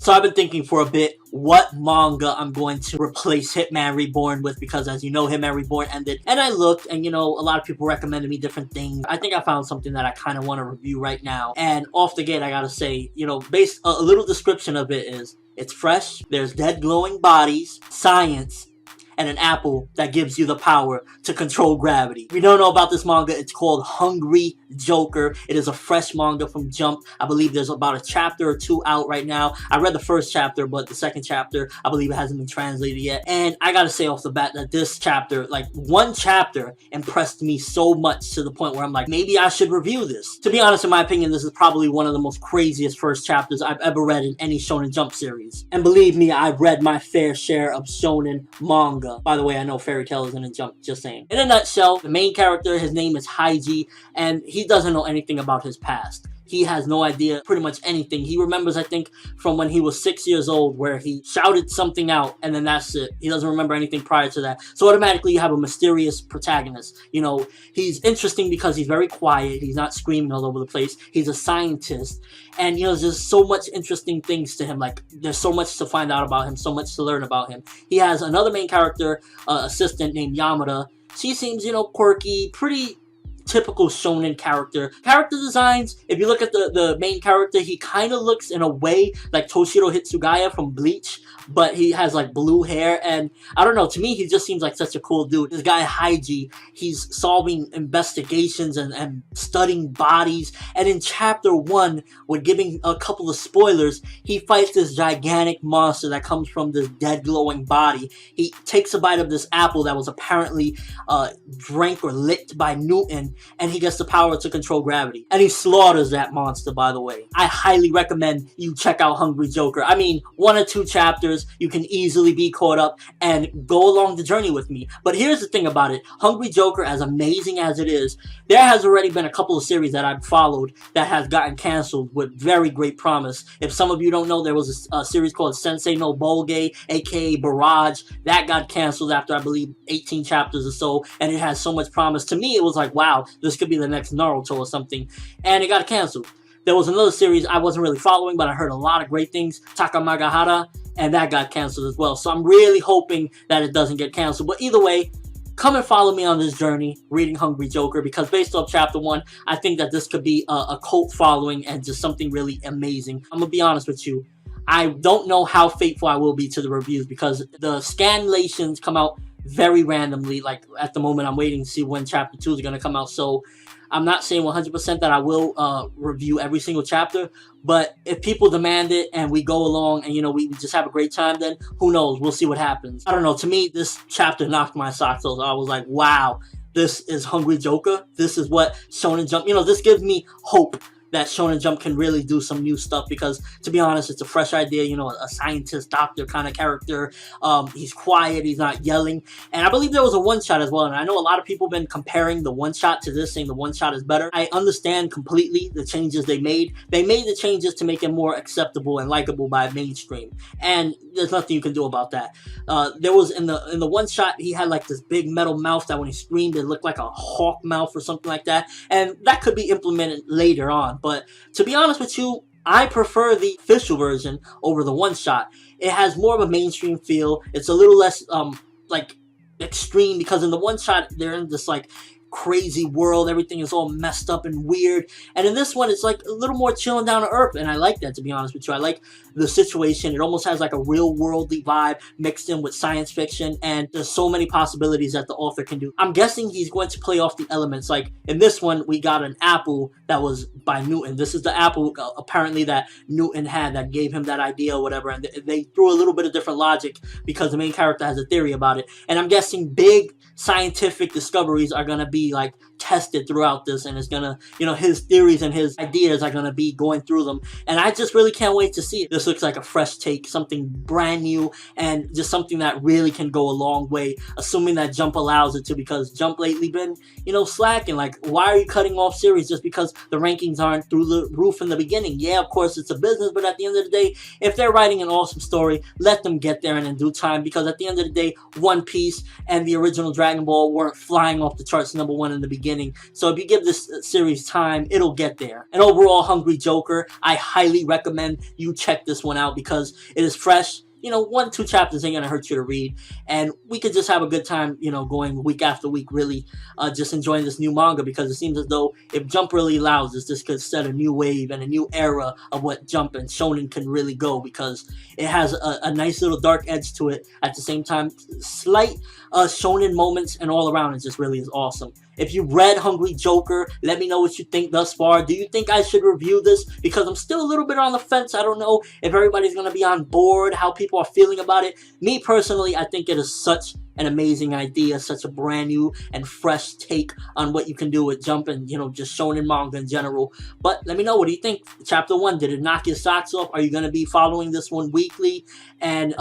So I've been thinking for a bit what manga I'm going to replace Hitman Reborn with, because as you know, Hitman Reborn ended, and I looked, and you know, a lot of people recommended me different things. I think I found something that I kind of want to review right now, and off the gate I gotta say, you know, based a little description of it is, it's fresh, there's dead glowing bodies, science, and an apple that gives you the power to control gravity. If you don't know about this manga, it's called Hungry Joker. It is a fresh manga from Jump. I believe there's about a chapter or two out right now. I read the first chapter, but the second chapter, I believe it hasn't been translated yet. And I gotta say off the bat that this chapter, like one chapter, impressed me so much to the point where I'm like, maybe I should review this. To be honest, in my opinion, this is probably one of the most craziest first chapters I've ever read in any Shonen Jump series. And believe me, I've read my fair share of Shonen manga. By the way, I know Fairy Tail isn't in Jump, just saying. In a nutshell, the main character, his name is Haiji, and he doesn't know anything about his past. He has no idea pretty much anything. He remembers, I think, from when he was 6 years old, where he shouted something out, and then that's it. He doesn't remember anything prior to that. So automatically you have a mysterious protagonist. You know, he's interesting because he's very quiet. He's not screaming all over the place. He's a scientist. And, you know, there's so much interesting things to him. Like, there's so much to find out about him, so much to learn about him. He has another main character, assistant named Yamada. She seems, you know, quirky, pretty typical shonen character. Character designs, if you look at the main character, he kind of looks in a way like Toshiro Hitsugaya from Bleach, but he has like blue hair, and I don't know, to me he just seems like such a cool dude. This guy Haiji, he's solving investigations and studying bodies, and in chapter 1, with giving a couple of spoilers, he fights this gigantic monster that comes from this dead glowing body. He takes a bite of this apple that was apparently drank or licked by Newton, and he gets the power to control gravity. And he slaughters that monster, by the way. I highly recommend you check out Hungry Joker. I mean, 1 or 2 chapters, you can easily be caught up and go along the journey with me. But here's the thing about it. Hungry Joker, as amazing as it is, there has already been a couple of series that I've followed that has gotten canceled with very great promise. If some of you don't know, there was a series called Sensei no Bolge, aka Barrage, that got canceled after, I believe, 18 chapters or so, and it has so much promise. To me, it was like, wow, this could be the next Naruto or something, and it got canceled. There was another series I wasn't really following, but I heard a lot of great things, Takamagahara, and that got canceled as well. So I'm really hoping that it doesn't get canceled. But either way, come and follow me on this journey, reading Hungry Joker, because based off chapter 1, I think that this could be a cult following and just something really amazing. I'm going to be honest with you. I don't know how faithful I will be to the reviews, because the scanlations come out very randomly. Like, at the moment, I'm waiting to see when chapter 2 is going to come out. So I'm not saying 100% that I will review every single chapter, but if people demand it and we go along and, you know, we just have a great time, then who knows? We'll see what happens. I don't know. To me, this chapter knocked my socks off. I was like, wow, this is Hungry Joker. This is what Shonen Jump, you know, this gives me hope that Shonen Jump can really do some new stuff, because, to be honest, it's a fresh idea, you know, a scientist, doctor kind of character. He's quiet, he's not yelling, and I believe there was a one-shot as well, and I know a lot of people have been comparing the one-shot to this, saying the one-shot is better. I understand completely the changes they made. They made the changes to make it more acceptable and likable by mainstream, and there's nothing you can do about that. There was, in the one-shot, he had like this big metal mouth that when he screamed, it looked like a hawk mouth or something like that, and that could be implemented later on. But to be honest with you, I prefer the official version over the one-shot. It has more of a mainstream feel. It's a little less, like, extreme, because in the one-shot, they're in this, like, crazy world. Everything is all messed up and weird. And in this one, it's like a little more chilling down to earth. And I like that, to be honest with you. I like the situation. It almost has like a real worldly vibe mixed in with science fiction. And there's so many possibilities that the author can do. I'm guessing he's going to play off the elements. Like in this one, we got an apple that was by Newton. This is the apple apparently that Newton had that gave him that idea or whatever. And they threw a little bit of different logic because the main character has a theory about it. And I'm guessing big scientific discoveries are going to be like tested throughout this, and it's gonna, you know, his theories and his ideas are gonna be going through them, and I just really can't wait to see it. This looks like a fresh take, something brand new, and just something that really can go a long way, assuming that Jump allows it to, because Jump lately been, you know, slacking. Like, why are you cutting off series just because the rankings aren't through the roof in the beginning? Yeah, of course it's a business, but at the end of the day, if they're writing an awesome story, let them get there and in due time, because at the end of the day, One Piece and the original Dragon Ball weren't flying off the charts #1 in the beginning. beginning. So if you give this series time, it'll get there. And overall, Hungry Joker, I highly recommend you check this one out because it is fresh. You know, 1-2 chapters ain't gonna hurt you to read, and we could just have a good time, you know, going week after week, really just enjoying this new manga, because it seems as though if Jump really allows us, this could set a new wave and a new era of what Jump and Shonen can really go, because it has a nice little dark edge to it, at the same time slight Shonen moments, and all around it just really is awesome. If you read Hungry Joker, let me know what you think thus far. Do you think I should review this? Because I'm still a little bit on the fence. I don't know if everybody's going to be on board, how people are feeling about it. Me personally, I think it is such an amazing idea, such a brand new and fresh take on what you can do with Jump and, you know, just Shonen manga in general. But let me know, what do you think? Chapter 1, did it knock your socks off? Are you going to be following this one weekly? And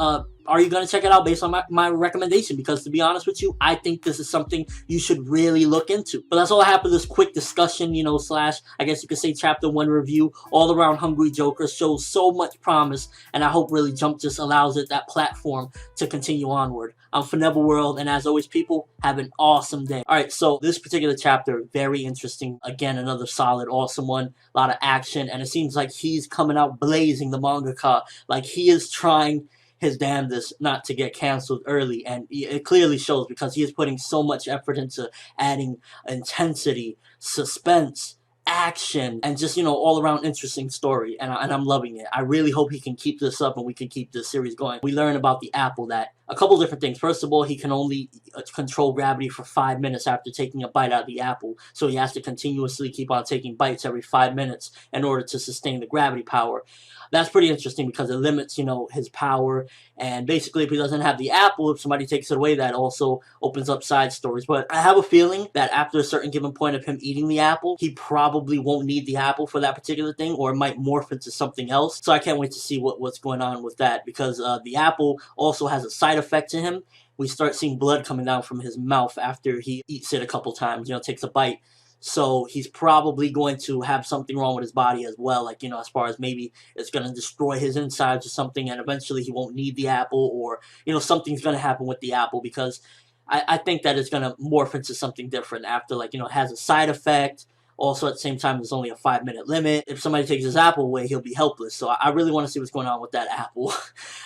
are you going to check it out based on my recommendation? Because to be honest with you, I think this is something you should really look into. But that's all I have for this quick discussion, you know, slash, I guess you could say chapter 1 review. All around, Hungry Joker shows so much promise, and I hope really Jump just allows it that platform to continue onward. I'm ForneverWorld, and as always, people, have an awesome day. Alright, so this particular chapter, very interesting. Again, another solid, awesome one. A lot of action, and it seems like he's coming out blazing, the mangaka. Like, he is trying his damnedest not to get canceled early, and it clearly shows, because he is putting so much effort into adding intensity, suspense, action, and just, you know, all around interesting story, and I'm loving it. I really hope he can keep this up and we can keep this series going. We learn about the apple that a couple different things. First of all, he can only control gravity for 5 minutes after taking a bite out of the apple, so he has to continuously keep on taking bites every 5 minutes in order to sustain the gravity power. That's pretty interesting because it limits, you know, his power, and basically if he doesn't have the apple, if somebody takes it away, that also opens up side stories. But I have a feeling that after a certain given point of him eating the apple, he probably won't need the apple for that particular thing, or it might morph into something else. So I can't wait to see what's going on with that, because the apple also has a side effect to him. We start seeing blood coming down from his mouth after he eats it a couple times, you know, takes a bite. So he's probably going to have something wrong with his body as well, like, you know, as far as maybe it's going to destroy his insides or something, and eventually he won't need the apple, or, you know, something's going to happen with the apple, because I think that it's going to morph into something different after, like, you know, it has a side effect. Also, at the same time, there's only a 5-minute limit. If somebody takes his apple away, he'll be helpless. So I really want to see what's going on with that apple.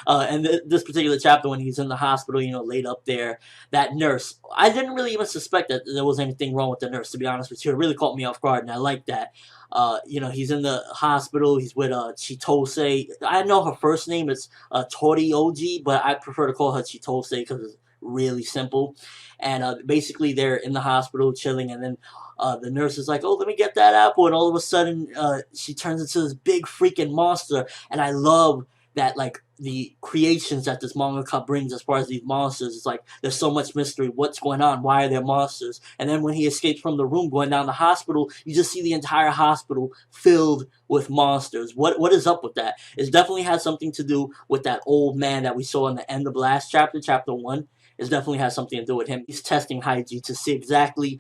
And this particular chapter, when he's in the hospital, you know, laid up there, that nurse, I didn't really even suspect that there was anything wrong with the nurse, to be honest with you. It really caught me off guard, and I like that. You know, he's in the hospital. He's with Chitose. I know her first name is Torioji, but I prefer to call her Chitose because it's really simple. And basically they're in the hospital chilling, and then the nurse is like, oh, let me get that apple, and all of a sudden she turns into this big freaking monster. And I love that, like, the creations that this mangaka brings as far as these monsters. It's like there's so much mystery. What's going on? Why are there monsters? And then when he escapes from the room going down the hospital, you just see the entire hospital filled with monsters. What is up with that? It definitely has something to do with that old man that we saw in the end of last chapter, chapter 1. It definitely has something to do with him. He's testing Haiji to see exactly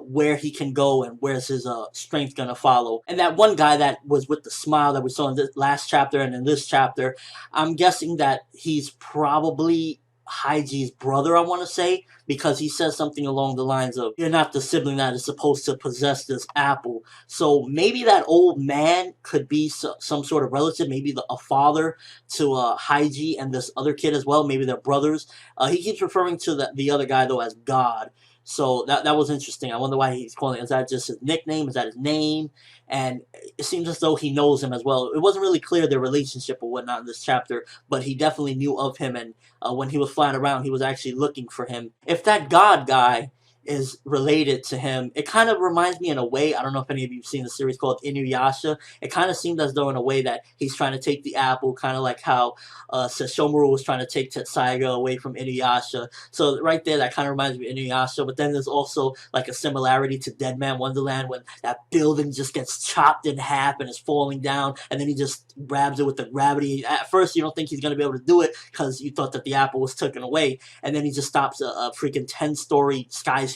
where he can go and where's his strength gonna follow. And that one guy that was with the smile that we saw in the last chapter and in this chapter, I'm guessing that he's probably Haiji's brother, I want to say, because he says something along the lines of, you're not the sibling that is supposed to possess this apple. So maybe that old man could be some sort of relative, maybe a father to Haiji and this other kid as well. Maybe they're brothers. He keeps referring to the other guy, though, as God. So that was interesting. I wonder why he's calling it. Is that just his nickname? Is that his name? And it seems as though he knows him as well. It wasn't really clear their relationship or whatnot in this chapter, but he definitely knew of him, and when he was flying around, he was actually looking for him. If that God guy is related to him, it kind of reminds me in a way, I don't know if any of you have seen the series called Inuyasha. It kind of seemed as though in a way that he's trying to take the apple, kind of like how Sesshomaru was trying to take Tetsaiga away from Inuyasha. So right there, that kind of reminds me of Inuyasha. But then there's also like a similarity to Dead Man Wonderland, when that building just gets chopped in half and is falling down, and then he just grabs it with the gravity. At first, you don't think he's going to be able to do it because you thought that the apple was taken away, and then he just stops a freaking 10-story skyscraper.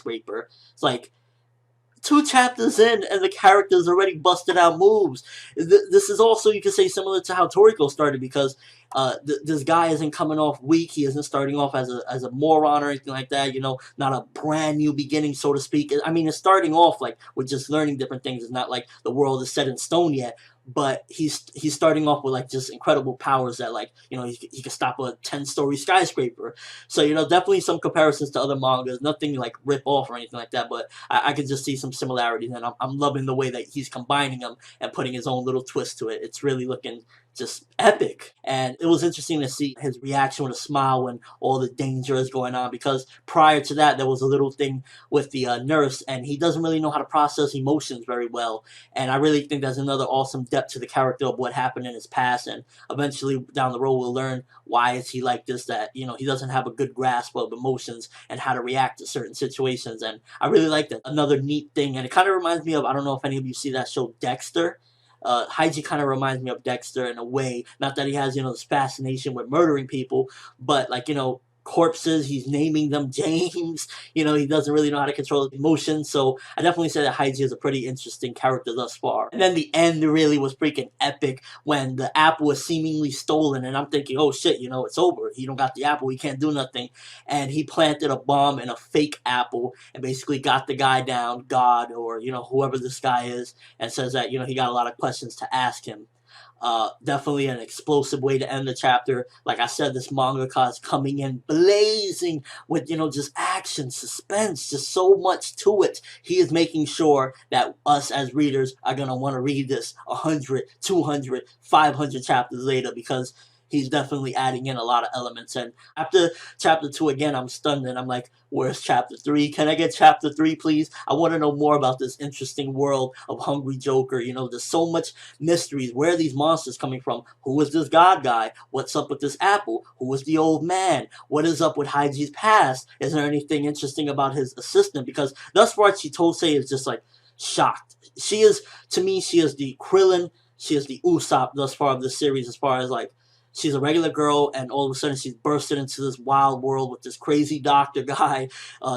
It's like, 2 chapters in and the character's already busted out moves. This is also, you could say, similar to how Toriko started, because this guy isn't coming off weak. He isn't starting off as a moron or anything like that. You know, not a brand new beginning, so to speak. I mean, it's starting off like with just learning different things. It's not like the world is set in stone yet. But he's starting off with like just incredible powers that, like, you know, he can stop a 10-story skyscraper. So, you know, definitely some comparisons to other mangas. Nothing like rip off or anything like that. But I could just see some similarities, and I'm loving the way that he's combining them and putting his own little twist to it. It's really looking just epic. And it was interesting to see his reaction with a smile when all the danger is going on, because prior to that there was a little thing with the nurse, and he doesn't really know how to process emotions very well. And I really think there's another awesome depth to the character of what happened in his past, and eventually down the road we'll learn why is he like this, that, you know, he doesn't have a good grasp of emotions and how to react to certain situations. And I really like that. Another neat thing, and it kind of reminds me of, I don't know if any of you see that show Dexter. Haiji kind of reminds me of Dexter in a way. Not that he has, you know, this fascination with murdering people, but, like, you know, corpses, he's naming them James. You know, he doesn't really know how to control his emotions. So I definitely say that Haiji is a pretty interesting character thus far. And then the end really was freaking epic when the apple was seemingly stolen, and I'm thinking, oh shit, you know, it's over. He don't got the apple, he can't do nothing. And he planted a bomb in a fake apple and basically got the guy down, God, or, you know, whoever this guy is, and says that, you know, he got a lot of questions to ask him. Definitely an explosive way to end the chapter. Like I said, this mangaka is coming in blazing with, you know, just action, suspense, just so much to it. He is making sure that us as readers are going to want to read this 100, 200, 500 chapters later, because he's definitely adding in a lot of elements. And after chapter 2, again, I'm stunned, and I'm like, where's chapter 3? Can I get chapter 3, please? I want to know more about this interesting world of Hungry Joker. You know, there's so much mysteries. Where are these monsters coming from? Who is this god guy? What's up with this apple? Who is the old man? What is up with Haiji's past? Is there anything interesting about his assistant? Because thus far, Chitose is just like shocked. She is, to me, she is the Krillin, she is the Usopp thus far of the series, as far as like, she's a regular girl, and all of a sudden she's bursted into this wild world with this crazy doctor guy,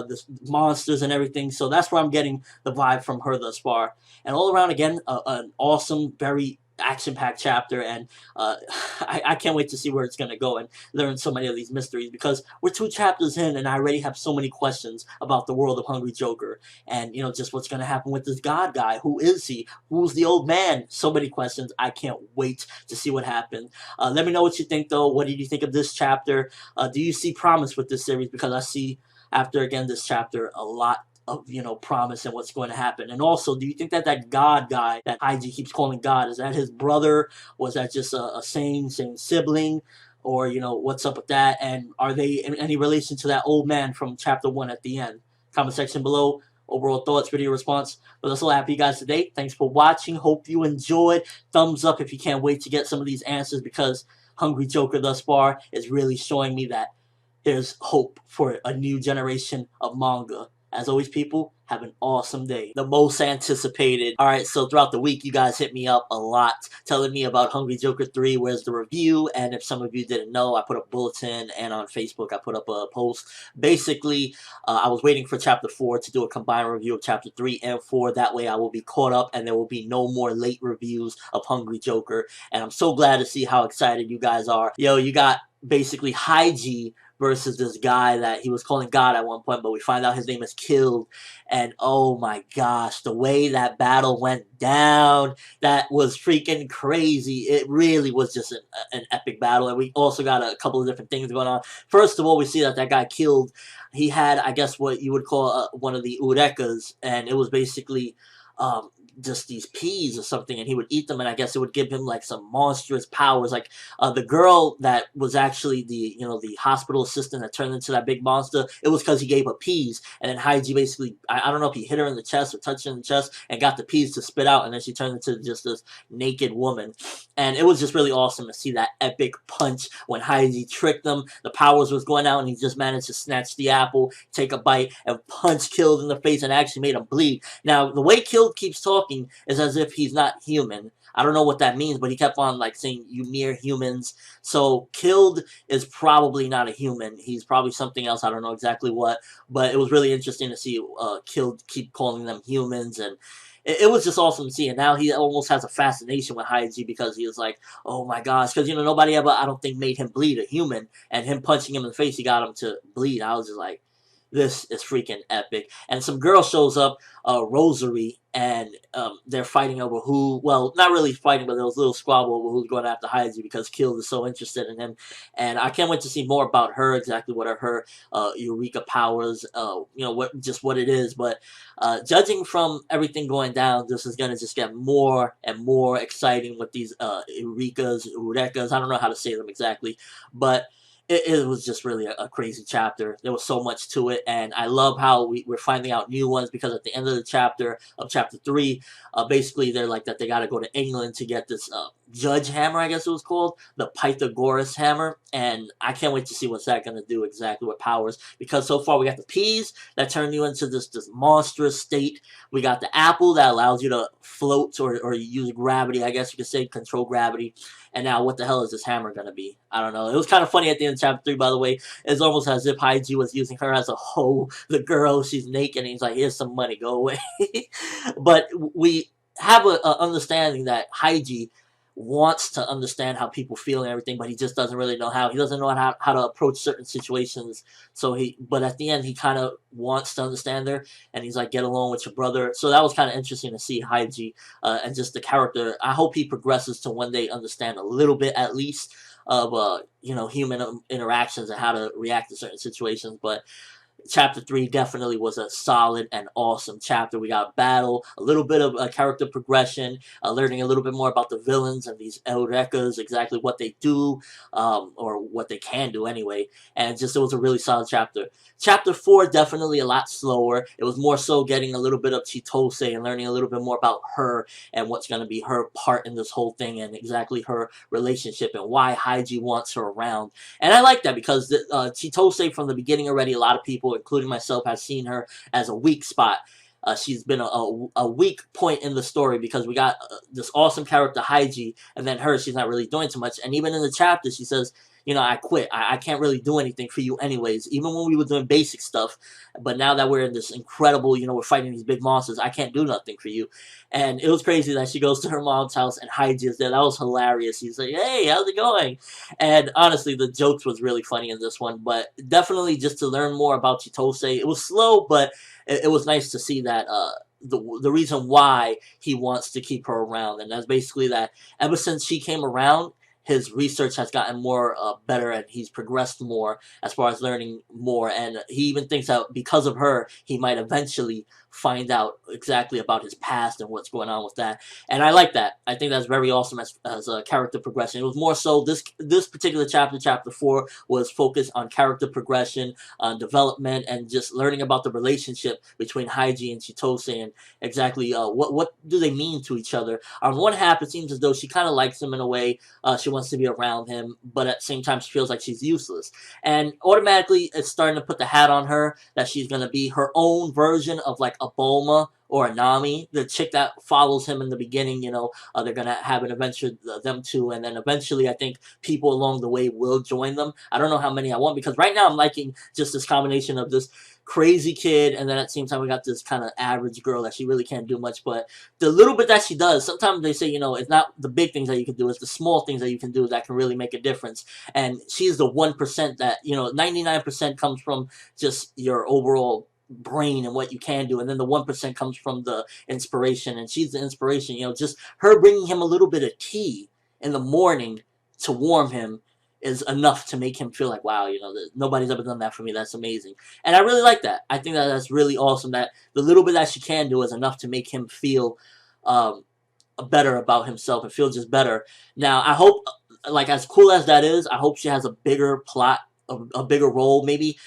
this monsters and everything. So that's where I'm getting the vibe from her thus far. And all around, again, an awesome, very action-packed chapter, and I can't wait to see where it's going to go and learn so many of these mysteries, because we're 2 chapters in and I already have so many questions about the world of Hungry Joker, and, you know, just what's going to happen with this god guy. Who is he? Who's the old man? So many questions. I can't wait to see what happens. Let me know what you think, though. What did you think of this chapter? Do you see promise with this series? Because I see, after, again, this chapter, a lot of, you know, promise and what's going to happen. And also, do you think that that god guy that Haiji keeps calling God, is that his brother? Was that just a same sibling? Or, you know, what's up with that? And are they in any relation to that old man from chapter 1 at the end? Comment section below. Overall thoughts, video response. But that's all I have for you guys today. Thanks for watching. Hope you enjoyed. Thumbs up if you can't wait to get some of these answers, because Hungry Joker thus far is really showing me that there's hope for a new generation of manga. As always, people, have an awesome day. The most anticipated. Alright, so throughout the week, you guys hit me up a lot, telling me about Hungry Joker 3, where's the review, and if some of you didn't know, I put up a bulletin, and on Facebook, I put up a post. Basically, I was waiting for Chapter 4 to do a combined review of Chapter 3 and 4. That way, I will be caught up, and there will be no more late reviews of Hungry Joker. And I'm so glad to see how excited you guys are. Yo, you got basically Haiji versus this guy that he was calling God at one point, but we find out his name is Killed. And oh my gosh, the way that battle went down, that was freaking crazy. It really was just an epic battle. And we also got a couple of different things going on. First of all, we see that that guy Killed, he had, I guess, what you would call one of the eurekas, and it was basically just these peas or something, and he would eat them, and I guess it would give him like some monstrous powers. Like the girl that was actually the, you know, the hospital assistant that turned into that big monster, it was because he gave her peas, and then Haiji basically, I don't know if he hit her in the chest or touched her in the chest and got the peas to spit out, and then she turned into just this naked woman. And it was just really awesome to see that epic punch when Haiji tricked them. The powers was going out, and he just managed to snatch the apple, take a bite, and punch Killed in the face, and actually made him bleed. Now, the way Killed keeps talking, talking, it's as if he's not human. I don't know what that means, but he kept on like saying you mere humans. So Killed is probably not a human. He's probably something else. I don't know exactly what, but it was really interesting to see Killed keep calling them humans, and it was just awesome to see. And now he almost has a fascination with Haiji because he was like, oh my gosh, because nobody ever, I don't think, made him bleed a human, and him punching him in the face, he got him to bleed. I was just like, this is freaking epic. And some girl shows up, Rosary, and they're fighting over who, well, not really fighting, but there was a little squabble over who's going after Haiji because Killed is so interested in him. And I can't wait to see more about her, exactly what are her eureka powers, what it is. But judging from everything going down, this is going to just get more and more exciting with these eurekas. I don't know how to say them exactly, but it was just really a crazy chapter. There was so much to it, and I love how we're finding out new ones, because at the end of the chapter, of chapter 3, basically they're like that they got to go to England to get this judge hammer, I guess it was called, the Pythagoras hammer, and I can't wait to see what's that going to do exactly with powers, because so far we got the peas that turn you into this monstrous state. We got the apple that allows you to float or use gravity, I guess you could say, control gravity. And now, what the hell is this hammer gonna be? I don't know. It was kind of funny at the end of chapter 3, by the way. It's almost as if Haiji was using her as a hoe. The girl, she's naked, and he's like, here's some money, go away. But we have a understanding that Haiji wants to understand how people feel and everything, but he just doesn't really know how. He doesn't know how to approach certain situations. But at the end, he kind of wants to understand her, and he's like, get along with your brother. So that was kind of interesting to see Haiji and just the character. I hope he progresses to one day understand a little bit at least of human interactions and how to react to certain situations. But chapter 3 definitely was a solid and awesome chapter. We got battle, a little bit of character progression, learning a little bit more about the villains and these eurekas, exactly what they do, or what they can do anyway. And just, it was a really solid chapter. Chapter 4, definitely a lot slower. It was more so getting a little bit of Chitose and learning a little bit more about her and what's going to be her part in this whole thing, and exactly her relationship and why Haiji wants her around. And I like that, because Chitose, from the beginning already, a lot of people, including myself, has seen her as a weak spot. She's been a weak point in the story, because we got this awesome character, Haiji, and then her, she's not really doing too much. And even in the chapter, she says, I quit. I can't really do anything for you anyways, even when we were doing basic stuff. But now that we're in this incredible, we're fighting these big monsters, I can't do nothing for you. And it was crazy that she goes to her mom's house and Haiji is there. That was hilarious. He's like, hey, how's it going? And honestly, the jokes was really funny in this one. But definitely just to learn more about Chitose. It was slow, but it was nice to see that the reason why he wants to keep her around. And that's basically that ever since she came around, his research has gotten more better, and he's progressed more as far as learning more. And he even thinks that because of her, he might eventually find out exactly about his past and what's going on with that. And I like that. I think that's very awesome as a character progression. It was more so this particular chapter, chapter 4, was focused on character progression, on development, and just learning about the relationship between Haiji and Chitose, and exactly what do they mean to each other. On one half, it seems as though she kind of likes him in a way. She wants to be around him, but at the same time, she feels like she's useless. And automatically, it's starting to put the hat on her that she's going to be her own version of like a Bulma or a Nami, the chick that follows him in the beginning. They're going to have an adventure, them two, and then eventually I think people along the way will join them. I don't know how many I want, because right now I'm liking just this combination of this crazy kid, and then at the same time we got this kind of average girl that she really can't do much, but the little bit that she does, sometimes they say, it's not the big things that you can do, it's the small things that you can do that can really make a difference. And she's the 1% that, 99% comes from just your overall brain and what you can do, and then the 1% comes from the inspiration, and she's the inspiration. Just her bringing him a little bit of tea in the morning to warm him is enough to make him feel like, wow, nobody's ever done that for me. That's amazing. And I really like that. I think that that's really awesome, that the little bit that she can do is enough to make him feel better about himself and feel just better. Now, I hope, like, as cool as that is, I hope she has a bigger plot, a bigger role. Maybe,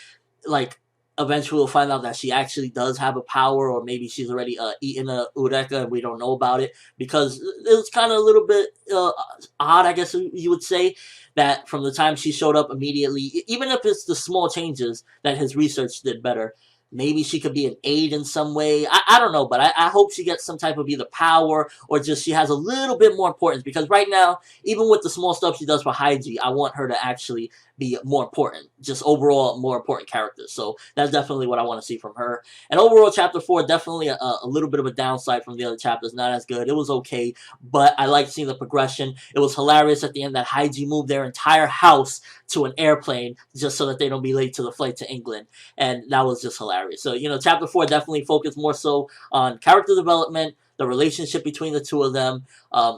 like, eventually we'll find out that she actually does have a power, or maybe she's already eaten a eureka and we don't know about it, because it's kind of a little bit odd, I guess you would say, that from the time she showed up immediately, even if it's the small changes, that his research did better. maybe she could be an aid in some way. I don't know, but I hope she gets some type of either power or just she has a little bit more importance, because right now, even with the small stuff she does for Haiji, I want her to actually be more important, just overall more important character. So that's definitely what I want to see from her. And overall, chapter 4, definitely a little bit of a downside from the other chapters. Not as good. It was okay, but I liked seeing the progression. It was hilarious at the end that Haiji moved their entire house to an airplane just so that they don't be late to the flight to England, and that was just hilarious. So, chapter 4 definitely focused more so on character development, the relationship between the two of them,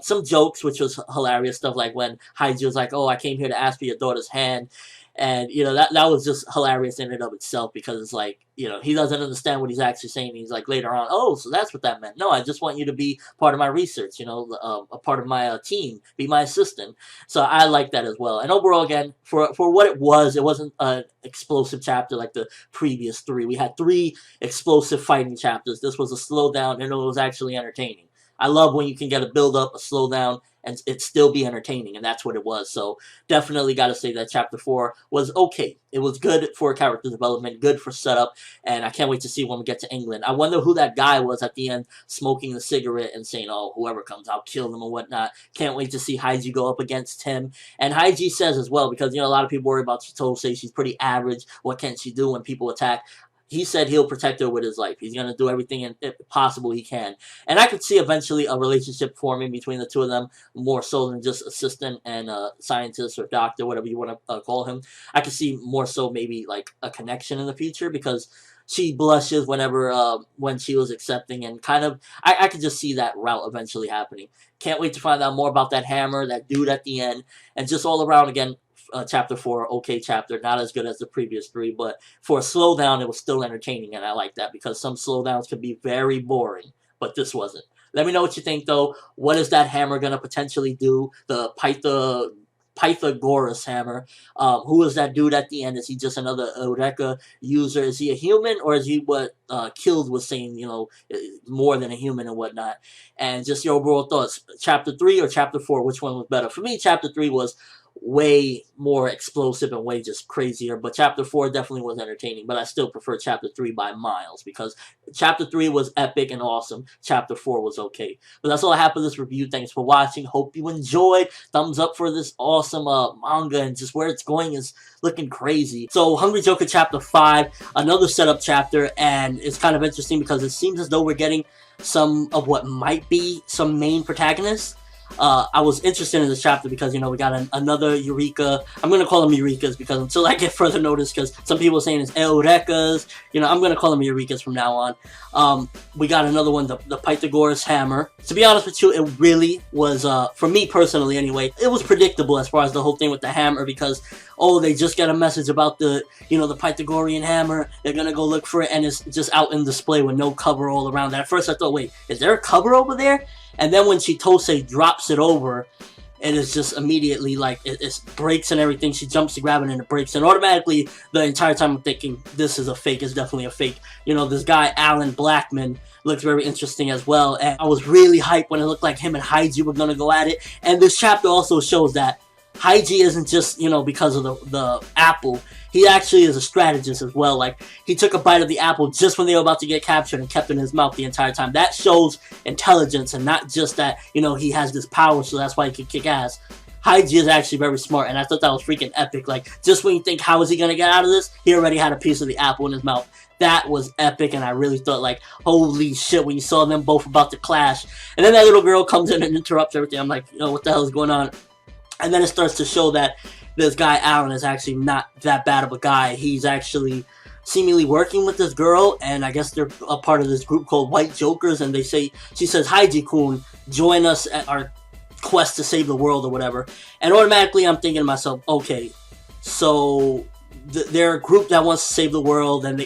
some jokes, which was hilarious, stuff like when Haiji was like, "Oh, I came here to ask for your daughter's hand," and that was just hilarious in and of itself, because it's like, he doesn't understand what he's actually saying. He's like later on, "Oh, so that's what that meant. No, I just want you to be part of my research, a part of my team, be my assistant." So I like that as well. And overall, again, for what it wasn't an explosive chapter like the previous 3. We had 3 explosive fighting chapters. This was a slowdown, and it was actually entertaining. I love when you can get a build up, a slowdown, and it still be entertaining, and that's what it was. So definitely got to say that chapter 4 was okay. It was good for character development, good for setup, and I can't wait to see when we get to England. I wonder who that guy was at the end, smoking the cigarette and saying, "Oh, whoever comes, I'll kill them," or whatnot. Can't wait to see Haiji go up against him. And Haiji says as well, because a lot of people worry about Chitose. She's pretty average. What can she do when people attack? He said he'll protect her with his life. He's going to do everything possible he can. And I could see eventually a relationship forming between the two of them, more so than just assistant and scientist or doctor, whatever you want to call him. I could see more so maybe like a connection in the future, because she blushes whenever when she was accepting, and kind of I could just see that route eventually happening. Can't wait to find out more about that hammer, that dude at the end, and just all around again. Chapter 4, okay chapter, not as good as the previous 3, but for a slowdown, it was still entertaining, and I like that, because some slowdowns can be very boring, but this wasn't. Let me know what you think, though. What is that hammer going to potentially do? The Pythagoras hammer. Who is that dude at the end? Is he just another eureka user? Is he a human, or is he what Killed was saying, more than a human and whatnot? And just your overall thoughts. Chapter 3 or Chapter 4, which one was better? For me, Chapter 3 was way more explosive and way just crazier, but chapter 4 definitely was entertaining, but I still prefer chapter 3 by miles, because chapter 3 was epic and awesome. Chapter 4 was okay. But that's all I have for this review. Thanks for watching. Hope you enjoyed. Thumbs up for this awesome manga, and just where it's going is looking crazy. So Hungry Joker chapter 5, another setup chapter, and it's kind of interesting because it seems as though we're getting some of what might be some main protagonists. I was interested in this chapter because, we got another eureka. I'm going to call them eurekas, because until I get further notice, because some people are saying it's eurekas, I'm going to call them eurekas from now on. We got another one, the Pythagoras hammer. To be honest with you, it really was, for me personally anyway, it was predictable as far as the whole thing with the hammer, because, they just got a message about the, the Pythagorean hammer. They're going to go look for it, and it's just out in display with no cover all around that. At first I thought, wait, is there a cover over there? And then when Chitose drops it over, it is just immediately like it breaks and everything. She jumps to grab it and it breaks. And automatically, the entire time I'm thinking, this is a fake. It's definitely a fake. This guy, Alan Blackman, looks very interesting as well. And I was really hyped when it looked like him and Haiji were going to go at it. And this chapter also shows that Haiji isn't just, because of the apple. He actually is a strategist as well. Like, he took a bite of the apple just when they were about to get captured and kept it in his mouth the entire time. That shows intelligence, and not just that, he has this power, so that's why he can kick ass. Haiji is actually very smart, and I thought that was freaking epic. Like, just when you think, how is he going to get out of this? He already had a piece of the apple in his mouth. That was epic, and I really thought, like, holy shit, when you saw them both about to clash. And then that little girl comes in and interrupts everything. I'm like, what the hell is going on? And then it starts to show that this guy, Alan, is actually not that bad of a guy. He's actually seemingly working with this girl, and I guess they're a part of this group called White Jokers, and she says, Haiji-kun, join us at our quest to save the world or whatever. And automatically I'm thinking to myself, okay, so they're a group that wants to save the world, and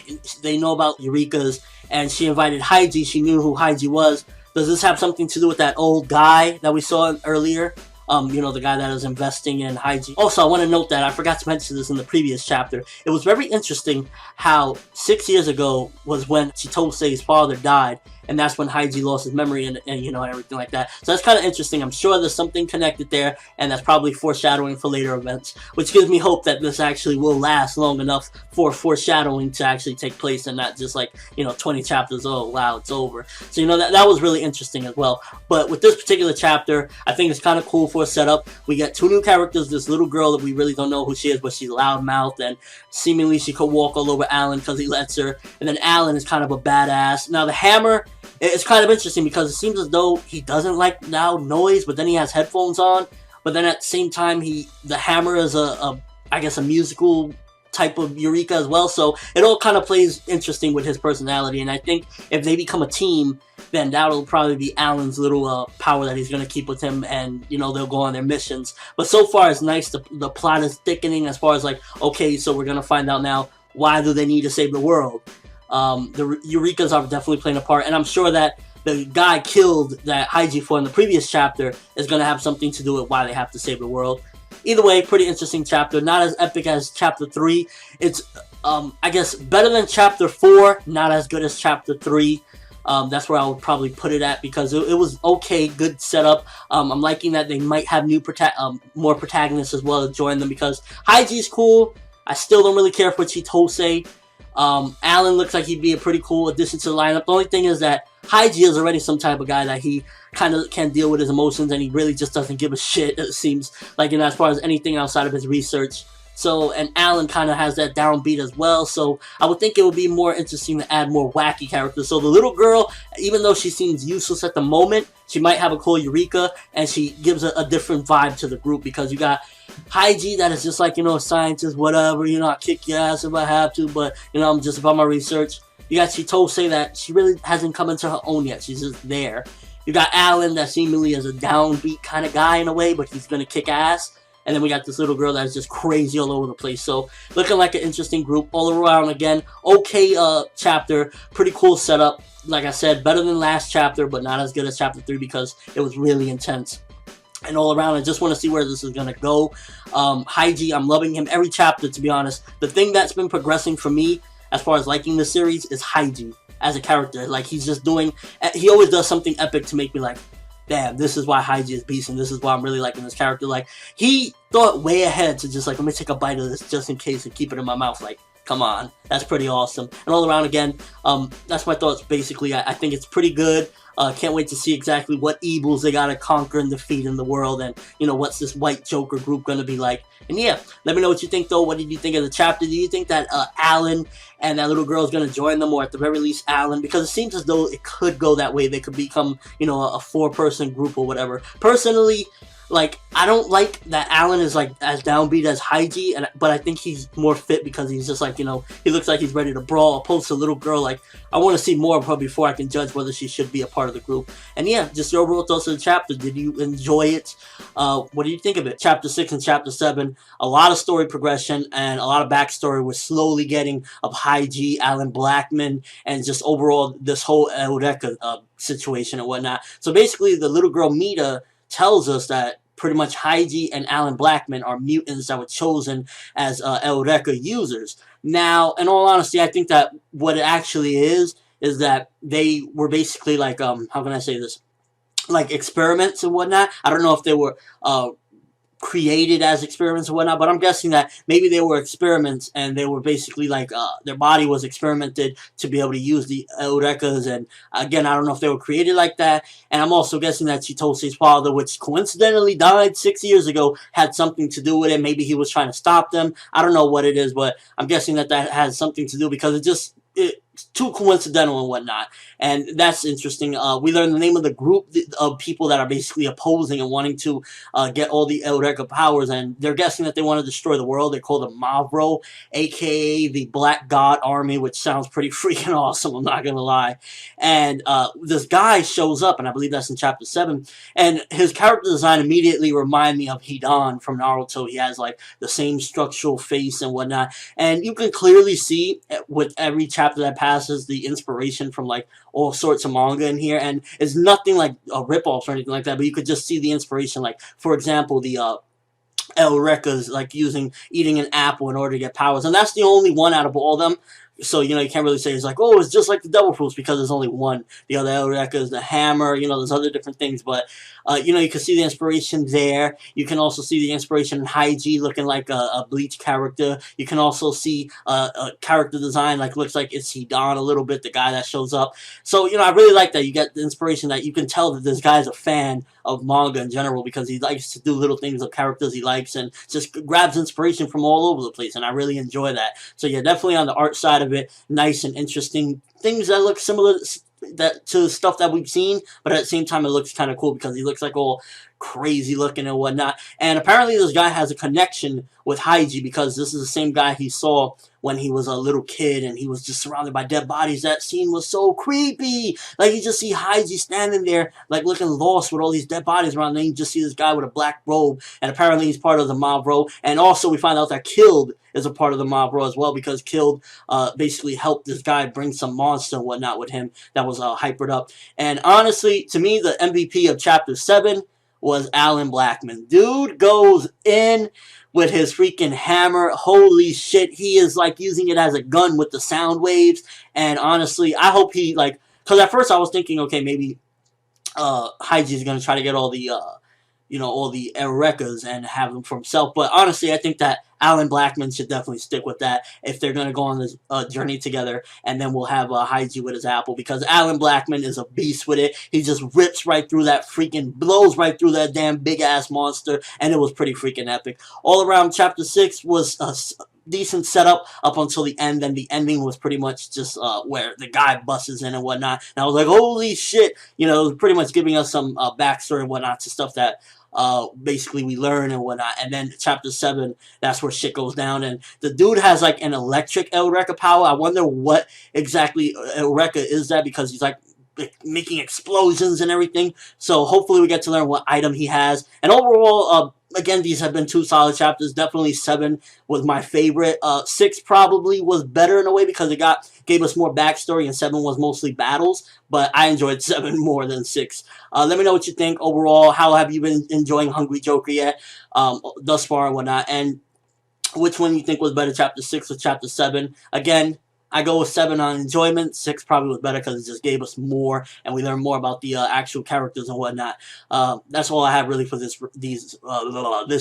they know about eurekas, and she invited Haiji. She knew who Haiji was. Does this have something to do with that old guy that we saw earlier? The guy that is investing in Haiji. Also, I want to note that I forgot to mention this in the previous chapter. It was very interesting how 6 years ago was when Chitose's father died, and that's when Haiji lost his memory and you know, everything like that. So that's kind of interesting. I'm sure there's something connected there, and that's probably foreshadowing for later events, which gives me hope that this actually will last long enough for foreshadowing to actually take place, and not just like, you know, 20 chapters, oh wow, it's over. So, you know, that was really interesting as well. But with this particular chapter, I think it's kind of cool for a setup. We get 2 new characters, this little girl that we really don't know who she is, but she's loudmouthed, and seemingly she could walk all over Alan because he lets her. And then Alan is kind of a badass. Now the Hammer, it's kind of interesting because it seems as though he doesn't like loud noise, but then he has headphones on. But then at the same time, the Hammer is I guess a musical type of eureka as well. So it all kind of plays interesting with his personality. And I think if they become a team, then that'll probably be Alan's little power that he's going to keep with him, and you know, they'll go on their missions. But so far it's nice. The plot is thickening as far as like, okay, so we're going to find out now, why do they need to save the world? The Eurekas are definitely playing a part, and I'm sure that the guy killed that Haiji for in the previous chapter is going to have something to do with why they have to save the world. Either way, pretty interesting chapter. Not as epic as chapter 3. It's, I guess, better than chapter 4, not as good as chapter 3. That's where I would probably put it at, because it was okay, good setup. I'm liking that they might have more protagonists as well to join them, because Haiji's cool. I still don't really care for Chitose. Alan looks like he'd be a pretty cool addition to the lineup. The only thing is that Haiji is already some type of guy that he kind of can deal with his emotions, and he really just doesn't give a shit, it seems like, you know, as far as anything outside of his research. So, and Alan kind of has that downbeat as well, so I would think it would be more interesting to add more wacky characters. So the little girl, even though she seems useless at the moment, she might have a cool eureka, and she gives a different vibe to the group, because you got Haiji that is just like, you know, a scientist, whatever, you know, I'll kick your ass if I have to, but, you know, I'm just about my research. You got Chitose that she really hasn't come into her own yet, she's just there. You got Alan that seemingly is a downbeat kind of guy in a way, but he's gonna kick ass. And then we got this little girl that's just crazy all over the place. So, looking like an interesting group all around. Again, okay chapter. Pretty cool setup. Like I said, better than last chapter, but not as good as chapter 3 because it was really intense. And all around, I just want to see where this is going to go. Haiji, I'm loving him every chapter, to be honest. The thing that's been progressing for me, as far as liking the series, is Haiji as a character. Like, he's just doing... He always does something epic to make me like, damn, this is why Haiji is beast, and this is why I'm really liking this character. Like, he thought way ahead to just like, let me take a bite of this just in case and keep it in my mouth. Like, come on, that's pretty awesome. And all around, again, that's my thoughts. Basically, I think it's pretty good. Can't wait to see exactly what evils they gotta conquer and defeat in the world, and you know, what's this white Joker group gonna be like. And yeah, let me know what you think though. What did you think of the chapter? Do you think that Alan and that little girl is gonna join them, or at the very least Alan? Because it seems as though it could go that way. They could become, you know, a 4-person group or whatever. Personally, like, I don't like that Alan is like as downbeat as Haiji, but I think he's more fit because he's just like, you know, he looks like he's ready to brawl. Opposed to a little girl, like, I want to see more of her before I can judge whether she should be a part of the group. And yeah, just your overall thoughts of the chapter. Did you enjoy it? What do you think of it? Chapter 6 and Chapter 7, a lot of story progression and a lot of backstory. We're slowly getting of Haiji, Alan Blackman, and just overall this whole eureka situation and whatnot. So basically, the little girl Mita tells us that pretty much Haiji and Alan Blackman are mutants that were chosen as eureka users. Now, in all honesty, I think that what it actually is that they were basically like, how can I say this? Like experiments and whatnot. I don't know if they were created as experiments or whatnot, but I'm guessing that maybe they were experiments and they were basically like their body was experimented to be able to use the eurekas. And again, I don't know if they were created like that. And I'm also guessing that Chitose's father, which coincidentally died 6 years ago, had something to do with it. Maybe he was trying to stop them. I don't know what it is, but I'm guessing that that has something to do, because it's too coincidental and whatnot. And that's interesting. We learned the name of the group of people that are basically opposing and wanting to get all the eureka powers, and they're guessing that they want to destroy the world. They're called the Mavro, aka the Black God Army, which sounds pretty freaking awesome, I'm not gonna lie. And this guy shows up, and I believe that's in Chapter 7, and his character design immediately reminded me of Hidan from Naruto. He has like the same structural face and whatnot, and you can clearly see with every chapter that passes the inspiration from like all sorts of manga in here, and it's nothing like a rip-off or anything like that, but you could just see the inspiration. Like, for example, the Eureka's like eating an apple in order to get powers, and that's the only one out of all of them So, you know, you can't really say it's like, oh, it's just like the Devil Fruits because there's only one. The other eureka is the hammer, you know, there's other different things. But, you know, you can see the inspiration there. You can also see the inspiration in Haiji looking like a Bleach character. You can also see a character design, like, looks like it's Hidan a little bit, the guy that shows up. So, you know, I really like that. You get the inspiration that you can tell that this guy's a fan of manga in general because he likes to do little things of characters he likes and just grabs inspiration from all over the place. And I really enjoy that. So, yeah, definitely on the art side of it, nice and interesting things that look similar to stuff that we've seen, but at the same time it looks kind of cool because he looks like all crazy looking and whatnot. And apparently this guy has a connection with Haiji because this is the same guy he saw when he was a little kid and he was just surrounded by dead bodies. That scene was so creepy. Like, you just see Haiji standing there like looking lost with all these dead bodies around, and then you just see this guy with a black robe, and apparently he's part of the mob bro. And also we find out that Killed is a part of the mob bro as well, because Killed basically helped this guy bring some monster and whatnot with him that was hypered up. And honestly, to me, the MVP of chapter 7 was Alan Blackman. Dude goes in with his freaking hammer. Holy shit, he is like using it as a gun with the sound waves. And honestly, I hope he, like, because at first I was thinking, okay, maybe Haiji is going to try to get all the you know, all the Eurekas and have them for himself. But honestly, I think that Alan Blackman should definitely stick with that if they're going to go on this journey together. And then we'll have Haiji with his apple, because Alan Blackman is a beast with it. He just rips right through that freaking, blows right through that damn big-ass monster. And it was pretty freaking epic. All around, Chapter 6 was decent setup up until the end, and the ending was pretty much just where the guy busts in and whatnot. And I was like, holy shit, you know, it was pretty much giving us some backstory and whatnot to stuff that basically we learn and whatnot. And then chapter 7, that's where shit goes down, and the dude has like an electric eureka power. I wonder what exactly eureka is that, because he's like making explosions and everything. So hopefully we get to learn what item he has. And overall, again, these have been 2 solid chapters. Definitely 7 was my favorite. 6 probably was better in a way because it gave us more backstory, and 7 was mostly battles. But I enjoyed 7 more than 6. Let me know what you think overall. How have you been enjoying Hungry Joker yet thus far and whatnot? And which one you think was better, chapter 6 or chapter 7? Again, I go with 7 on enjoyment. 6 probably was better because it just gave us more, and we learned more about the actual characters and whatnot. That's all I have really for this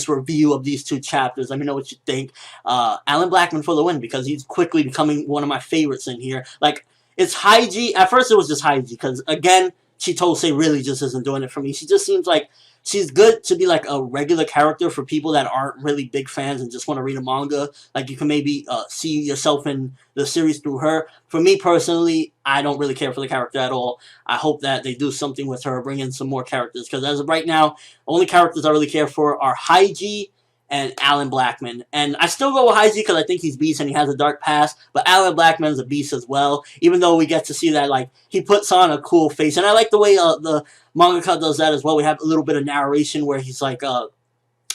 review of these 2 chapters. Let me know what you think. Alan Blackman for the win, because he's quickly becoming one of my favorites in here. Like, it's Haiji. At first it was just Haiji, because again, Chitose really just isn't doing it for me. She just seems like she's good to be like a regular character for people that aren't really big fans and just want to read a manga. Like, you can maybe see yourself in the series through her. For me personally, I don't really care for the character at all. I hope that they do something with her, bring in some more characters, because as of right now, only characters I really care for are Haiji and Alan Blackman. And I still go with Haiji because I think he's beast and he has a dark past, but Alan Blackman's a beast as well, even though we get to see that, like, he puts on a cool face. And I like the way the mangaka does that as well. We have a little bit of narration where he's like,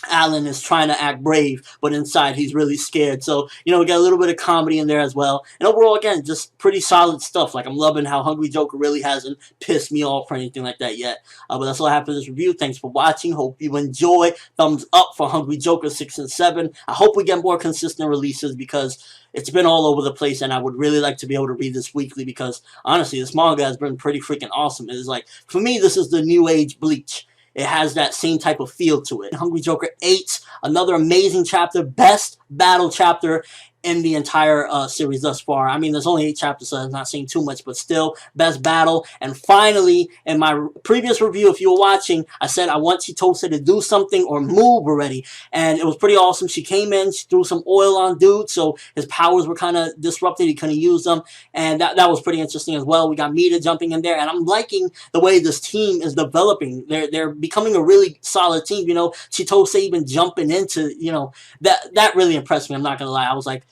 Alan is trying to act brave, but inside he's really scared. So, you know, we got a little bit of comedy in there as well. And overall, again, just pretty solid stuff. Like, I'm loving how Hungry Joker really hasn't pissed me off or anything like that yet. But that's all I have for this review. Thanks for watching. Hope you enjoy. Thumbs up for Hungry Joker 6 and 7. I hope we get more consistent releases, because it's been all over the place, and I would really like to be able to read this weekly, because honestly, this manga has been pretty freaking awesome. It is like, for me, this is the new age Bleach. It has that same type of feel to it. Hungry Joker 8, another amazing chapter, best battle chapter in the entire series thus far. I mean, there's only 8 chapters, so I'm not saying too much, but still, best battle. And finally, in my previous review, if you were watching, I said I want Chitose to do something or move already, and it was pretty awesome. She came in, she threw some oil on dude, so his powers were kind of disrupted. He couldn't use them, and that was pretty interesting as well. We got Mita jumping in there, and I'm liking the way this team is developing. They're becoming a really solid team. You know, Chitose even jumping into, you know, that really impressed me. I'm not gonna lie. I was like,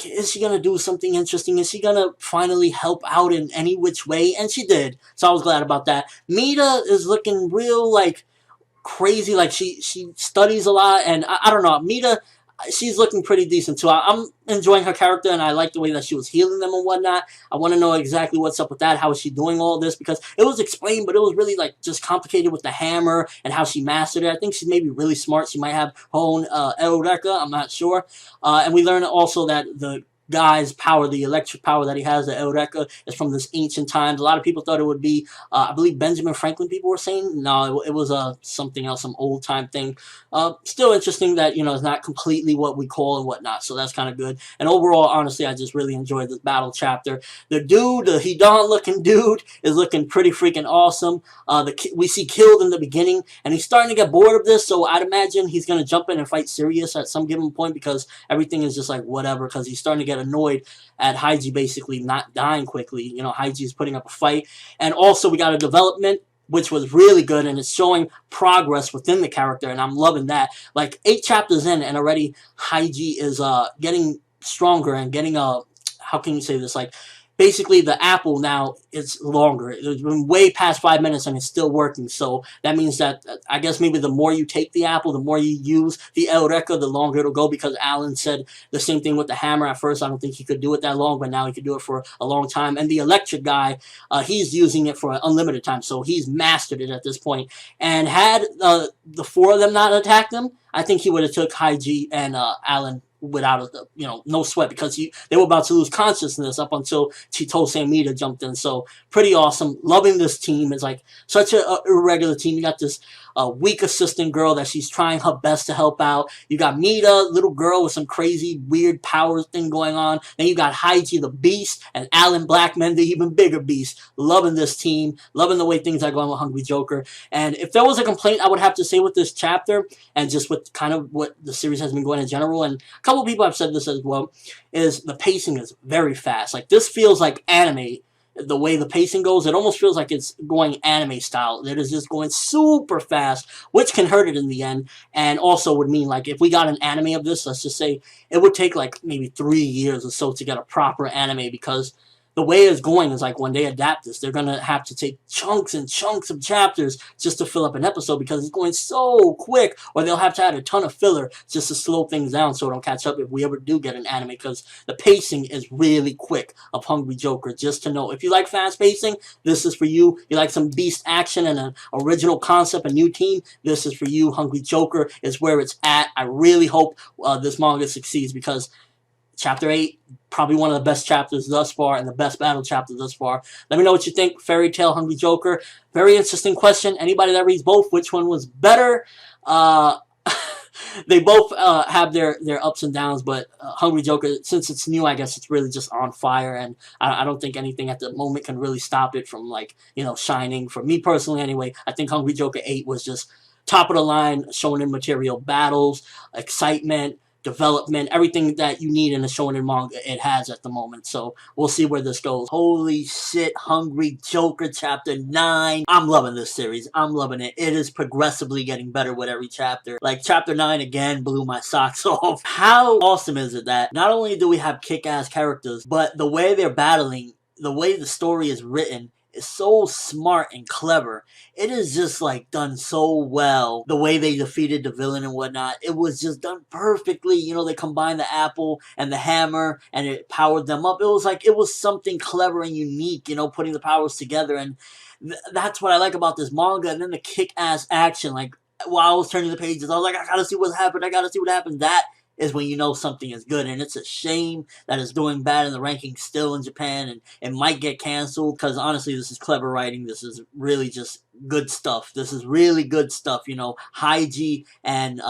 is she going to do something interesting? Is she going to finally help out in any which way? And she did. So I was glad about that. Mita is looking real, like, crazy. Like, she studies a lot. And I don't know. Mita, she's looking pretty decent, too. I'm enjoying her character, and I like the way that she was healing them and whatnot. I want to know exactly what's up with that. How is she doing all this? Because it was explained, but it was really, like, just complicated with the hammer and how she mastered it. I think she's maybe really smart. She might have her own eureka. I'm not sure. And we learn also that the guy's power, the electric power that he has, the eureka, is from this ancient times. A lot of people thought it would be, I believe Benjamin Franklin. People were saying no, it was something else, some old time thing. Still interesting that it's not completely what we call and whatnot. So that's kind of good. And overall, honestly, I just really enjoyed this battle chapter. The dude, the Hidan looking dude, is looking pretty freaking awesome. We see killed in the beginning, and he's starting to get bored of this. So I'd imagine he's gonna jump in and fight Sirius at some given point because everything is just like whatever. Because he's starting to get annoyed at Haiji basically not dying quickly. Haiji is putting up a fight, and also we got a development which was really good, and it's showing progress within the character, and I'm loving that. Like 8 chapters in, and already Haiji is getting stronger and getting how can you say this, like basically the apple now is longer. It's been way past 5 minutes and it's still working. So that means that I guess maybe the more you take the apple, the more you use the eureka, the longer it'll go, because Alan said the same thing with the hammer. At first I don't think he could do it that long, but now he could do it for a long time. And the electric guy, he's using it for an unlimited time, so he's mastered it at this point. And had the 4 of them not attacked him, I think he would have took Haiji and Alan without no sweat, because they were about to lose consciousness up until Chitose and Mita jumped in. So pretty awesome. Loving this team. It's like such a irregular team. You got this weak assistant girl that she's trying her best to help out. You got Mita, little girl with some crazy weird power thing going on. Then you got Haiji the beast and Alan Blackman, the even bigger beast. Loving this team. Loving the way things are going with Hungry Joker. And if there was a complaint I would have to say with this chapter, and just with kind of what the series has been going in general, and a couple people have said this as well, is the pacing is very fast. Like, this feels like anime. The way the pacing goes, it almost feels like it's going anime style. It is just going super fast, which can hurt it in the end, and also would mean, like, if we got an anime of this, let's just say, it would take, like, maybe 3 years or so to get a proper anime, because the way it's going is like when they adapt this, they're going to have to take chunks and chunks of chapters just to fill up an episode, because it's going so quick, or they'll have to add a ton of filler just to slow things down so it'll catch up if we ever do get an anime, because the pacing is really quick of Hungry Joker. Just to know, if you like fast pacing, this is for you. You like some beast action and an original concept, a new team, this is for you. Hungry Joker is where it's at. I really hope this manga succeeds, because Chapter 8, probably one of the best chapters thus far, and the best battle chapter thus far. Let me know what you think. Fairy Tail, Hungry Joker. Very interesting question. Anybody that reads both, which one was better? They both have their ups and downs, but Hungry Joker, since it's new, I guess it's really just on fire, and I don't think anything at the moment can really stop it from, like, shining. For me personally, anyway, I think Hungry Joker 8 was just top of the line shonen material. Battles, excitement, development, everything that you need in a shonen manga, it has at the moment. So we'll see where this goes. Holy shit, Hungry Joker chapter 9. I'm loving this series. I'm loving it. It is progressively getting better with every chapter. Like, chapter 9 again blew my socks off. How awesome is it that not only do we have kick-ass characters, but the way they're battling, the way the story is written, is so smart and clever. It is just, like, done so well. The way they defeated the villain and whatnot, it was just done perfectly. They combined the apple and the hammer, and it powered them up. It was like, it was something clever and unique, putting the powers together, and that's what I like about this manga. And then the kick-ass action, like, while I was turning the pages, I was like, I gotta see what's happened, I gotta see what happened. That is when you know something is good, and it's a shame that it's doing bad in the rankings still in Japan, and it might get canceled, because honestly, this is clever writing. This is really just good stuff. This is really good stuff. Haiji and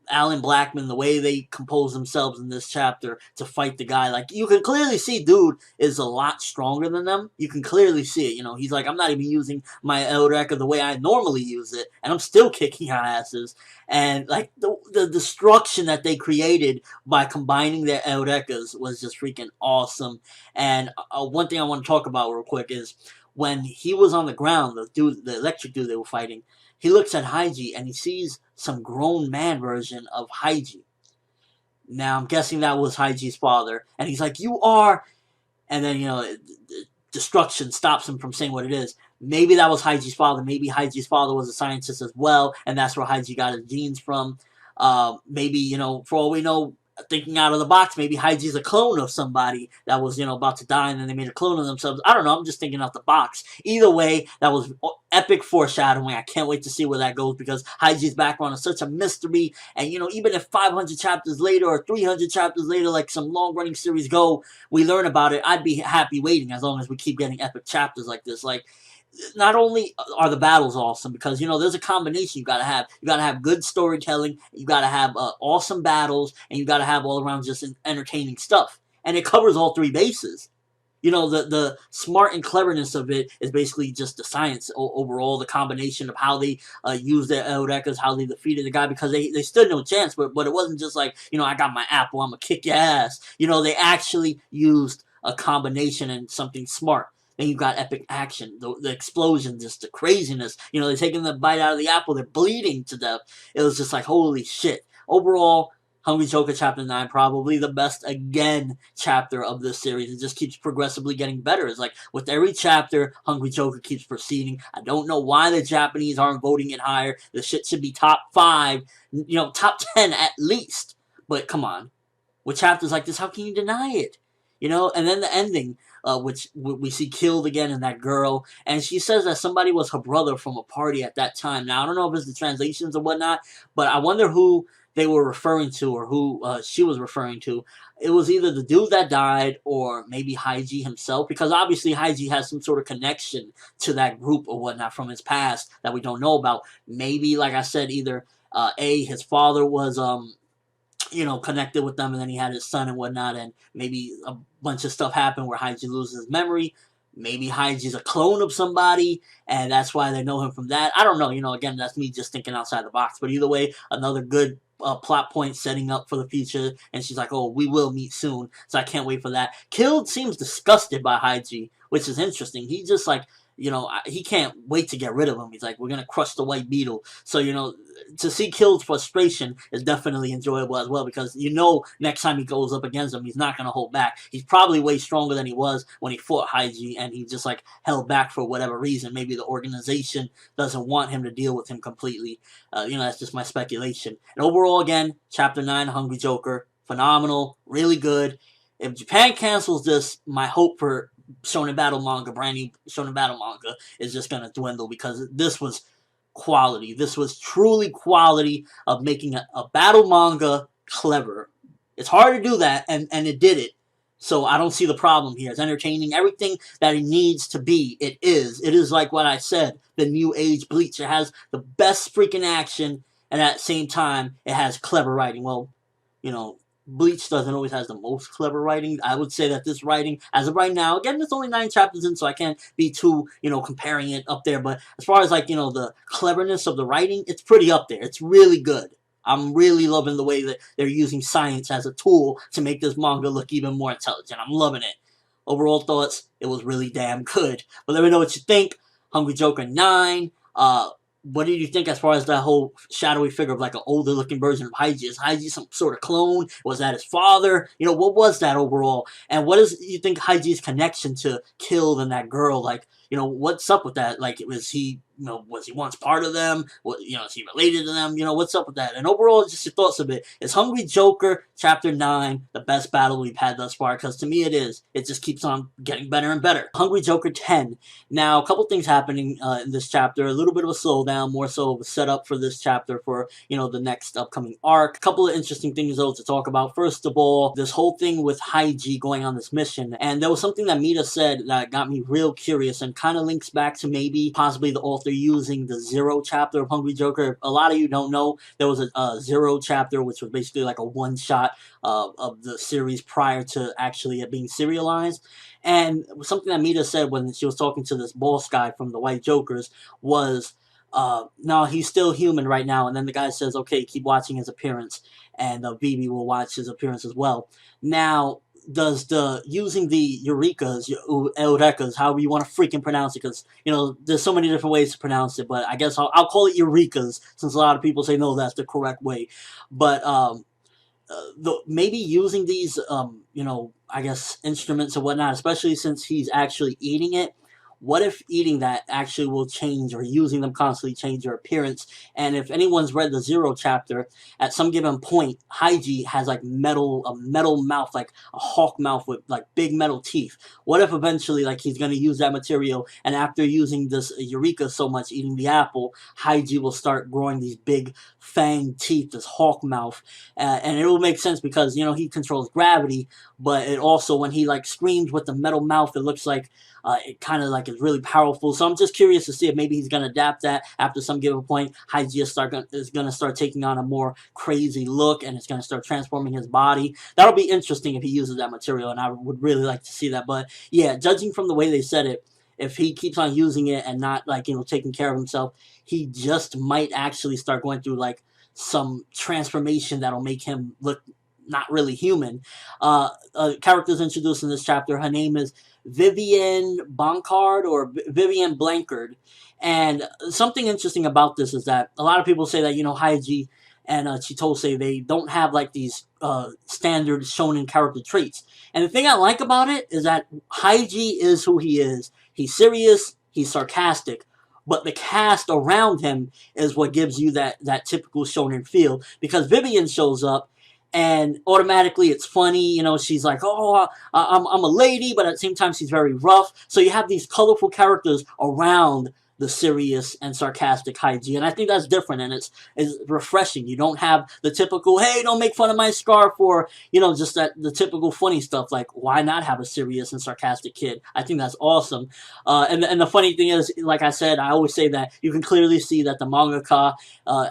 Alan Blackman, the way they compose themselves in this chapter to fight the guy, like, you can clearly see dude is a lot stronger than them. You can clearly see it. He's like, I'm not even using my eureka the way I normally use it, and I'm still kicking our asses. And, like, the destruction that they created by combining their eurekas was just freaking awesome. And one thing I want to talk about real quick is when he was on the ground, the electric dude they were fighting, he looks at Haiji and he sees some grown man version of Haiji. Now, I'm guessing that was Haiji's father. And he's like, you are... And then, destruction stops him from saying what it is. Maybe that was Haiji's father. Maybe Haiji's father was a scientist as well, and that's where Haiji got his genes from. Maybe, for all we know, thinking out of the box, maybe Haiji's a clone of somebody that was, about to die, and then they made a clone of themselves. I don't know, I'm just thinking out the box. Either way, that was epic foreshadowing. I can't wait to see where that goes because Haiji's background is such a mystery. And, you know, even if 500 chapters later or 300 chapters later, like some long-running series go, we learn about it, I'd be happy waiting as long as we keep getting epic chapters like this. Like, not only are the battles awesome, because, you know, there's a combination you gotta have. You gotta have good storytelling, you gotta have awesome battles, and you gotta have all around just entertaining stuff. And it covers all three bases. You know, the smart and cleverness of it is basically just the science overall, the combination of how they used their eurekas, how they defeated the guy, because they stood no chance, but it wasn't just like, you know, I got my apple, I'm gonna kick your ass. You know, they actually used a combination and something smart. Then you got epic action, the explosion, just the craziness. You know, they're taking the bite out of the apple, they're bleeding to death. It was just like, holy shit. Overall, Hungry Joker Chapter 9, probably the best, again, chapter of this series. It just keeps progressively getting better. It's like, with every chapter, Hungry Joker keeps proceeding. I don't know why the Japanese aren't voting it higher. The shit should be top 5, you know, top 10 at least. But come on. With chapters like this, how can you deny it? You know, and then the ending, which we see killed again in that girl, and she says that somebody was her brother from a party at that time. Now, I don't know if it's the translations or whatnot, but I wonder who they were referring to, or who she was referring to. It was either the dude that died, or maybe Haiji himself, because obviously Haiji has some sort of connection to that group or whatnot from his past that we don't know about. Maybe, like I said, either his father was you know, connected with them, and then he had his son and whatnot, and maybe a bunch of stuff happened where Haiji loses his memory. Maybe Haiji's a clone of somebody, and that's why they know him from that. I don't know, you know, again, that's me just thinking outside the box, but either way, another good plot point setting up for the future, and she's like, oh, we will meet soon, so I can't wait for that. Killed seems disgusted by Haiji, which is interesting. He just like, you know, he can't wait to get rid of him. He's like, we're going to crush the white beetle. So, you know, to see Killed's frustration is definitely enjoyable as well, because you know next time he goes up against him, he's not going to hold back. He's probably way stronger than he was when he fought Haiji, and he just like held back for whatever reason. Maybe the organization doesn't want him to deal with him completely. You know, that's just my speculation. And overall, again, Chapter 9, Hungry Joker, phenomenal, really good. If Japan cancels this, my hope for Shonen Battle manga, brand new Shonen Battle manga, is just going to dwindle, because this was quality. This was truly quality of making a battle manga clever. It's hard to do that, and it did it. So I don't see the problem here. It's entertaining. Everything that it needs to be, it is. It is like what I said, the new age Bleach. It has the best freaking action, and at the same time, it has clever writing. Well, you know, Bleach doesn't always have the most clever writing. I would say that this writing, as of right now, again, there's only 9 chapters in, so I can't be too, you know, comparing it up there. But as far as, like, you know, the cleverness of the writing, it's pretty up there. It's really good. I'm really loving the way that they're using science as a tool to make this manga look even more intelligent. I'm loving it. Overall thoughts, it was really damn good. But let me know what you think. Hungry Joker 9. What did you think as far as that whole shadowy figure of like an older looking version of Haiji? Is Haiji some sort of clone? Was that his father? You know, what was that overall? And what is, you think, Haiji's connection to Killed and that girl? Like, you know, what's up with that? Like, was he, you know, was he once part of them? What, you know, is he related to them? You know, what's up with that? And overall, just your thoughts of it. Is Hungry Joker Chapter 9 the best battle we've had thus far? Because to me it is. It just keeps on getting better and better. Hungry Joker 10. Now, a couple things happening in this chapter. A little bit of a slowdown, more so of a setup for this chapter for, you know, the next upcoming arc. A couple of interesting things, though, to talk about. First of all, this whole thing with Haiji going on this mission. And there was something that Mita said that got me real curious and kind of links back to maybe possibly the author using the 0 chapter of Hungry Joker. A lot of you don't know, there was a 0 chapter, which was basically like a one-shot of the series prior to actually it being serialized. And something that Mita said when she was talking to this boss guy from the White Jokers was, no, he's still human right now. And then the guy says, okay, keep watching his appearance. And Vivi will watch his appearance as well. Now, does the using the eurekas, however you want to freaking pronounce it, because, you know, there's so many different ways to pronounce it, but I guess I'll call it eurekas, since a lot of people say no, that's the correct way. But maybe using these you know, I guess instruments and whatnot, especially since he's actually eating it, what if eating that actually will change, or using them constantly change your appearance? And if anyone's read the Zero chapter, at some given point, Haiji has like a metal mouth, like a hawk mouth with like big metal teeth. What if eventually like he's gonna use that material, and after using this eureka so much, eating the apple, Haiji will start growing these big fang teeth, this hawk mouth, and it will make sense because he controls gravity, but it also, when he like screams with the metal mouth, it looks like it kind of like is really powerful. So I'm just curious to see if maybe he's going to adapt that after some given point. Haiji is going to start taking on a more crazy look, and it's going to start transforming his body. That'll be interesting if he uses that material, and I would really like to see that. But yeah, judging from the way they said it, if he keeps on using it and not like taking care of himself, he just might actually start going through like some transformation that'll make him look not really human. Characters introduced in this chapter. Her name is Vivian Blancard, or Vivian Blancard. And something interesting about this is that a lot of people say that, Haiji and Chitose, they don't have like these standard shonen character traits. And the thing I like about it is that Haiji is who he is. He's serious, he's sarcastic, but the cast around him is what gives you that typical shonen feel. Because Vivian shows up, and automatically it's funny. She's like, oh, I'm a lady, but at the same time she's very rough. So you have these colorful characters around the serious and sarcastic Haiji, and I think that's different, and it's refreshing. You don't have the typical, hey, don't make fun of my scarf, or just the typical funny stuff. Like, why not have a serious and sarcastic kid? I think that's awesome. And the funny thing is, like I said, I always say that you can clearly see that the mangaka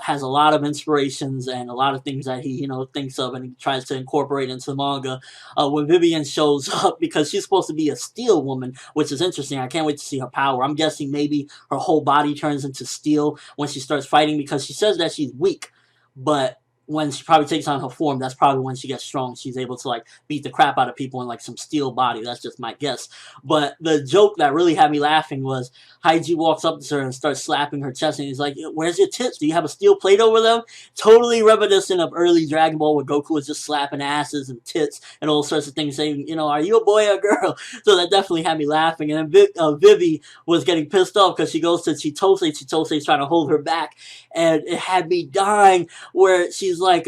has a lot of inspirations and a lot of things that he thinks of, and he tries to incorporate into the manga. When Vivian shows up, because she's supposed to be a steel woman, which is interesting. I can't wait to see her power. I'm guessing maybe her whole body turns into steel when she starts fighting, because she says that she's weak, but when she probably takes on her form, that's probably when she gets strong. She's able to like beat the crap out of people in like some steel body. That's just my guess. But the joke that really had me laughing was Haiji walks up to her and starts slapping her chest, and he's like, where's your tits? Do you have a steel plate over them? Totally reminiscent of early Dragon Ball, where Goku was just slapping asses and tits and all sorts of things, saying, are you a boy or a girl? So that definitely had me laughing. And then Vivi was getting pissed off because she goes to Chitose. Chitose's trying to hold her back, and it had me dying, where she's like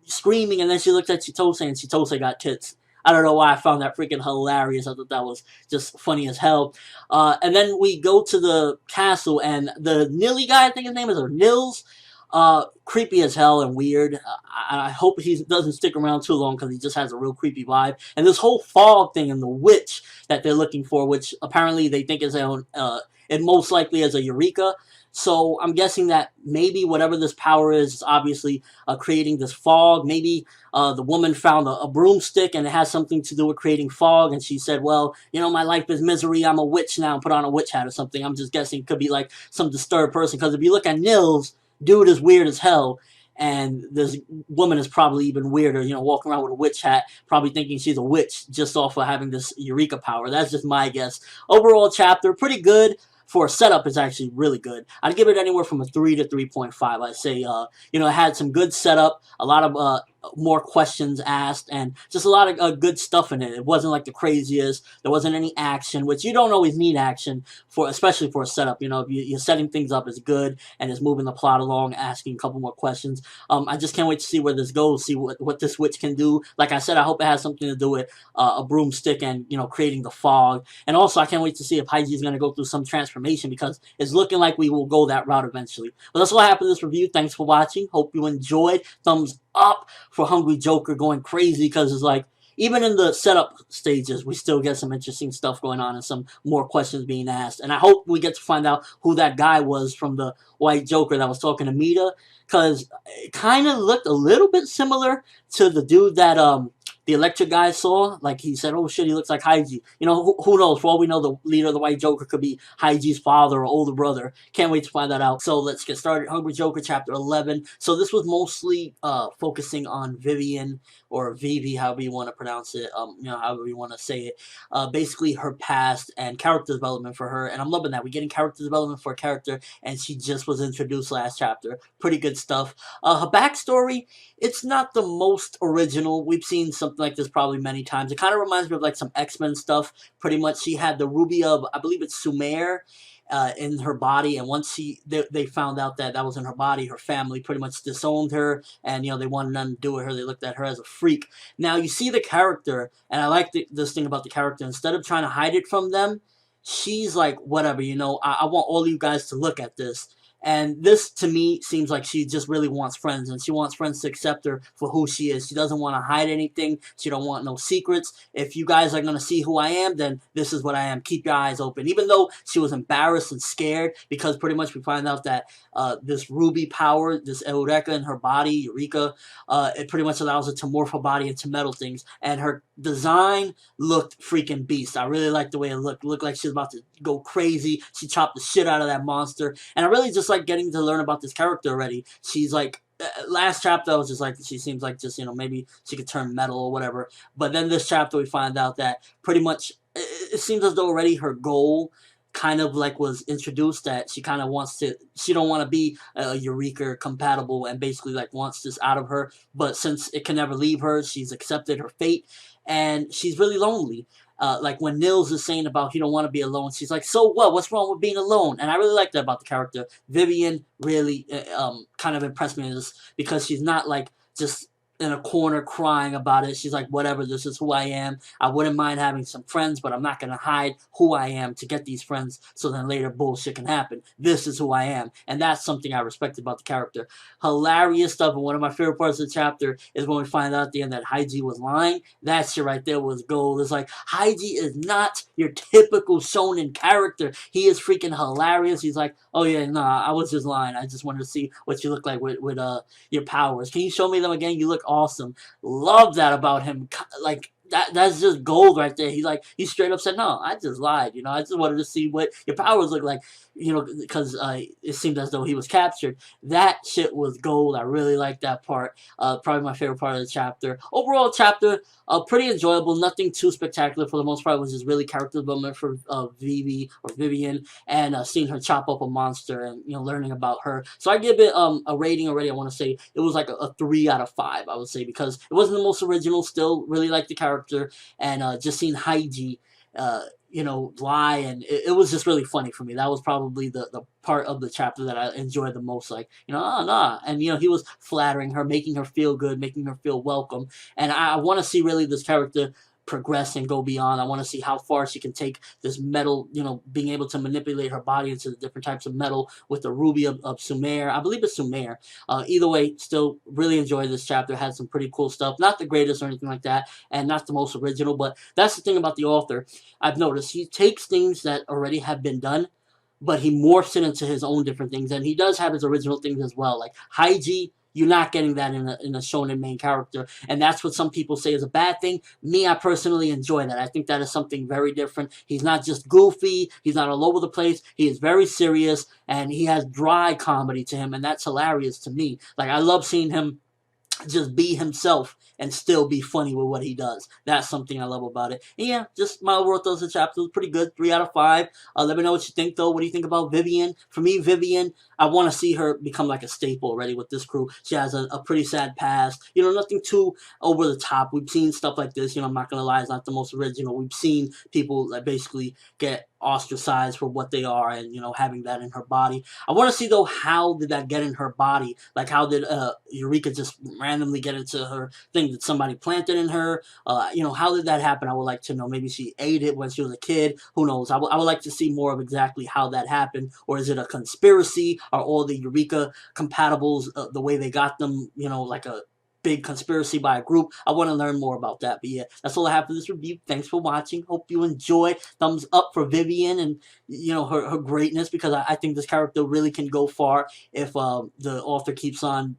screaming, and then she looks at Chitose, and Chitose got tits. I don't know why I found that freaking hilarious. I thought that was just funny as hell. And then we go to the castle, and the Nilly guy, I think his name is, or Nils, creepy as hell and weird. I hope he doesn't stick around too long, because he just has a real creepy vibe. And this whole fog thing and the witch that they're looking for, which apparently they think is it most likely is a eureka. So I'm guessing that maybe whatever this power is obviously creating this fog. Maybe the woman found a broomstick, and it has something to do with creating fog, and she said, well, my life is misery, I'm a witch now, and put on a witch hat or something. I'm just guessing it could be like some disturbed person, because if you look at Nils, dude is weird as hell, and this woman is probably even weirder, walking around with a witch hat, probably thinking she's a witch just off of having this eureka power. That's just my guess. Overall chapter, pretty good. For a setup, it's actually really good. I'd give it anywhere from a 3 to 3.5. I'd say, it had some good setup, a lot of more questions asked, and just a lot of good stuff in it. It wasn't like the craziest. There wasn't any action, which you don't always need action for, especially for a setup. If you're setting things up, it's good, and it's moving the plot along, asking a couple more questions. I just can't wait to see where this goes, see what this witch can do. Like I said, I hope it has something to do with a broomstick and, creating the fog. And also, I can't wait to see if Haiji is going to go through some transformation, because it's looking like we will go that route eventually. But that's all I have for this review. Thanks for watching. Hope you enjoyed. Thumbs up for Hungry Joker going crazy, because it's like, even in the setup stages, we still get some interesting stuff going on and some more questions being asked. And I hope we get to find out who that guy was from the White Joker that was talking to Mita, because it kind of looked a little bit similar to the dude that the electric guy saw. Like, he said, oh shit, he looks like Haiji. Who knows? For all we know, the leader of the White Joker could be Haiji's father or older brother. Can't wait to find that out. So let's get started. Hungry Joker chapter 11. So this was mostly focusing on Vivian, or Vivi, however you want to pronounce it, however you want to say it. Basically her past and character development for her, and I'm loving that. We're getting character development for a character, and she just was introduced last chapter. Pretty good stuff. Her backstory, it's not the most original. We've seen some something like this probably many times. It kind of reminds me of like some X-Men stuff. Pretty much, she had the ruby of, I believe it's Sumer, in her body, and once they found out that that was in her body, her family pretty much disowned her, and they wanted nothing to do with her. They looked at her as a freak. Now you see the character, and I like this thing about the character. Instead of trying to hide it from them, she's like, whatever, I want all you guys to look at this. And this, to me, seems like she just really wants friends, and she wants friends to accept her for who she is. She doesn't want to hide anything. She don't want no secrets. If you guys are going to see who I am, then this is what I am. Keep your eyes open. Even though she was embarrassed and scared, because pretty much we find out that this ruby power, this eureka in her body, eureka, it pretty much allows her to morph her body into metal things. And her design looked freaking beast. I really liked the way it looked. It looked like she was about to go crazy. She chopped the shit out of that monster. And I really just like getting to learn about this character already. She's like, last chapter I was just like, she seems like just, maybe she could turn metal or whatever. But then this chapter we find out that pretty much it seems as though already her goal kind of like was introduced, that she kind of wants to, she don't want to be eureka compatible, and basically like wants this out of her. But since it can never leave her, she's accepted her fate, and she's really lonely. Like when Nils is saying about he don't want to be alone, she's like, so what? What's wrong with being alone? And I really like that about the character. Vivian really kind of impressed me in this, because she's not like just in a corner crying about it. She's like, whatever, this is who I am. I wouldn't mind having some friends, but I'm not going to hide who I am to get these friends, so then later bullshit can happen. This is who I am. And that's something I respect about the character. Hilarious stuff, and one of my favorite parts of the chapter is when we find out at the end that Haiji was lying. That shit right there was gold. It's like, Haiji is not your typical shonen character. He is freaking hilarious. He's like, oh yeah, nah, I was just lying. I just wanted to see what you look like with your powers. Can you show me them again? You look awesome. Love that about him. Like, that's just gold right there. He straight up said, no, I just lied. I just wanted to see what your powers look like. Because it seemed as though he was captured. That shit was gold. I really like that part. Probably my favorite part of the chapter. Overall chapter, pretty enjoyable. Nothing too spectacular for the most part. It was just really character development for Vivian, and seeing her chop up a monster, and learning about her. So I give it a rating already. I want to say it was like a 3 out of 5. I would say, because it wasn't the most original. Still really like the character, and just seeing Haiji lie, and it was just really funny for me. That was probably the part of the chapter that I enjoyed the most. Like, oh, nah. And, he was flattering her, making her feel good, making her feel welcome. And I want to see really this character progress and go beyond. I want to see how far she can take this metal, being able to manipulate her body into the different types of metal with the ruby of Sumer. I believe it's Sumer. Either way, still really enjoyed this chapter. Had some pretty cool stuff. Not the greatest or anything like that, and not the most original, but that's the thing about the author. I've noticed he takes things that already have been done, but he morphs it into his own different things, and he does have his original things as well. Like Haiji, you're not getting that in a shonen main character, and that's what some people say is a bad thing. Me, I personally enjoy that. I think that is something very different. He's not just goofy. He's not all over the place. He is very serious, and he has dry comedy to him, and that's hilarious to me. Like, I love seeing him just be himself and still be funny with what he does. That's something I love about it. And yeah, just my overall thoughts of the chapter was pretty good. 3 out of 5. Let me know what you think, though. What do you think about Vivian? For me, Vivian, I want to see her become like a staple already with this crew. She has a pretty sad past. Nothing too over the top. We've seen stuff like this. I'm not going to lie, it's not the most original. We've seen people that basically get ostracized for what they are, and having that in her body. I want to see, though, how did that get in her body? Like, how did Eureka just randomly get into her thing? Did somebody plant it in her? How did that happen? I would like to know. Maybe she ate it when she was a kid. Who knows? I would like to see more of exactly how that happened. Or is it a conspiracy? Are all the Eureka compatibles the way they got them, like a big conspiracy by a group? I want to learn more about that. But yeah, that's all I have for this review. Thanks for watching. Hope you enjoy. Thumbs up for Vivian and her greatness, because I think this character really can go far if the author keeps on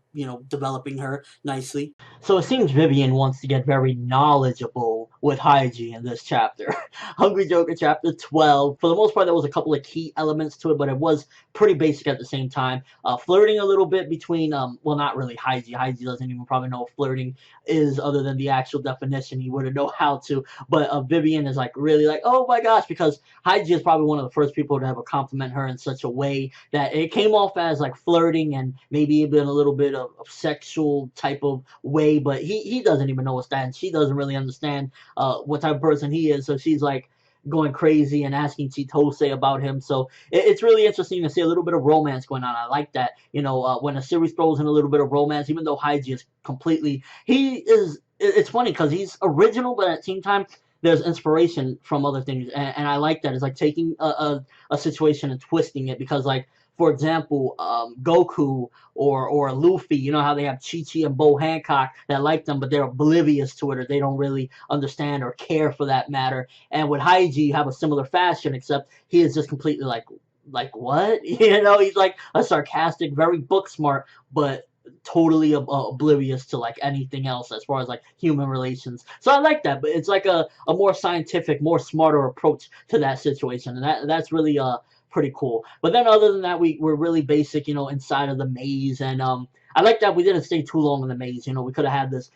developing her nicely. So it seems Vivian wants to get very knowledgeable with Haiji in this chapter. Hungry Joker chapter 12. For the most part, there was a couple of key elements to it, but it was pretty basic at the same time. Flirting a little bit between, well, not really Haiji. Haiji doesn't even probably know what flirting is other than the actual definition. He wouldn't know how to. But Vivian is like really like, oh my gosh, because Haiji is probably one of the first people to ever compliment her in such a way that it came off as like flirting and maybe even a little bit of sexual type of way, but he doesn't even know what's that, and she doesn't really understand what type of person he is, so she's like going crazy and asking Chitose about him. So it's really interesting to see a little bit of romance going on. I like that, you know, when a series throws in a little bit of romance, even though Haiji is completely, it's funny because he's original, but at the same time, there's inspiration from other things, and I like that. It's like taking a situation and twisting it, because like, for example, Goku or Luffy, you know how they have Chi-Chi and Bo Hancock that like them, but they're oblivious to it, or they don't really understand or care for that matter. And with Haiji, you have a similar fashion, except he is just completely like what? You know, he's like a sarcastic, very book smart, but totally oblivious to like anything else as far as like human relations. So I like that, but it's like a more scientific, more smarter approach to that situation, and that's really pretty cool. But then other than that, we're really basic, you know, inside of the maze, and I like that we didn't stay too long in the maze. You know, we could have had this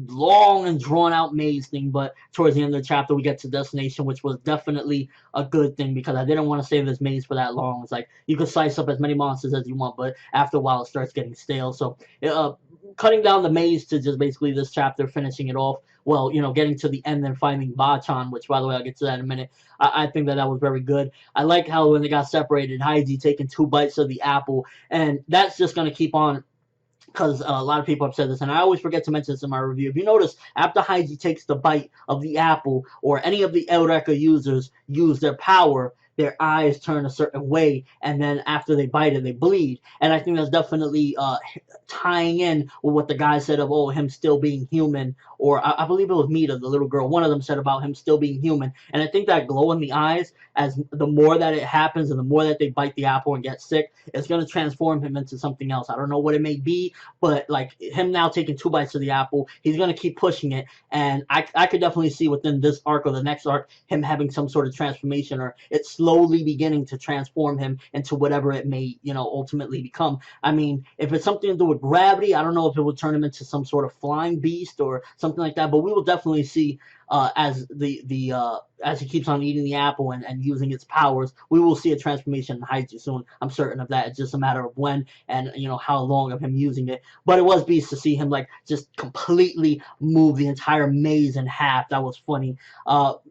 long and drawn out maze thing, but towards the end of the chapter we get to destination, which was definitely a good thing, because I didn't want to stay in this maze for that long. It's like you could slice up as many monsters as you want, but after a while it starts getting stale. So cutting down the maze to just basically this chapter, finishing it off, well, you know, getting to the end and finding Bachan, which, by the way, I'll get to that in a minute. I think that was very good. I like how when they got separated, Haiji taking 2 bites of the apple, and that's just going to keep on, because a lot of people have said this, and I always forget to mention this in my review. If you notice, after Haiji takes the bite of the apple, or any of the Eureka users use their power, their eyes turn a certain way, and then after they bite it, they bleed. And I think that's definitely tying in with what the guy said of, oh, him still being human, or I believe it was Mita, the little girl, one of them said about him still being human. And I think that glow in the eyes, as the more that it happens and the more that they bite the apple and get sick, it's going to transform him into something else. I don't know what it may be, but like him now taking 2 bites of the apple, he's going to keep pushing it, and I could definitely see within this arc or the next arc him having some sort of transformation, or it's slowly beginning to transform him into whatever it may, you know, ultimately become. I mean, if it's something to do with gravity, I don't know if it would turn him into some sort of flying beast or something like that, but we will definitely see as as he keeps on eating the apple and using its powers, we will see a transformation in Haiji soon. I'm certain of that. It's just a matter of when and, you know, how long of him using it. But it was beast to see him like just completely move the entire maze in half. That was funny.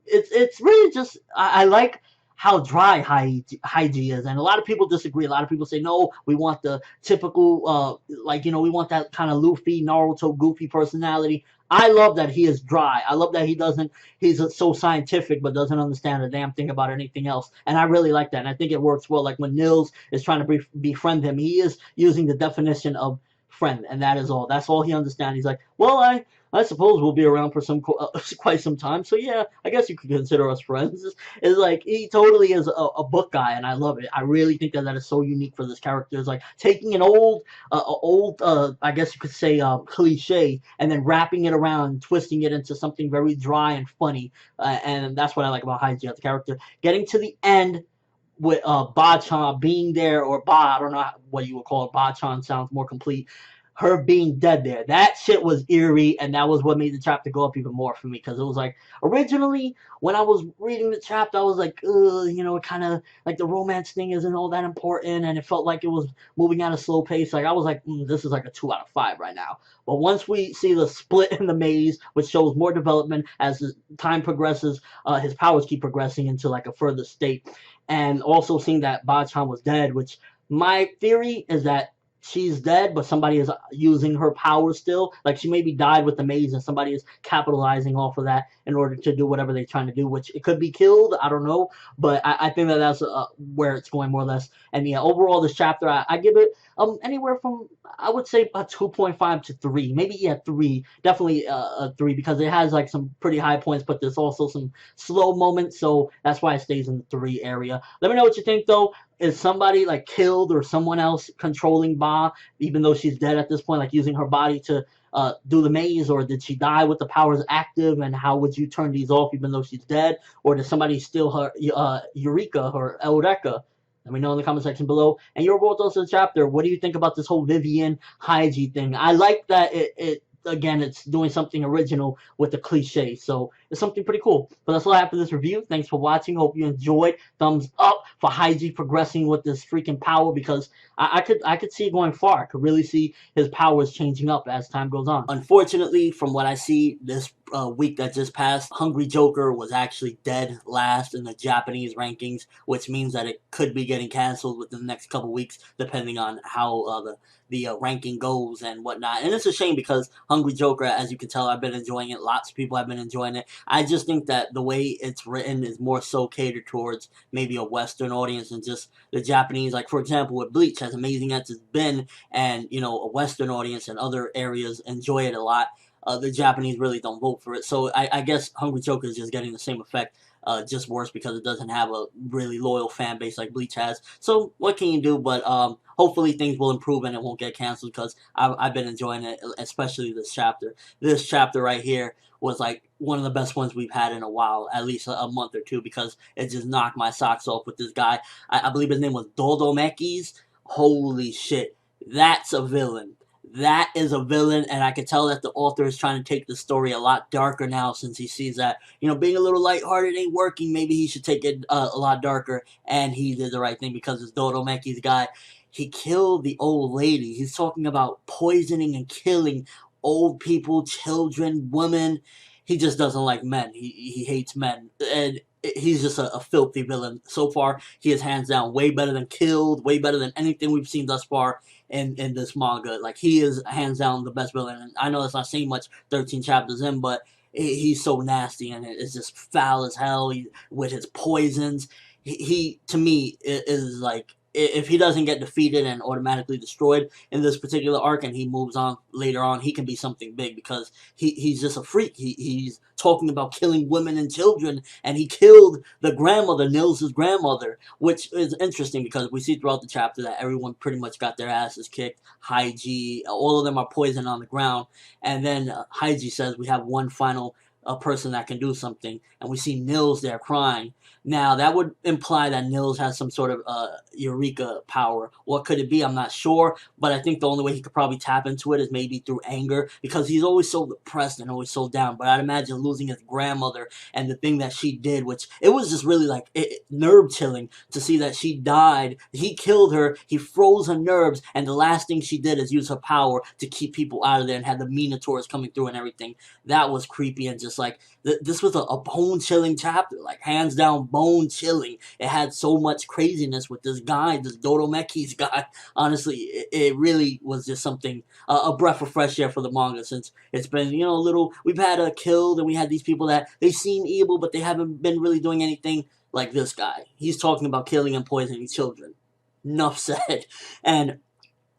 It's really just I like how dry Haiji is, and a lot of people disagree. A lot of people say, no, we want the typical, like, you know, we want that kind of Luffy, Naruto, goofy personality. I love that he is dry. I love that he's so scientific but doesn't understand a damn thing about anything else. And I really like that. And I think it works well. Like when Nils is trying to befriend him, he is using the definition of friend, and that is all. That's all he understands. He's like, well, I suppose we'll be around for quite some time, so yeah, I guess you could consider us friends. It's like, he totally is a book guy, and I love it. I really think that is so unique for this character. It's like taking an old, I guess you could say, cliche, and then wrapping it around and twisting it into something very dry and funny, and that's what I like about Haiji as a character. Getting to the end with Bachan being there, or I don't know what you would call it. Bachan sounds more complete. Her being dead there, that shit was eerie, and that was what made the chapter go up even more for me, because it was like, originally when I was reading the chapter, I was like, you know, it kind of like the romance thing isn't all that important, and it felt like it was moving at a slow pace. Like I was like, this is like a 2 out of 5 right now. But once we see the split in the maze, which shows more development as the time progresses, his powers keep progressing into like a further state, and also seeing that Bachan was dead, which my theory is that she's dead, but somebody is using her power still. Like she maybe died with the maze, and somebody is capitalizing off of that in order to do whatever they're trying to do, which it could be killed. I don't know, but I think that that's where it's going more or less. And yeah, overall, this chapter, I give it anywhere from, I would say, a 2.5 to 3. Maybe, yeah, 3. Definitely a 3, because it has like some pretty high points, but there's also some slow moments, so that's why it stays in the 3 area. Let me know what you think, though. is somebody like killed or someone else controlling Ba, even though she's dead at this point, like using her body to do the maze, or did she die with the powers active? And how would you turn these off even though she's dead? Or did somebody steal her eureka or eureka? Let me know in the comment section below. And your overall thoughts of the chapter. What do you think about this whole Vivian Hygie thing? I like that it again, it's doing something original with the cliche, so it's something pretty cool. But that's all I have for this review. Thanks for watching. Hope you enjoyed. Thumbs up for Hygie progressing with this freaking power, because I could see it going far. I could really see his powers changing up as time goes on. Unfortunately, from what I see this week that just passed, Hungry Joker was actually dead last in the Japanese rankings, which means that it could be getting canceled within the next couple weeks, depending on how the ranking goes and whatnot. And it's a shame, because Hungry Joker, as you can tell, I've been enjoying it. Lots of people have been enjoying it. I just think that the way it's written is more so catered towards maybe a Western audience and just the Japanese. Like, for example, with Bleach, as amazing as it's been, and, you know, a Western audience and other areas enjoy it a lot, the Japanese really don't vote for it. So I guess Hungry Joker is just getting the same effect, just worse, because it doesn't have a really loyal fan base like Bleach has. So what can you do? But hopefully things will improve and it won't get canceled, because I've been enjoying it, especially this chapter. This chapter right here was like one of the best ones we've had in a while, at least a month or two, because it just knocked my socks off with this guy. I believe his name was Dodomekis. Holy shit, that's a villain. That is a villain, and I can tell that the author is trying to take the story a lot darker now, since he sees that, you know, being a little lighthearted ain't working. Maybe he should take it a lot darker, and he did the right thing, because this Dodomeki's guy, he killed the old lady. He's talking about poisoning and killing old people, children, women. He just doesn't like men. He hates men, and he's just a filthy villain. So far, he is hands down way better than Killed, way better than anything we've seen thus far in this manga. Like, he is hands down the best villain. And I know that's not saying much 13 chapters in, but he's so nasty, and it's just foul as hell. With his poisons, he to me is like, if he doesn't get defeated and automatically destroyed in this particular arc, and he moves on later on, he can be something big, because he's just a freak. He's talking about killing women and children, and he killed the grandmother, Nils' grandmother, which is interesting, because we see throughout the chapter that everyone pretty much got their asses kicked. Hygie, all of them are poisoned on the ground, and then Hygie says we have one final person that can do something, and we see Nils there crying. Now, that would imply that Nils has some sort of eureka power. What could it be? I'm not sure, but I think the only way he could probably tap into it is maybe through anger, because he's always so depressed and always so down. But I'd imagine losing his grandmother and the thing that she did, which it was just really like nerve-chilling to see that she died. He killed her, he froze her nerves, and the last thing she did is use her power to keep people out of there, and had the Minotaurs coming through and everything. That was creepy, and just like, this was a bone-chilling chapter, like hands down bone-chilling. It had so much craziness with this guy, this Dodomekis guy. Honestly, it really was just something, a breath of fresh air for the manga, since it's been, you know, a little, we've had Killed, and we had these people that, they seem evil, but they haven't been really doing anything. Like this guy, he's talking about killing and poisoning children. Enough said. And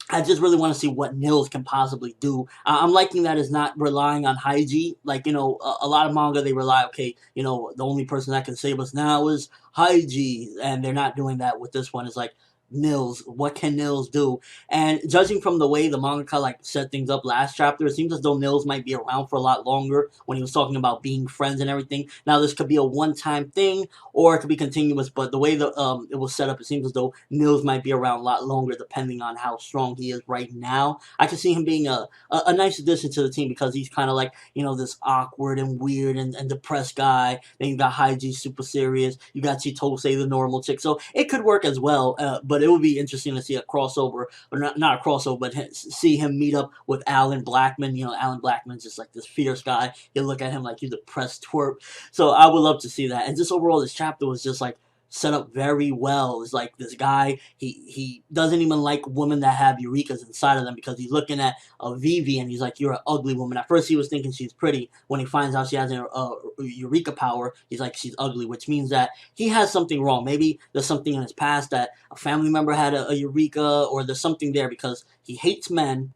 I just really want to see what Nils can possibly do. I'm liking that it's not relying on Hygie. Like, you know, a lot of manga, they rely, okay, you know, the only person that can save us now is Hygie. And they're not doing that with this one. It's like, Nils, what can Nils do? And judging from the way the mangaka like set things up last chapter, it seems as though Nils might be around for a lot longer, when he was talking about being friends and everything. Now, this could be a one-time thing, or it could be continuous, but the way the it was set up, it seems as though Nils might be around a lot longer, depending on how strong he is right now. I can see him being a nice addition to the team, because he's kind of like, you know, this awkward and weird and depressed guy. Then you got Hygie, super serious. You got Chitose, the normal chick. So it could work as well, but it would be interesting to see a crossover, or not a crossover, but see him meet up with Alan Blackman. You know, Alan Blackman's just like this fierce guy. You look at him like he's a depressed twerp. So I would love to see that. And just overall, this chapter was just like set up very well. It's like this guy, he doesn't even like women that have eurekas inside of them, because he's looking at a Vivi and he's like, you're an ugly woman. At first he was thinking she's pretty. When he finds out she has a eureka power, he's like, she's ugly, which means that he has something wrong. Maybe there's something in his past, that a family member had a eureka, or there's something there, because he hates men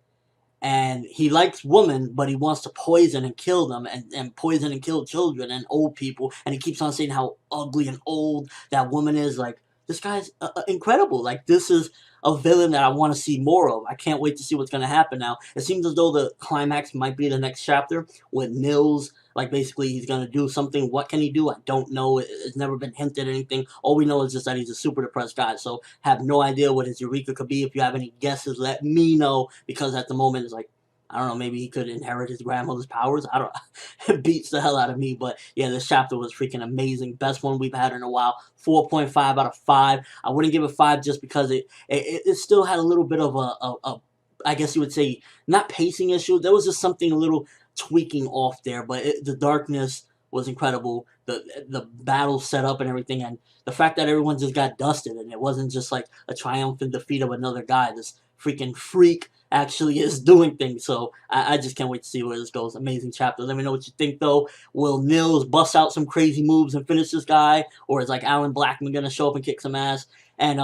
and he likes women, but he wants to poison and kill them, and poison and kill children and old people, and he keeps on saying how ugly and old that woman is. Like, this guy's incredible. Like, this is a villain that I want to see more of. I can't wait to see what's going to happen now. It seems as though the climax might be the next chapter with Nils. Like, basically, he's going to do something. What can he do? I don't know. It's never been hinted at anything. All we know is just that he's a super depressed guy. So, have no idea what his eureka could be. If you have any guesses, let me know. Because at the moment, it's like, I don't know, maybe he could inherit his grandmother's powers. I don't know. It beats the hell out of me. But yeah, this chapter was freaking amazing. Best one we've had in a while. 4.5 out of 5. I wouldn't give it 5 just because it still had a little bit of a I guess you would say, not pacing issue. There was just something a little tweaking off there. But the darkness was incredible. The battle set up and everything. And the fact that everyone just got dusted. And it wasn't just like a triumphant defeat of another guy. This freaking freak actually is doing things. So I just can't wait to see where this goes. Amazing chapter. Let me know what you think, though. Will Nils bust out some crazy moves and finish this guy, or is like Alan Blackman gonna show up and kick some ass? And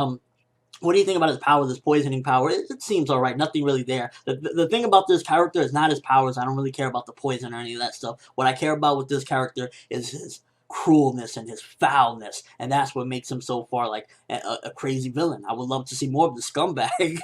what do you think about his power, this poisoning power? It seems alright. Nothing really there. The thing about this character is not his powers. I don't really care about the poison or any of that stuff. What I care about with this character is his cruelness and his foulness, and that's what makes him so far like a crazy villain. I would love to see more of the scumbag.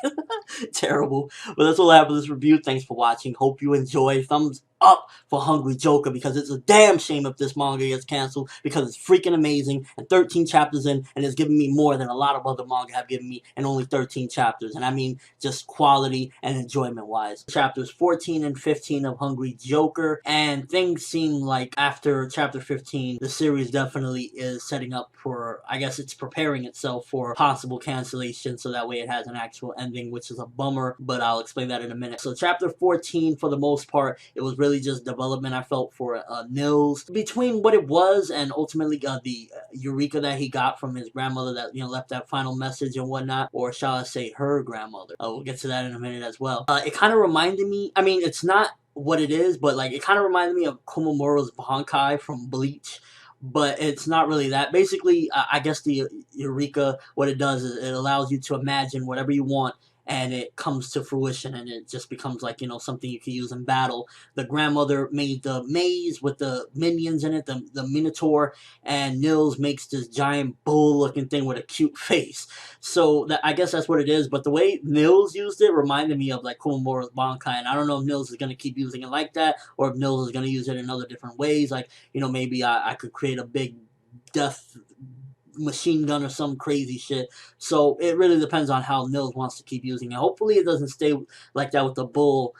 Terrible. But that's all I have for this review. Thanks for watching. Hope you enjoy. Thumbs up for Hungry Joker, because it's a damn shame if this manga gets canceled, because it's freaking amazing, and 13 chapters in, and it's giving me more than a lot of other manga have given me in only 13 chapters, and I mean just quality and enjoyment wise. Chapters 14 and 15 of Hungry Joker, and things seem like after chapter 15 the series definitely is setting up for, I guess it's preparing itself for possible cancellation, so that way it has an actual ending, which is a bummer, but I'll explain that in a minute. So chapter 14, for the most part, it was really just development, I felt, for Nils, between what it was and ultimately the eureka that he got from his grandmother that, you know, left that final message and whatnot, or shall I say her grandmother. We'll get to that in a minute as well. It kind of reminded me, I mean, it's not what it is, but like it kind of reminded me of Komamura's Bankai from Bleach, but it's not really that. Basically, I guess the eureka, what it does is it allows you to imagine whatever you want, and it comes to fruition, and it just becomes like, you know, something you can use in battle. The grandmother made the maze with the minions in it, the Minotaur, and Nils makes this giant bull-looking thing with a cute face. So that, I guess that's what it is, but the way Nils used it reminded me of like Komamura's Bankai, and I don't know if Nils is going to keep using it like that, or if Nils is going to use it in other different ways. Like, you know, maybe I could create a big death machine gun or some crazy shit. So it really depends on how Nils wants to keep using it. Hopefully it doesn't stay like that with the bull,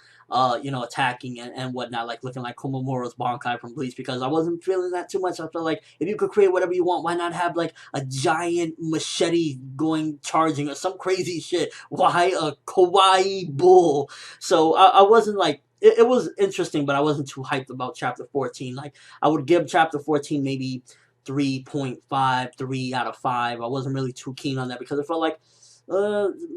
you know, attacking and whatnot, like looking like Komamura's Bankai from Bleach, because I wasn't feeling that too much. I felt like if you could create whatever you want, why not have like a giant machete going charging or some crazy shit? Why a kawaii bull? So I wasn't like, it was interesting, but I wasn't too hyped about chapter 14. Like, I would give chapter 14 maybe 3.5, 3 out of 5. I wasn't really too keen on that because it felt like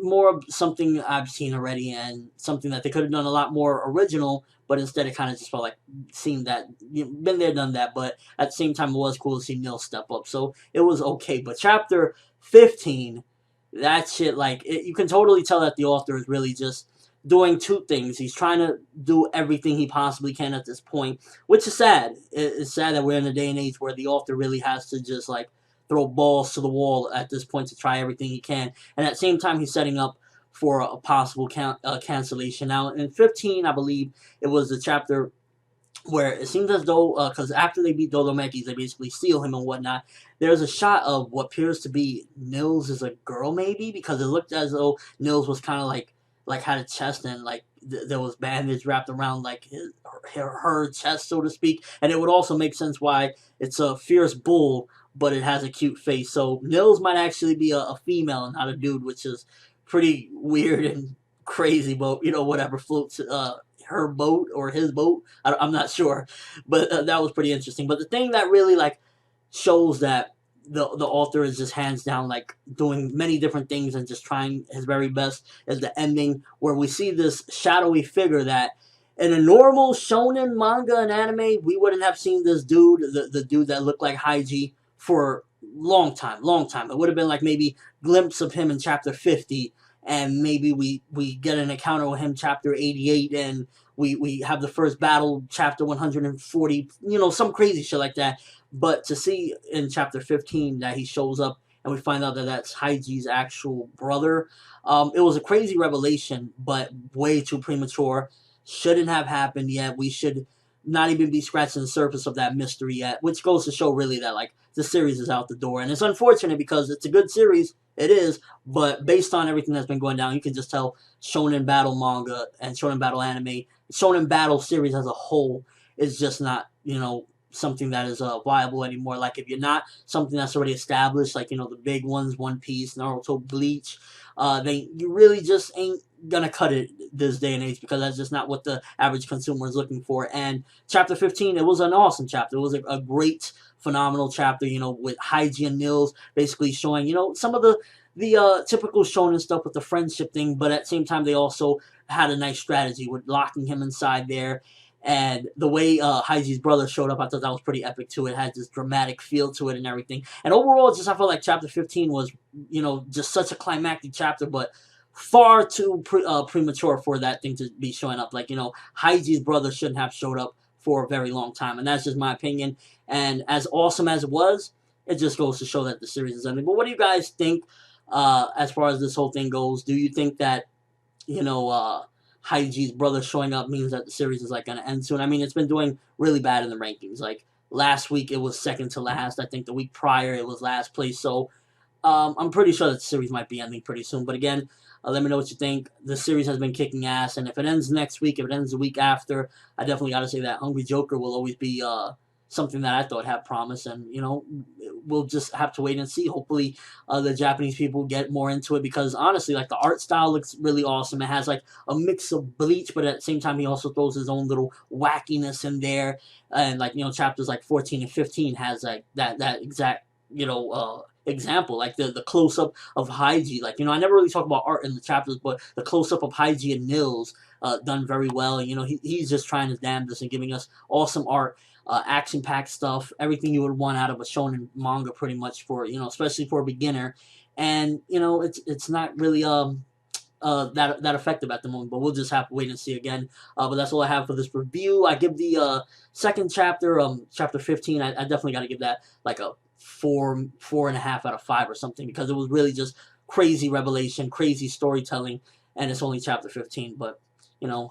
more of something I've seen already, and something that they could have done a lot more original, but instead it kind of just felt like seeing that, you know, been there, done that. But at the same time, it was cool to see Nils step up, so it was okay. But chapter 15, that shit, like, you can totally tell that the author is really just doing two things. He's trying to do everything he possibly can at this point, which is sad. It's sad that we're in a day and age where the author really has to just like throw balls to the wall at this point to try everything he can. And at the same time, he's setting up for a possible cancellation. Now, in 15, I believe it was the chapter where it seems as though, because after they beat Dolomedes, they basically steal him and whatnot. There's a shot of what appears to be Nils as a girl, maybe, because it looked as though Nils was kind of like had a chest, and like there was bandage wrapped around like her chest, so to speak. And it would also make sense why it's a fierce bull, but it has a cute face. So Nils might actually be a female and not a dude, which is pretty weird and crazy, but you know, whatever floats her boat or his boat. I'm not sure, but that was pretty interesting. But the thing that really like shows that the author is just hands down like doing many different things and just trying his very best is the ending, where we see this shadowy figure that in a normal shonen manga and anime we wouldn't have seen this dude, the dude that looked like Haiji, for long time. It would have been like maybe glimpse of him in chapter 50, and maybe we get an encounter with him chapter 88, and we have the first battle chapter 140, you know, some crazy shit like that. But to see in chapter 15 that he shows up and we find out that that's Haiji's actual brother. It was a crazy revelation, but way too premature. Shouldn't have happened yet. We should not even be scratching the surface of that mystery yet, which goes to show really that like the series is out the door. And it's unfortunate because it's a good series, it is, but based on everything that's been going down, you can just tell Shonen Battle manga and Shonen Battle anime, Shonen Battle series as a whole is just not, something that is viable anymore. Like if you're not something that's already established, like the big ones, One Piece, Naruto, Bleach, then you really just ain't gonna cut it this day and age because that's just not what the average consumer is looking for. And chapter 15, it was an awesome chapter. It was a great, phenomenal chapter. With Haiji and Nils basically showing some of the typical shonen stuff with the friendship thing, but at the same time they also had a nice strategy with locking him inside there. And the way Haiji's brother showed up, I thought that was pretty epic too. It had this dramatic feel to it and everything. And overall, I felt like chapter 15 was, just such a climactic chapter, but far too premature for that thing to be showing up. Like, Haiji's brother shouldn't have showed up for a very long time. And that's just my opinion. And as awesome as it was, it just goes to show that the series is ending. But what do you guys think as far as this whole thing goes? Do you think that, Haiji's brother showing up means that the series is like going to end soon? I mean, it's been doing really bad in the rankings. Like last week, it was second to last. I think the week prior, it was last place. So I'm pretty sure that the series might be ending pretty soon. But again, let me know what you think. The series has been kicking ass, and if it ends next week, if it ends the week after, I definitely got to say that Hungry Joker will always be something that I thought had promise, and we'll just have to wait and see. Hopefully, the Japanese people get more into it because honestly, like the art style looks really awesome. It has like a mix of Bleach, but at the same time, he also throws his own little wackiness in there, and like chapters like 14 and 15 has like that exact example, like the close up of Haiji. Like I never really talk about art in the chapters, but the close up of Haiji and Nils done very well. And he's just trying his damnedest and giving us awesome art. Action-packed stuff, everything you would want out of a shonen manga, pretty much for especially for a beginner. And it's not really that effective at the moment, but we'll just have to wait and see again. But that's all I have for this review. I give the second chapter, chapter 15. I definitely got to give that like a 4.5 out of 5 or something because it was really just crazy revelation, crazy storytelling, and it's only chapter 15, but.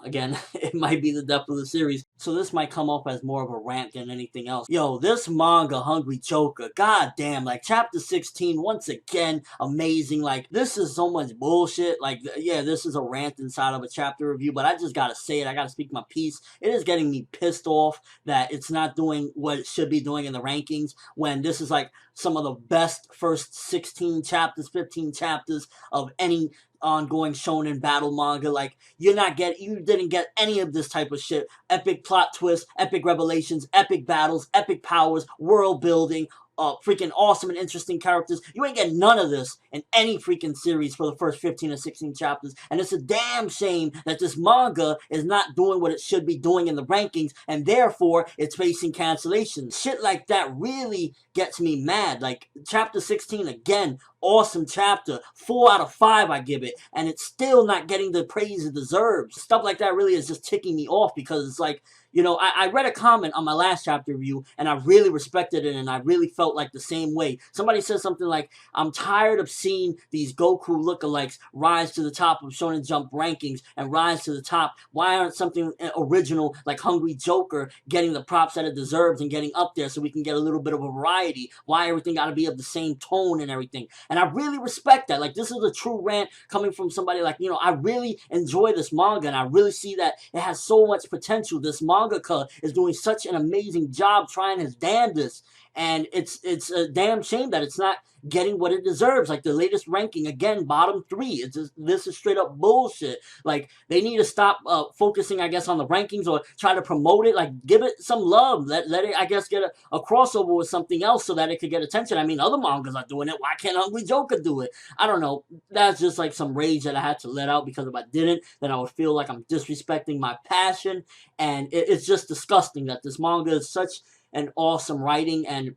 Again, it might be the depth of the series. So this might come off as more of a rant than anything else. Yo, this manga, Hungry Joker, goddamn, like chapter 16, once again, amazing. Like, this is so much bullshit. Like, yeah, this is a rant inside of a chapter review, but I just gotta say it. I gotta speak my piece. It is getting me pissed off that it's not doing what it should be doing in the rankings when this is like some of the best first 16 chapters, 15 chapters of any ongoing shonen battle manga. Like you didn't get any of this type of shit. Epic plot twists, epic revelations, epic battles, epic powers, world building, freaking awesome and interesting characters. You ain't getting none of this in any freaking series for the first 15 or 16 chapters. And it's a damn shame that this manga is not doing what it should be doing in the rankings, and therefore it's facing cancellation. Shit like that really gets me mad. Like chapter 16 again, awesome chapter, 4 out of 5 I give it, and it's still not getting the praise it deserves. Stuff like that really is just ticking me off because it's like, I read a comment on my last chapter review, and I really respected it, and I really felt like the same way. Somebody said something like, I'm tired of seeing these Goku lookalikes rise to the top of Shonen Jump rankings and rise to the top. Why aren't something original like Hungry Joker getting the props that it deserves and getting up there so we can get a little bit of a variety? Why everything got to be of the same tone and everything? And I really respect that. Like, this is a true rant coming from somebody like, I really enjoy this manga, and I really see that it has so much potential. This mangaka is doing such an amazing job trying his damnedest, and it's a damn shame that it's not getting what it deserves. Like the latest ranking, again, bottom 3. This is straight up bullshit. Like they need to stop focusing, I guess, on the rankings or try to promote it. Like give it some love. Let it, I guess, get a crossover with something else so that it could get attention. I mean, other mangas are doing it. Why can't Hungry Joker do it? I don't know. That's just like some rage that I had to let out because if I didn't, then I would feel like I'm disrespecting my passion. And it's just disgusting that this manga is such an awesome writing and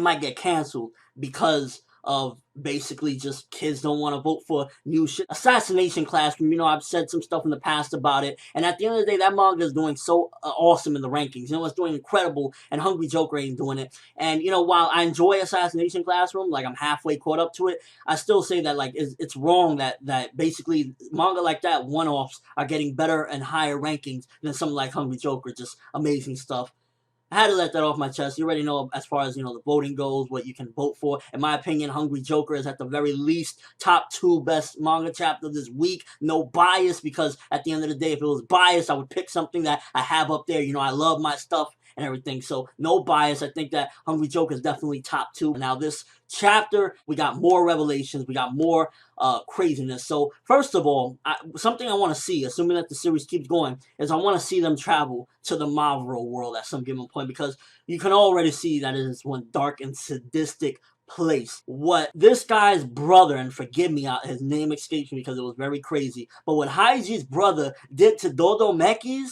might get canceled because of basically just kids don't want to vote for new shit. Assassination Classroom, you know, I've said some stuff in the past about it, and at the end of the day, that manga is doing so awesome in the rankings. You know, it's doing incredible, and Hungry Joker ain't doing it. And, you know, while I enjoy Assassination Classroom, like, I'm halfway caught up to it, I still say that, like, it's wrong that basically manga like that, one-offs, are getting better and higher rankings than something like Hungry Joker. Just amazing stuff. I had to let that off my chest. You already know, as far as, you know, the voting goes, what you can vote for. In my opinion, Hungry Joker is at the very least top 2 best manga chapter this week. No bias, because at the end of the day, if it was biased, I would pick something that I have up there. You know, I love my stuff and everything, so no bias. I think that Hungry Joker is definitely top 2. Now, this chapter, we got more revelations, we got more craziness. So first of all, something I want to see, assuming that the series keeps going, is I want to see them travel to the Marvel world at some given point, because you can already see that it is one dark and sadistic place. What this guy's brother, and forgive me, his name escapes me because it was very crazy, but what Haiji's brother did to Dodo Mekis,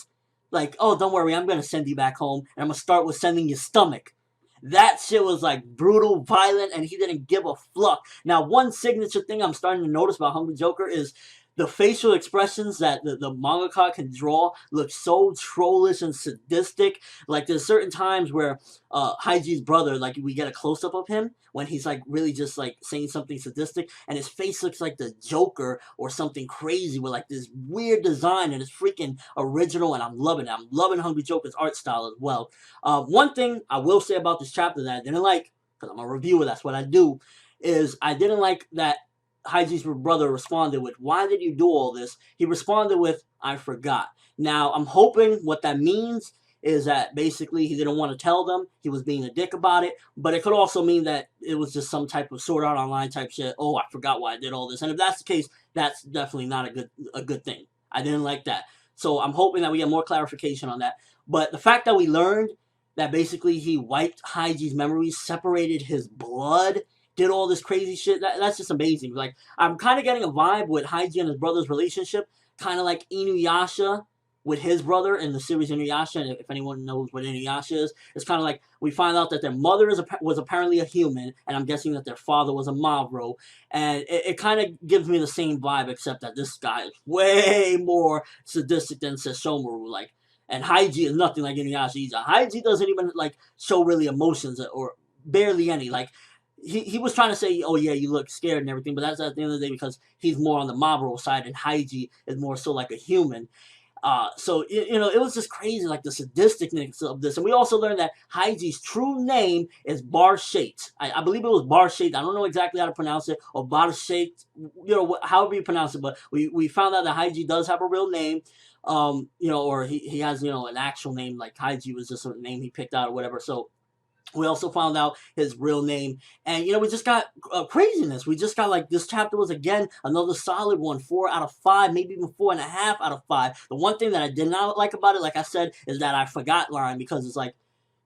like, oh, don't worry, I'm going to send you back home, and I'm going to start with sending your stomach. That shit was, like, brutal, violent, and he didn't give a fuck. Now, one signature thing I'm starting to notice about Hungry Joker is the facial expressions that the mangaka can draw look so trollish and sadistic. Like, there's certain times where Haiji's brother, like, we get a close-up of him when he's, like, really just, like, saying something sadistic, and his face looks like the Joker or something crazy with, like, this weird design, and it's freaking original, and I'm loving it. I'm loving Hungry Joker's art style as well. One thing I will say about this chapter that I didn't like, because I'm a reviewer, that's what I do, is I didn't like that Haiji's brother responded with, "Why did you do all this?" He responded with, "I forgot." Now, I'm hoping what that means is that basically he didn't want to tell them, he was being a dick about it, but it could also mean that it was just some type of Sword Art Online type shit. Oh, I forgot why I did all this. And if that's the case, that's definitely not a good thing. I didn't like that. So I'm hoping that we get more clarification on that. But the fact that we learned that basically he wiped Haiji's memories, separated his blood, did all this crazy shit, that's just amazing. Like, I'm kind of getting a vibe with Haiji and his brother's relationship, kind of like Inuyasha with his brother in the series Inuyasha. And if anyone knows what Inuyasha is, it's kind of like we find out that their mother was apparently a human, and I'm guessing that their father was a Mavro. And it kind of gives me the same vibe, except that this guy is way more sadistic than Sesshomaru. Like, and Haiji is nothing like Inuyasha either. Haiji doesn't even, like, show really emotions, or barely any. Like, he was trying to say, oh yeah, you look scared and everything, but that's at the end of the day because he's more on the Marvel side, and Haiji is more so like a human. So, you know, it was just crazy, like, the sadisticness of this. And we also learned that Haiji's true name is Barshate. I believe it was Barshate. I don't know exactly how to pronounce it, or Barshate, you know, however you pronounce it, but we found out that Haiji does have a real name, you know, or he has, you know, an actual name. Like, Haiji was just a name he picked out or whatever. So we also found out his real name, and, you know, we just got craziness. We just got, like, this chapter was, again, another solid one, 4 out of 5, maybe even 4.5 out of 5. The one thing that I did not like about it, like I said, is that I forgot line, because it's like,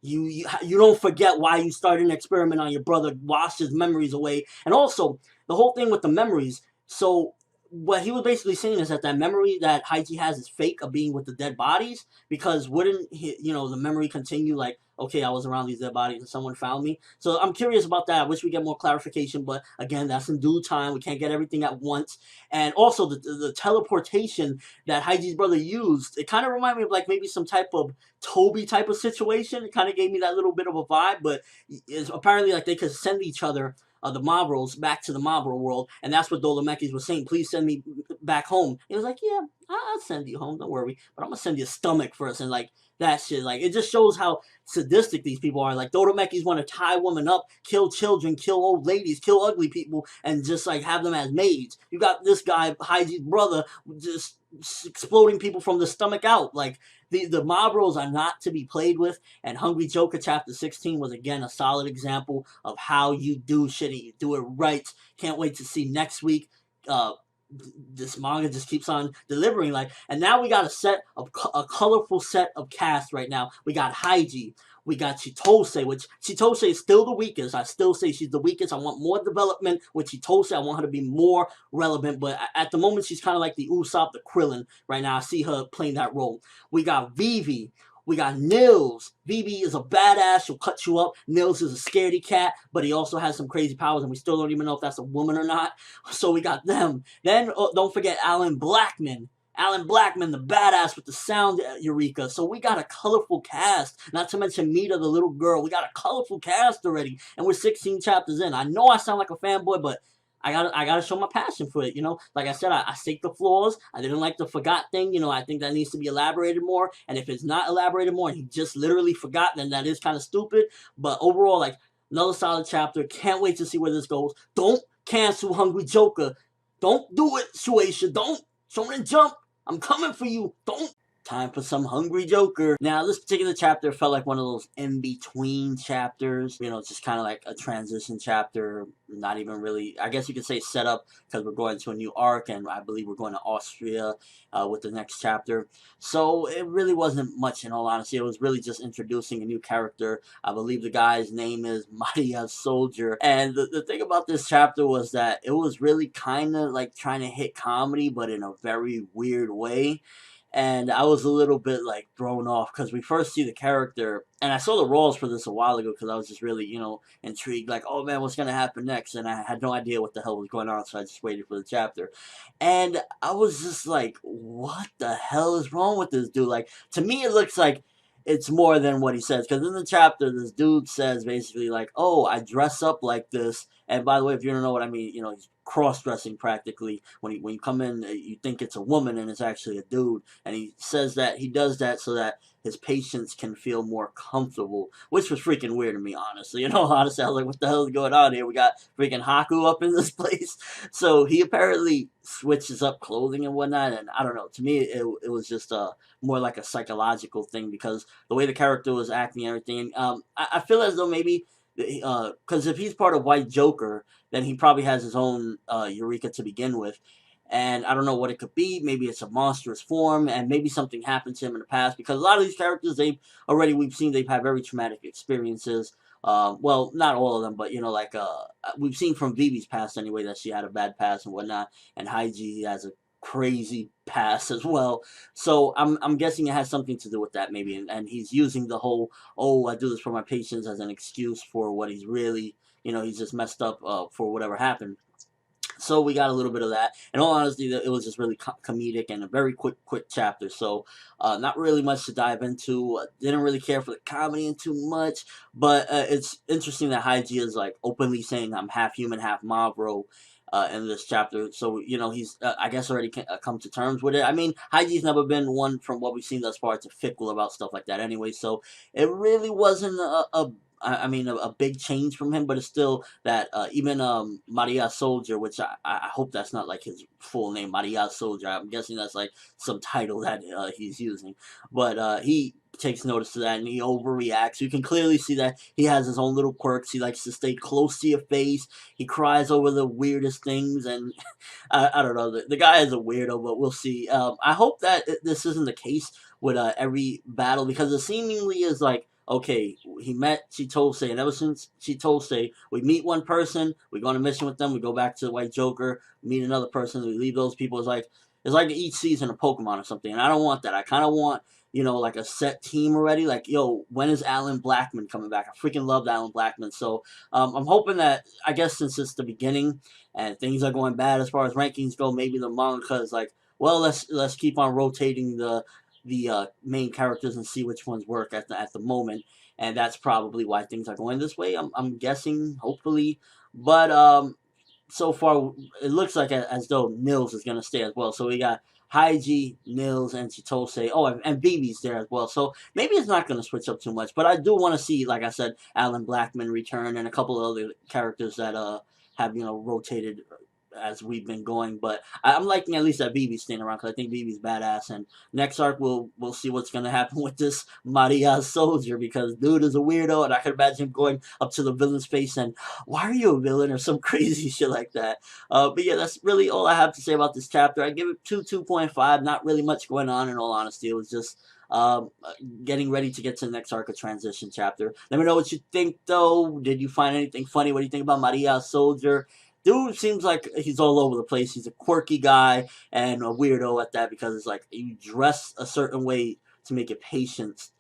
you don't forget why you started an experiment on your brother, washed his memories away. And also, the whole thing with the memories, so what he was basically saying is that memory that Haiji has is fake, of being with the dead bodies, because wouldn't he, you know, the memory continue, like, okay, I was around these dead bodies and someone found me. So I'm curious about that. I wish we get more clarification, but again, that's in due time. We can't get everything at once. And also the teleportation that Haiji's brother used, it kind of reminded me of, like, maybe some type of Toby type of situation. It kind of gave me that little bit of a vibe, but it's apparently, like, they could send each other, the Marvels, back to the Marvel world, and that's what Dolomekis was saying. Please send me back home. He was like, yeah, I'll send you home, don't worry, but I'm gonna send you a stomach first. And, like, that shit, like, it just shows how sadistic these people are. Like, Dolomekis want to tie women up, kill children, kill old ladies, kill ugly people, and just, like, have them as maids. You got this guy, Haiji's brother, just exploding people from the stomach out. Like, the mob rules are not to be played with, and Hungry Joker chapter 16 was, again, a solid example of how you do shit and you do it right. Can't wait to see next week. This manga just keeps on delivering, like, and now we got a colorful set of cast right now. We got Haiji, we got Chitose, which Chitose is still the weakest. I still say she's the weakest. I want more development with Chitose. I want her to be more relevant, but at the moment she's kind of like the Usopp, the Krillin right now. I see her playing that role. We got Vivi, We got Nils. Vivi is a badass. She'll cut you up. Nils is a scaredy cat, but he also has some crazy powers, and we still don't even know if that's a woman or not. So we got them. Then don't forget Alan Blackman. Alan Blackman, the badass with the sound eureka. So we got a colorful cast. Not to mention Mita, the little girl. We got a colorful cast already, and we're 16 chapters in. I know I sound like a fanboy, but I gotta show my passion for it, Like I said, I staked the flaws. I didn't like the forgot thing, I think that needs to be elaborated more. And if it's not elaborated more and he just literally forgot, then that is kind of stupid. But overall, like, another solid chapter. Can't wait to see where this goes. Don't cancel Hungry Joker. Don't do it, Shueisha. Don't. Shonen Jump. I'm coming for you. Don't. Time for some Hungry Joker. Now, this particular chapter felt like one of those in-between chapters. It's just kind of like a transition chapter. Not even really, I guess you could say set up, because we're going to a new arc, and I believe we're going to Austria with the next chapter. So it really wasn't much, in all honesty. It was really just introducing a new character. I believe the guy's name is Maria Soldier. And the thing about this chapter was that it was really kind of like trying to hit comedy, but in a very weird way. And I was a little bit like thrown off because we first see the character, and I saw the rolls for this a while ago because I was just really, intrigued, like, oh man, what's gonna happen next? And I had no idea what the hell was going on, so I just waited for the chapter. And I was just like, what the hell is wrong with this dude? Like, to me, it looks like it's more than what he says, because in the chapter, this dude says basically like, oh, I dress up like this. And by the way, if you don't know what I mean, he's cross-dressing practically. When you come in, you think it's a woman and it's actually a dude. And he says that he does that so that his patients can feel more comfortable, which was freaking weird to me, honestly. Honestly, I was like, what the hell is going on here? We got freaking Haku up in this place. So he apparently switches up clothing and whatnot, and I don't know. To me, it was just more like a psychological thing, because the way the character was acting and everything. I feel as though maybe, because if he's part of White Joker, then he probably has his own Eureka to begin with. And I don't know what it could be. Maybe it's a monstrous form, and maybe something happened to him in the past. Because a lot of these characters, we've seen they've had very traumatic experiences. Well, not all of them, but we've seen from Vivi's past anyway that she had a bad past and whatnot, and Haiji has a crazy past as well. So I'm guessing it has something to do with that maybe, and he's using the whole, oh, I do this for my patients, as an excuse for what he's really, he's just messed up for whatever happened. So we got a little bit of that. In all honesty, it was just really comedic and a very quick chapter. So not really much to dive into. Didn't really care for the comedy too much. But it's interesting that Haiji is like openly saying I'm half human, half Mavro in this chapter. So, he's, I guess, already come to terms with it. I mean, Haiji's never been one, from what we've seen thus far, to fickle about stuff like that anyway. So it really wasn't a big change from him, but it's still that even Maria Soldier, which I hope that's not like his full name, Maria Soldier. I'm guessing that's like some title that he's using. But he takes notice of that, and he overreacts. You can clearly see that he has his own little quirks. He likes to stay close to your face. He cries over the weirdest things, and I don't know. The guy is a weirdo, but we'll see. I hope that this isn't the case with every battle, because it seemingly is like, okay, he met Chitose, and ever since Chitose, we meet one person, we go on a mission with them, we go back to the White Joker, meet another person, we leave those people. It's like each season of Pokemon or something, and I don't want that. I kind of want, like a set team already. Like, yo, when is Alan Blackman coming back? I freaking loved Alan Blackman. So I'm hoping that, I guess since it's the beginning and things are going bad as far as rankings go, maybe the manga is like, well, let's keep on rotating the main characters and see which ones work at the moment, and that's probably why things are going this way. I'm guessing, hopefully, but so far it looks like as though Nils is gonna stay as well. So we got Haiji, Nils, and Chitose. Oh, and Bibi's there as well. So maybe it's not gonna switch up too much, but I do want to see, like I said, Alan Blackman return, and a couple of other characters that have rotated as we've been going. But I'm liking at least that Bibi's staying around, because I think Bibi's badass. And next arc, we'll see what's gonna happen with this Maria Soldier, because dude is a weirdo, and I can imagine him going up to the villain's face and, why are you a villain, or some crazy shit like that. But yeah, that's really all I have to say about this chapter. I give it 2.5. Not really much going on, in all honesty. It was just getting ready to get to the next arc of transition chapter. Let me know what you think, though. Did you find anything funny? What do you think about Maria Soldier? Dude seems like he's all over the place. He's a quirky guy and a weirdo at that, because it's like you dress a certain way to make your patients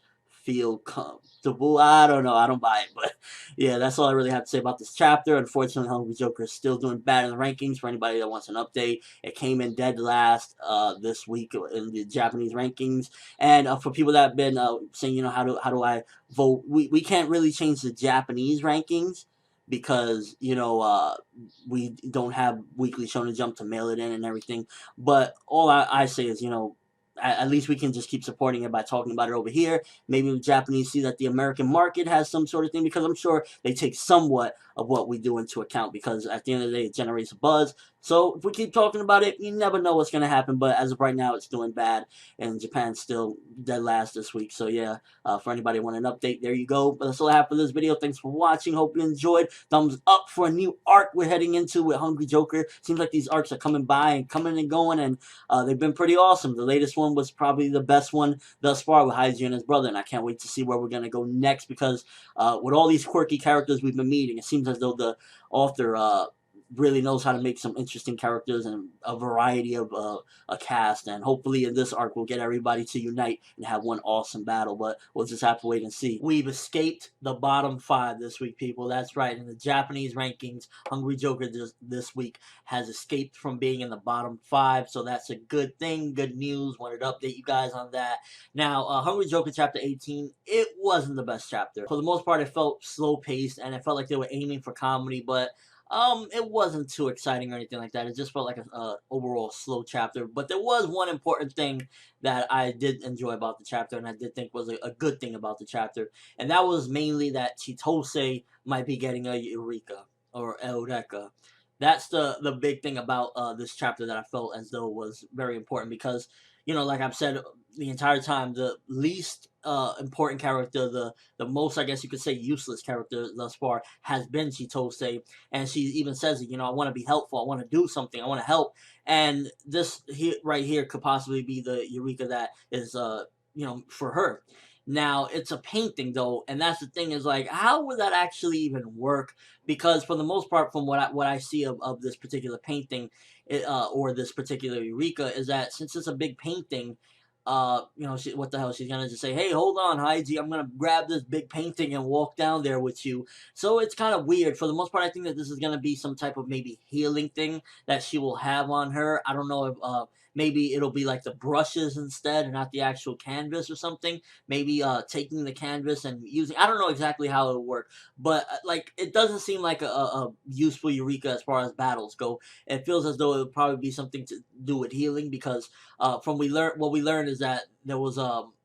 feel comfortable. I don't know. I don't buy it, but yeah, that's all I really have to say about this chapter. Unfortunately, Hungry Joker is still doing bad in the rankings. For anybody that wants an update, it came in dead last this week in the Japanese rankings. And for people that have been saying, how do I vote? We can't really change the Japanese rankings because we don't have Weekly Shonen Jump to mail it in and everything. But all I say is, at least we can just keep supporting it by talking about it over here. Maybe the Japanese see that the American market has some sort of thing, because I'm sure they take somewhat of what we do into account, because at the end of the day, it generates a buzz. So if we keep talking about it, you never know what's going to happen. But as of right now, it's doing bad, and Japan's still dead last this week. So yeah, for anybody want an update, there you go. But that's all I have for this video. Thanks for watching. Hope you enjoyed. Thumbs up for a new arc we're heading into with Hungry Joker. Seems like these arcs are coming by and coming and going, and they've been pretty awesome. The latest one was probably the best one thus far with Heiji and his brother, and I can't wait to see where we're going to go next, because with all these quirky characters we've been meeting, it seems as though the author really knows how to make some interesting characters and a variety of a cast, and hopefully in this arc we'll get everybody to unite and have one awesome battle, but we'll just have to wait and see. We've escaped the bottom 5 this week, people. That's right. In the Japanese rankings, Hungry Joker this week has escaped from being in the bottom 5, so that's a good thing, good news. Wanted to update you guys on that. Now, Hungry Joker chapter 18, it wasn't the best chapter. For the most part, it felt slow-paced, and it felt like they were aiming for comedy, but it wasn't too exciting or anything like that. It just felt like a overall slow chapter. But there was one important thing that I did enjoy about the chapter, and I did think was a good thing about the chapter, and that was mainly that Chitose might be getting a eureka or eureka. That's the big thing about this chapter that I felt as though was very important, because like I've said the entire time, the least important character, the most, I guess you could say, useless character thus far has been Chitose, and she even says it, I want to be helpful, I want to do something, I want to help, and this here right here could possibly be the eureka that is for her. Now, it's a painting, though, and that's the thing, is like, how would that actually even work? Because for the most part, from what I see of this particular painting, or this particular eureka, is that since it's a big painting, what the hell, she's gonna just say, hey, hold on, Heiji, I'm gonna grab this big painting and walk down there with you. So it's kind of weird. For the most part, I think that this is gonna be some type of maybe healing thing that she will have on her. I don't know if maybe it'll be like the brushes instead and not the actual canvas or something. Maybe taking the canvas and using, I don't know exactly how it'll work, but like, it doesn't seem like a useful eureka as far as battles go. It feels as though it would probably be something to do with healing, because what we learned is that there was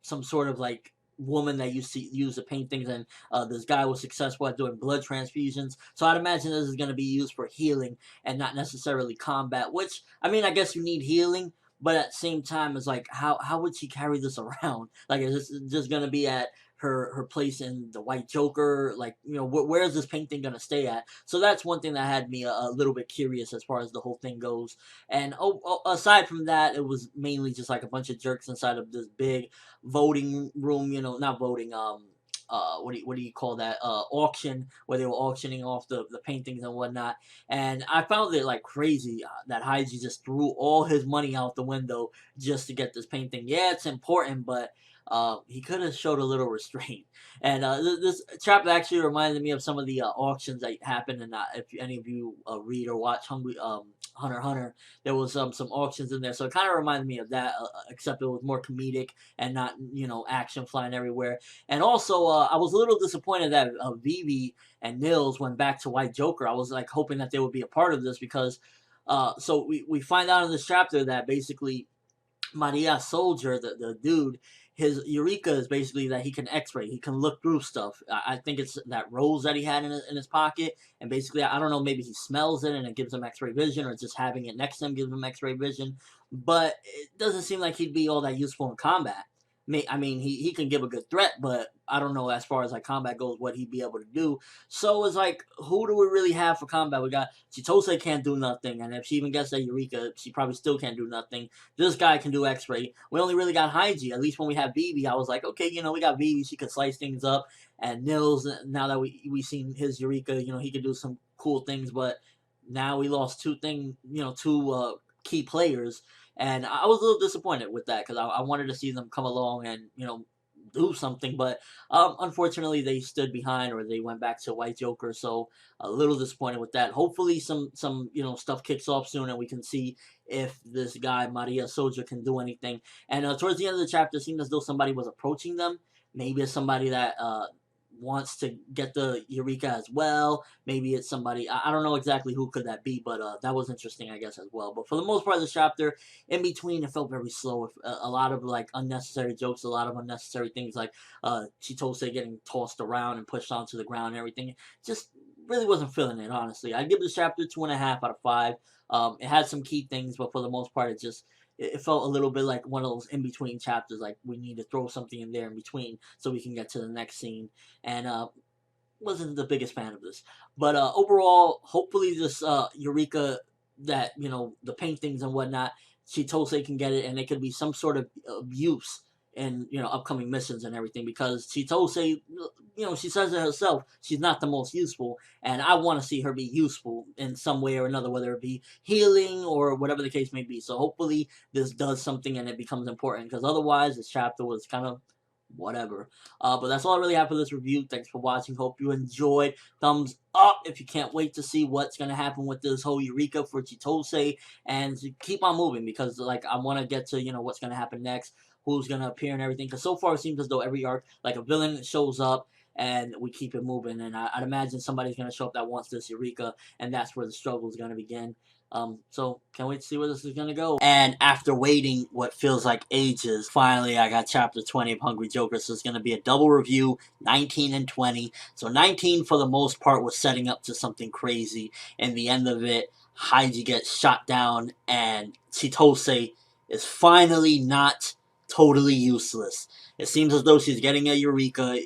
some sort of like woman that used to use the paintings, and this guy was successful at doing blood transfusions. So I'd imagine this is going to be used for healing and not necessarily combat, which, I mean, I guess you need healing, but at the same time, it's like, how would she carry this around? Like, is this just going to be at her place in the White Joker? Like, where is this painting going to stay at? So that's one thing that had me a little bit curious as far as the whole thing goes. And aside from that, it was mainly just like a bunch of jerks inside of this big voting room, not voting, what do you call that, auction, where they were auctioning off the paintings and whatnot. And I found it like crazy that Heiji just threw all his money out the window just to get this painting. Yeah, it's important, but he could have showed a little restraint. And this chapter actually reminded me of some of the auctions that happened. And if any of you read or watch Hunter x Hunter, there was some auctions in there, so it kind of reminded me of that, except it was more comedic and not action flying everywhere. And also, I was a little disappointed that Vivi and Nils went back to White Joker. I was like hoping that they would be a part of this, because so we find out in this chapter that basically Maria Soldier, the dude, his eureka is basically that he can x-ray, he can look through stuff. I think it's that rose that he had in his pocket, and basically, I don't know, maybe he smells it and it gives him x-ray vision, or just having it next to him gives him x-ray vision, but it doesn't seem like he'd be all that useful in combat. I mean, he can give a good threat, but I don't know as far as like combat goes what he'd be able to do. So it's like, who do we really have for combat? We got Chitose can't do nothing, and if she even gets that eureka, she probably still can't do nothing. This guy can do x-ray. We only really got Heiji. At least when we have Vivi, I was like, okay, we got Vivi, she could slice things up. And Nils, now that we seen his eureka, he could do some cool things, but now we lost two key players. And I was a little disappointed with that, because I wanted to see them come along and, do something, but unfortunately they stood behind, or they went back to White Joker. So a little disappointed with that. Hopefully some stuff kicks off soon, and we can see if this guy Maria Soldier can do anything. And towards the end of the chapter, it seemed as though somebody was approaching them. Maybe it's somebody that wants to get the Eureka as well. Maybe it's somebody, I don't know exactly who could that be, but that was interesting, I guess, as well. But for the most part of the chapter, in between, it felt very slow. A lot of like unnecessary jokes, a lot of unnecessary things like Chitose getting tossed around and pushed onto the ground and everything. Just really wasn't feeling it, honestly. I'd give this chapter 2.5 out of 5. It had some key things, but for the most part, it felt a little bit like one of those in between chapters. Like we need to throw something in there in between so we can get to the next scene. And wasn't the biggest fan of this, but overall, hopefully this Eureka, that the paintings and whatnot, Chitose can get it, and it could be some sort of use in upcoming missions and everything, because Chitose, she says it herself, she's not the most useful, and I want to see her be useful in some way or another, whether it be healing or whatever the case may be. So hopefully this does something and it becomes important, because otherwise this chapter was kind of whatever. But that's all I really have for this review. Thanks for watching. Hope you enjoyed. Thumbs up if you can't wait to see what's going to happen with this whole Eureka for Chitose, and keep on moving, because like I want to get to what's going to happen next, who's going to appear and everything, because so far it seems as though every arc, like a villain shows up and we keep it moving, and I'd imagine somebody's going to show up that wants this Eureka, and that's where the struggle is going to begin. So can't wait to see where this is gonna go. And after waiting what feels like ages, finally I got chapter 20 of Hungry Joker. So it's gonna be a double review, 19 and 20. So 19 for the most part was setting up to something crazy. And the end of it, Haiji gets shot down and Chitose is finally not totally useless. It seems as though she's getting a eureka,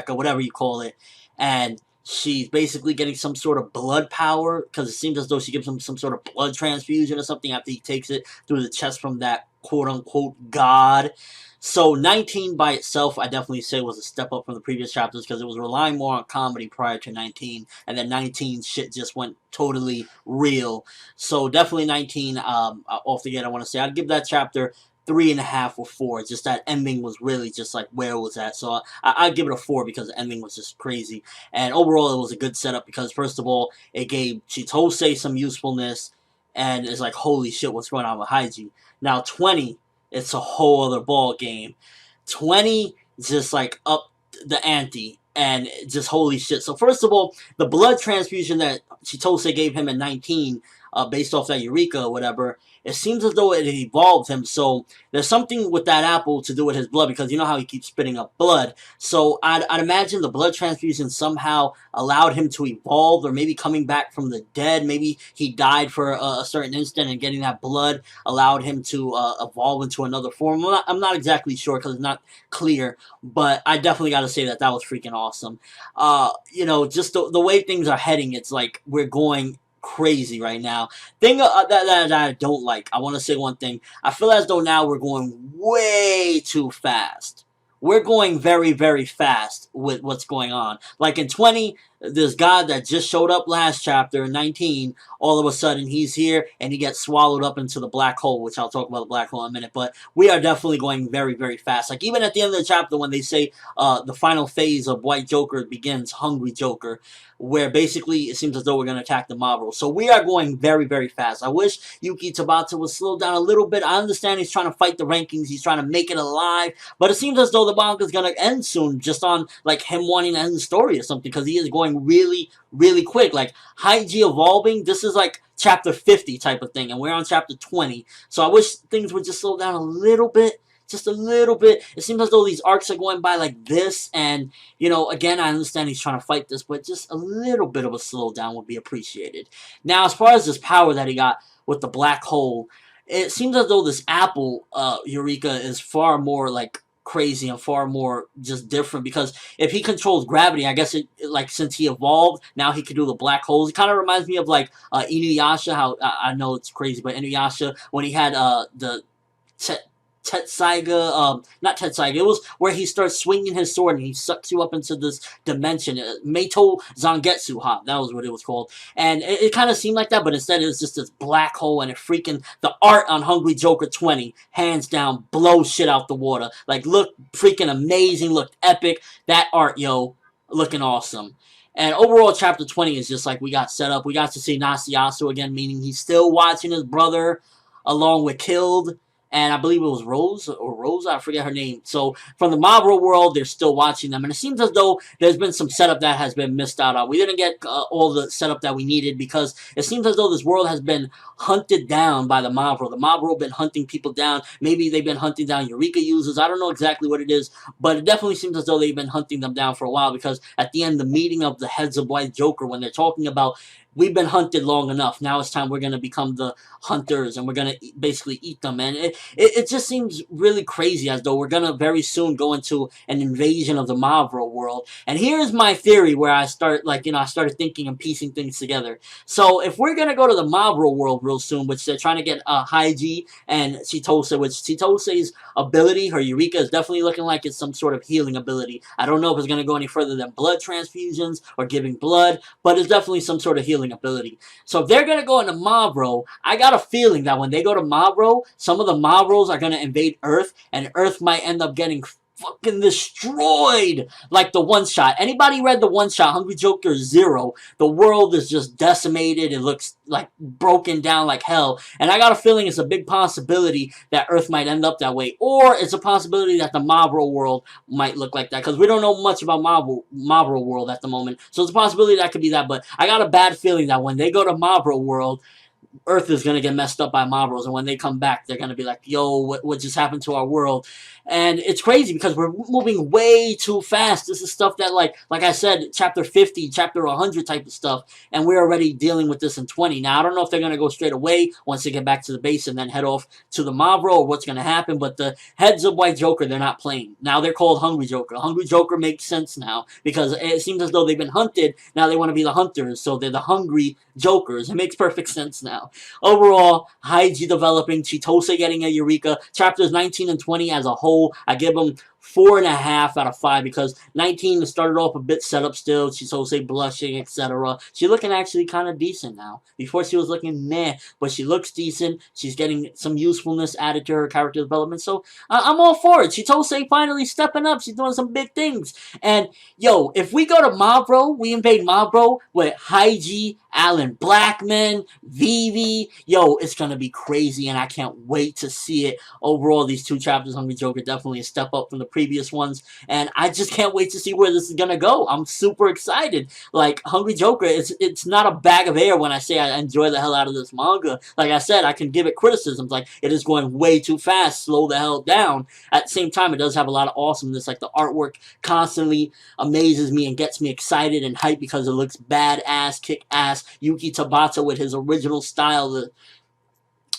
whatever you call it, and she's basically getting some sort of blood power, because it seems as though she gives him some sort of blood transfusion or something after he takes it through the chest from that quote-unquote god. So 19 by itself, I definitely say, was a step up from the previous chapters, because it was relying more on comedy prior to 19, and then 19 shit just went totally real. So definitely 19, off the gate, I want to say, I'd give that chapter 3.5 or 4. Just that ending was really just like where it was at. So I'd give it a 4, because the ending was just crazy. And overall, it was a good setup, because first of all, it gave Chitose some usefulness, and it's like, holy shit, what's going on with Haiji? Now 20, it's a whole other ball game. 20 just like up the ante, and just holy shit. So first of all, the blood transfusion that Chitose gave him in 19, based off that Eureka or whatever, it seems as though it evolved him. So there's something with that apple to do with his blood, because you know how he keeps spitting up blood. So I'd imagine the blood transfusion somehow allowed him to evolve, or maybe coming back from the dead. Maybe he died for a certain instant, and getting that blood allowed him to evolve into another form. I'm not exactly sure, because it's not clear, but I definitely got to say that was freaking awesome. Just the way things are heading, it's like we're going crazy right now. Thing that I don't like, I want to say one thing. I feel as though now we're going way too fast. We're going very, very fast with what's going on. Like in 20, this god that just showed up last chapter, in 19, all of a sudden he's here and he gets swallowed up into the black hole, which I'll talk about the black hole in a minute. But we are definitely going very, very fast. Like even at the end of the chapter, when they say the final phase of White Joker begins, Hungry Joker, where basically it seems as though we're going to attack the mob rule. So we are going very, very fast. I wish Yuki Tabata would slow down a little bit. I understand he's trying to fight the rankings. He's trying to make it alive. But it seems as though the manga is going to end soon, just on like him wanting to end the story or something, because he is going really, really quick. Like Haiji evolving, this is like chapter 50 type of thing, and we're on chapter 20. So I wish things would just slow down a little bit. Just a little bit. It seems as though these arcs are going by like this, and again, I understand he's trying to fight this, but just a little bit of a slowdown would be appreciated. Now, as far as this power that he got with the black hole, it seems as though this apple Eureka is far more like crazy and far more just different, because if he controls gravity, I guess like since he evolved, now he can do the black holes. It kind of reminds me of like Inuyasha, how I know it's crazy, but Inuyasha, when he had the Tetsaiga, not Tetsaiga, it was where he starts swinging his sword and he sucks you up into this dimension. Meito Zangetsu Ha, that was what it was called. And it kind of seemed like that, but instead it was just this black hole, and it freaking, the art on Hungry Joker 20, hands down, blows shit out the water. Like, looked freaking amazing, looked epic. That art, yo, looking awesome. And overall, Chapter 20 is just like we got set up. We got to see Nasiyasu again, meaning he's still watching his brother along with Killed, and I believe it was Rose or Rosa, I forget her name. So from the Marvel world, they're still watching them, and it seems as though there's been some setup that has been missed out on. We didn't get all the setup that we needed because it seems as though this world has been hunted down by the Marvel. The Marvel have been hunting people down. Maybe they've been hunting down Eureka users. I don't know exactly what it is, but it definitely seems as though they've been hunting them down for a while, because at the end, the meeting of the heads of White Joker, when they're talking about, we've been hunted long enough, now it's time we're going to become the hunters, and we're going to basically eat them. And it just seems really crazy, as though we're going to very soon go into an invasion of the Marvel world. And here's my theory where I start, like, I started thinking and piecing things together. So if we're going to go to the Marvel world real soon, which they're trying to get Haiji and Chitose, which Chitose's ability, her Eureka, is definitely looking like it's some sort of healing ability. I don't know if it's going to go any further than blood transfusions or giving blood, but it's definitely some sort of healing ability. So if they're going to go into Mavro, I got a feeling that when they go to Mavro, some of the Mavros are going to invade Earth, and Earth might end up getting fucking destroyed like the one shot. Anybody read the one shot Hungry Joker 0? The world is just decimated. It looks like broken down like hell, and I got a feeling it's a big possibility that Earth might end up that way, or it's a possibility that the Marvel world might look like that, because we don't know much about Marvel world at the moment, so it's a possibility that could be that. But I got a bad feeling that when they go to Marvel world, Earth is going to get messed up by Marvels, and when they come back, they're going to be like, yo, what just happened to our world? And it's crazy because we're moving way too fast. This is stuff that, like I said, chapter 50, chapter 100 type of stuff, and we're already dealing with this in 20. Now, I don't know if they're going to go straight away once they get back to the base and then head off to the Marvel, or what's going to happen, but the heads of White Joker, they're not playing. Now they're called Hungry Joker. Hungry Joker makes sense now, because it seems as though they've been hunted. Now they want to be the hunters, so they're the Hungry Jokers. It makes perfect sense now. Overall, Haiji developing, Chitose getting a Eureka. Chapters 19 and 20 as a whole, I give them 4.5 out of 5, because 19 started off a bit set up still, Chitose blushing, etc. She's looking actually kind of decent now. Before she was looking meh, but she looks decent. She's getting some usefulness added to her character development, so I'm all for it. Chitose finally stepping up. She's doing some big things. And, yo, if we go to Mavro, we invade Mavro with Haiji, Alan Blackman, Vivi, yo, it's gonna be crazy, and I can't wait to see it. Overall, these two chapters, Hungry Joker, definitely a step up from the previous ones, and I just can't wait to see where this is gonna go. I'm super excited. Like, Hungry Joker, it's not a bag of air when I say I enjoy the hell out of this manga. Like I said, I can give it criticisms, like, it is going way too fast, slow the hell down. At the same time, it does have a lot of awesomeness. Like, the artwork constantly amazes me and gets me excited and hyped because it looks badass, kick-ass. Yuki Tabata with his original style,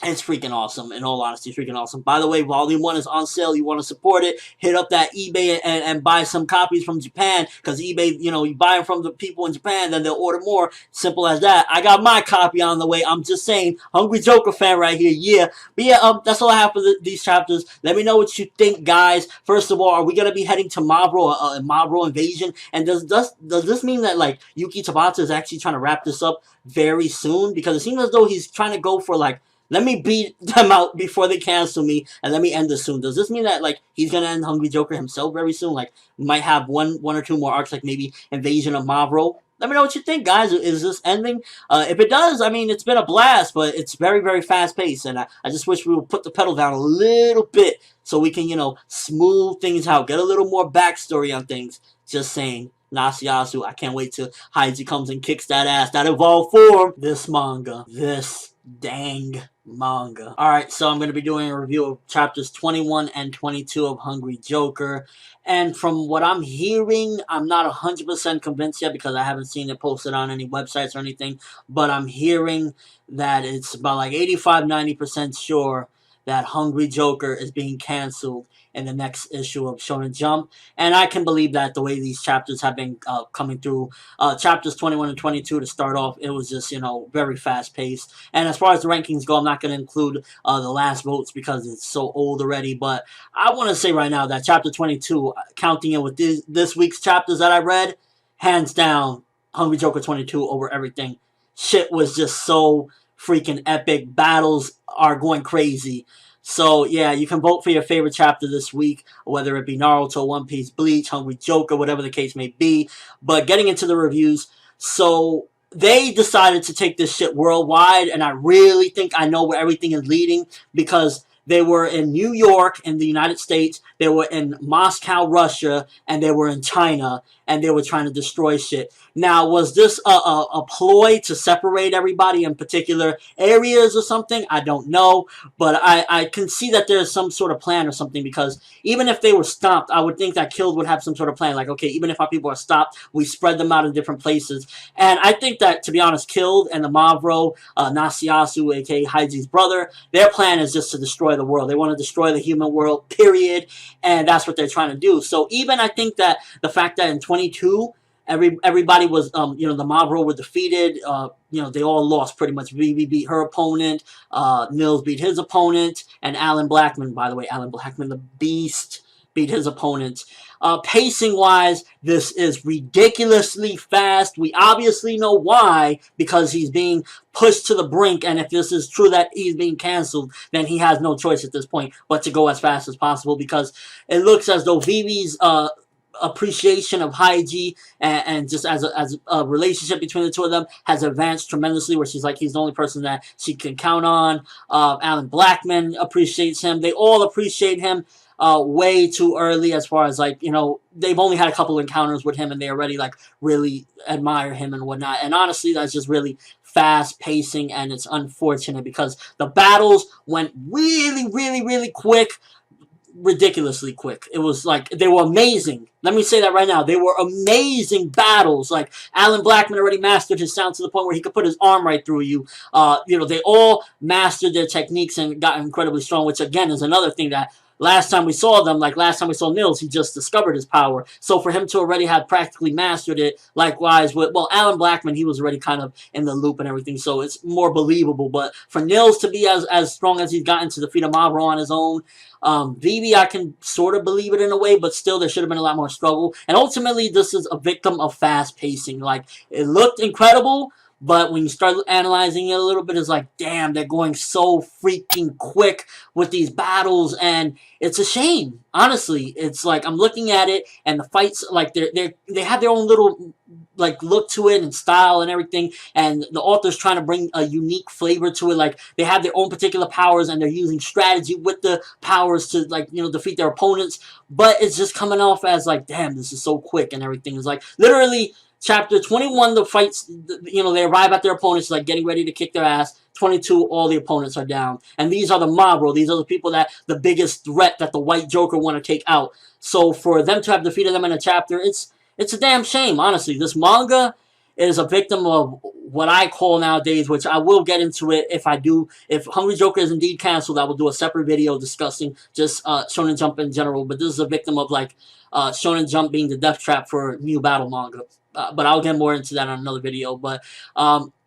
it's freaking awesome. In all honesty, it's freaking awesome. By the way, Volume 1 is on sale. You want to support it, hit up that eBay and buy some copies from Japan, because eBay, you buy them from the people in Japan, then they'll order more. Simple as that. I got my copy on the way. I'm just saying, Hungry Joker fan right here, yeah. But yeah, that's all I have for these chapters. Let me know what you think, guys. First of all, are we going to be heading to Mavro, a Mavro invasion? And does this mean that, like, Yuki Tabata is actually trying to wrap this up very soon? Because it seems as though he's trying to go for, like, let me beat them out before they cancel me, and let me end this soon. Does this mean that, like, he's gonna end Hungry Joker himself very soon? Like, might have one or two more arcs, like maybe Invasion of Mavro? Let me know what you think, guys. Is this ending? If it does, I mean, it's been a blast, but it's very, very fast-paced, and I just wish we would put the pedal down a little bit so we can, smooth things out, get a little more backstory on things. Just saying. Nasiyasu, I can't wait till Haiji comes and kicks that ass. That evolved form. This manga. This dang manga. Alright, so I'm going to be doing a review of chapters 21 and 22 of Hungry Joker. And from what I'm hearing, I'm not 100% convinced yet because I haven't seen it posted on any websites or anything. But I'm hearing that it's about like 85-90% sure that Hungry Joker is being canceled in the next issue of Shonen Jump, and I can believe that the way these chapters have been coming through. Chapters 21 and 22 to start off, it was just, very fast paced. And as far as the rankings go, I'm not going to include the last votes because it's so old already, but I want to say right now that chapter 22, counting it with this week's chapters that I read, hands down, Hungry Joker 22 over everything. Shit was just so freaking epic. Battles are going crazy. So, yeah, you can vote for your favorite chapter this week, whether it be Naruto, One Piece, Bleach, Hungry Joker, whatever the case may be. But getting into the reviews, so they decided to take this shit worldwide, and I really think I know where everything is leading, because they were in New York in the United States, they were in Moscow, Russia, and they were in China, and they were trying to destroy shit. Now, was this a ploy to separate everybody in particular areas or something? I don't know, but I can see that there's some sort of plan or something, because even if they were stopped, I would think that Killed would have some sort of plan, like, okay, even if our people are stopped, we spread them out in different places. And I think that, to be honest, Killed and the Mavro, Nasiasu, aka Haiji's brother, their plan is just to destroy the world. They want to destroy the human world, period, and that's what they're trying to do. So even I think that the fact that in 22, everybody was, the Mavro were defeated. They all lost pretty much. Vivi beat her opponent. Nils beat his opponent. And Alan Blackman, by the way, Alan Blackman, the Beast, beat his opponent. Pacing-wise, this is ridiculously fast. We obviously know why, because he's being pushed to the brink, and if this is true that he's being canceled, then he has no choice at this point but to go as fast as possible, because it looks as though Vivi's appreciation of Haiji and just as a relationship between the two of them has advanced tremendously, where she's like, he's the only person that she can count on. Alan Blackman appreciates him. They all appreciate him way too early, as far as, like, they've only had a couple encounters with him and they already, like, really admire him and whatnot. And honestly, that's just really fast pacing, and it's unfortunate because the battles went really, really, really quick. Ridiculously quick. It was like, they were amazing. Let me say that right now. They were amazing battles. Like, Alan Blackman already mastered his sound to the point where he could put his arm right through you. They all mastered their techniques and got incredibly strong, which again is another thing that last time we saw them, like last time we saw Nils, he just discovered his power. So for him to already have practically mastered it, likewise with, Alan Blackman, he was already kind of in the loop and everything, so it's more believable. But for Nils to be as strong as he's gotten to defeat a Mavro on his own, Vivi, I can sort of believe it in a way, but still there should have been a lot more struggle. And ultimately, this is a victim of fast pacing. Like, it looked incredible, but when you start analyzing it a little bit, it's like, damn, they're going so freaking quick with these battles, and it's a shame. Honestly, it's like, I'm looking at it, and the fights, like, they have their own little, like, look to it and style and everything, and the author's trying to bring a unique flavor to it. Like, they have their own particular powers, and they're using strategy with the powers to, like, defeat their opponents, but it's just coming off as, like, damn, this is so quick and everything. Is like, literally, Chapter 21, the fights, they arrive at their opponents, like, getting ready to kick their ass. 22, all the opponents are down. And these are the Mavro. These are the people that, the biggest threat that the White Joker want to take out. So for them to have defeated them in a chapter, it's a damn shame, honestly. This manga is a victim of what I call nowadays, which I will get into it if Hungry Joker is indeed canceled, I will do a separate video discussing just Shonen Jump in general. But this is a victim of, like, Shonen Jump being the death trap for new battle manga. But I'll get more into that on another video. But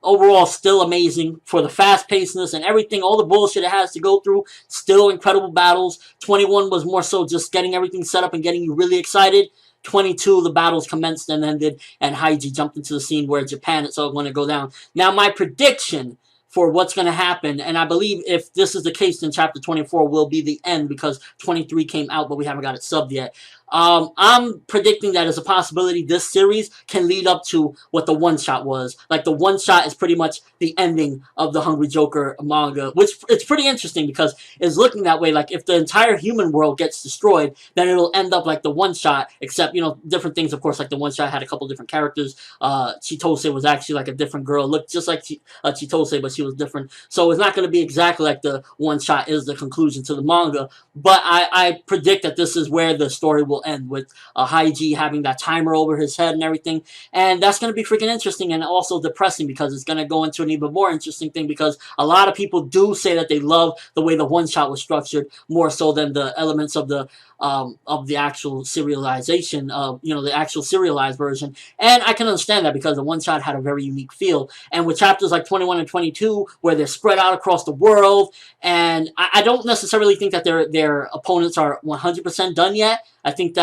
overall, still amazing for the fast-pacedness and everything, all the bullshit it has to go through. Still incredible battles. 21 was more so just getting everything set up and getting you really excited. 22, the battles commenced and ended, and Haiji jumped into the scene where Japan is all going to go down. Now, my prediction for what's going to happen, and I believe if this is the case, then Chapter 24 will be the end, because 23 came out, but we haven't got it subbed yet. I'm predicting that as a possibility, this series can lead up to what the one-shot was. Like, the one-shot is pretty much the ending of the Hungry Joker manga, which it's pretty interesting because it's looking that way. Like, if the entire human world gets destroyed, then it'll end up like the one-shot, except, different things, of course. Like, the one-shot had a couple different characters. Chitose was actually like a different girl. Looked just like Chitose, but she was different. So it's not going to be exactly like the one-shot is the conclusion to the manga. But I predict that this is where the story will will end, with Haiji having that timer over his head and everything. And that's going to be freaking interesting and also depressing, because it's going to go into an even more interesting thing, because a lot of people do say that they love the way the one-shot was structured, more so than the elements of the actual serialization, the actual serialized version. And I can understand that, because the one-shot had a very unique feel. And with chapters like 21 and 22, where they're spread out across the world, and I don't necessarily think that their opponents are 100% done yet. I think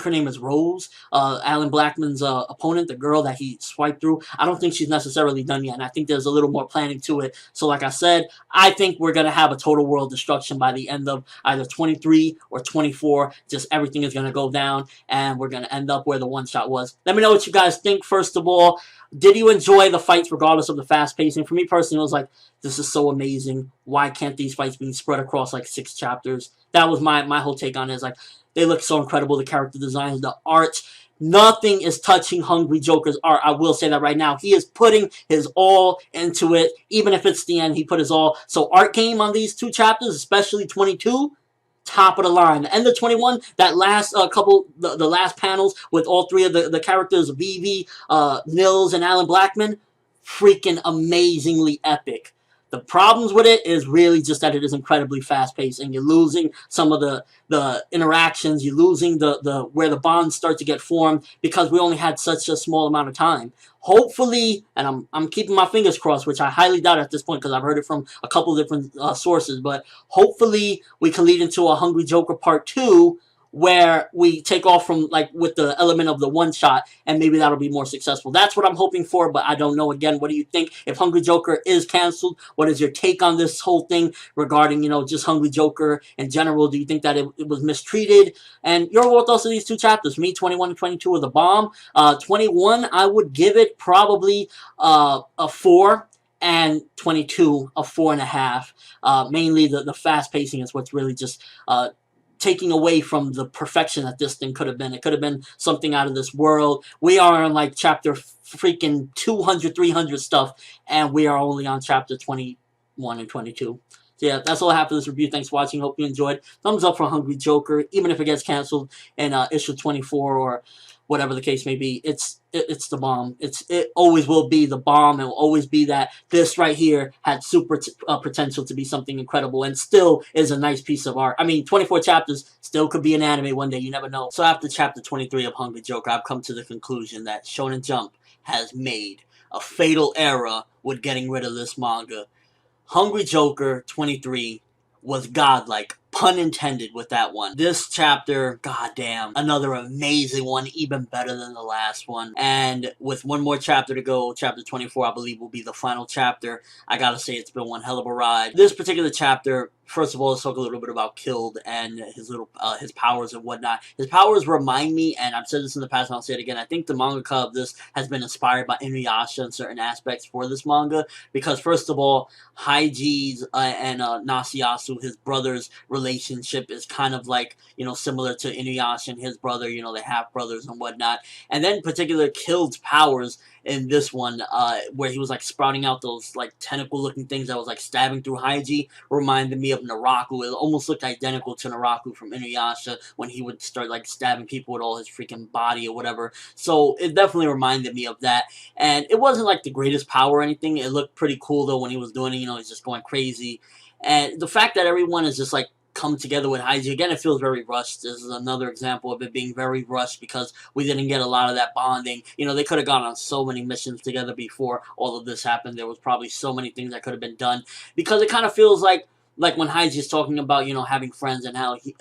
her name is Rose, Alan Blackman's opponent, the girl that he swiped through. I don't think she's necessarily done yet, and I think there's a little more planning to it. So like I said, I think we're going to have a total world destruction by the end of either 23 or 24. Just everything is going to go down, and we're going to end up where the one-shot was. Let me know what you guys think, first of all. Did you enjoy the fights regardless of the fast pacing? For me personally, it was like, this is so amazing. Why can't these fights be spread across like 6 chapters? That was my whole take on it. Is like, they look so incredible. The character designs, the art. Nothing is touching Hungry Joker's art. I will say that right now. He is putting his all into it. Even if it's the end, he put his all. So art game on these 2 chapters, especially 22, top of the line. The end of 21, that last the last panels with all 3 of the characters, Vivi, Nils, and Alan Blackman, freaking amazingly epic. The problems with it is really just that it is incredibly fast-paced, and you're losing some of the interactions. You're losing the where the bonds start to get formed, because we only had such a small amount of time. Hopefully, and I'm keeping my fingers crossed, which I highly doubt at this point, because I've heard it from a couple of different sources, but hopefully we can lead into a Hungry Joker Part 2, where we take off from, like, with the element of the one shot, and maybe that'll be more successful. That's what I'm hoping for, but I don't know. Again, what do you think? If Hungry Joker is canceled, what is your take on this whole thing regarding, just Hungry Joker in general? Do you think that it was mistreated? And your thoughts on these 2 chapters? For me, 21 and 22 are the bomb. 21, I would give it probably a 4, and 22 a 4.5. Mainly the fast pacing is what's really just taking away from the perfection that this thing could have been. It could have been something out of this world. We are on like chapter freaking 200, 300 stuff, and we are only on chapter 21 and 22. So yeah, that's all I have for this review. Thanks for watching. Hope you enjoyed. Thumbs up for Hungry Joker, even if it gets canceled in issue 24 or whatever the case may be. It's the bomb. It always will be the bomb. It will always be that. This right here had super potential to be something incredible, and still is a nice piece of art. I mean, 24 chapters still could be an anime one day. You never know. So after chapter 23 of Hungry Joker, I've come to the conclusion that Shonen Jump has made a fatal error with getting rid of this manga. Hungry Joker 23 was godlike. Pun intended with that one. This chapter, goddamn, another amazing one, even better than the last one. And with one more chapter to go, chapter 24, I believe, will be the final chapter. I gotta say, it's been one hell of a ride. This particular chapter, first of all, let's talk a little bit about Killed and his powers and whatnot. His powers remind me, and I've said this in the past and I'll say it again, I think the mangaka of this has been inspired by Inuyasha in certain aspects for this manga, because first of all, Haiji's and Nasiyasu, his brother's relationship, is kind of like, similar to Inuyasha and his brother, they have brothers and whatnot. And then in particular, Killed's powers in this one, where he was like sprouting out those like tentacle looking things that was like stabbing through Haiji, reminded me of Naraku. It almost looked identical to Naraku from Inuyasha when he would start like stabbing people with all his freaking body or whatever. So it definitely reminded me of that. And it wasn't like the greatest power or anything. It looked pretty cool though when he was doing it. He's just going crazy. And the fact that everyone is just like come together with Haiji, again, it feels very rushed. This is another example of it being very rushed, because we didn't get a lot of that bonding. They could have gone on so many missions together before all of this happened. There was probably so many things that could have been done, because it kind of feels like when Haiji is talking about, having friends and how he,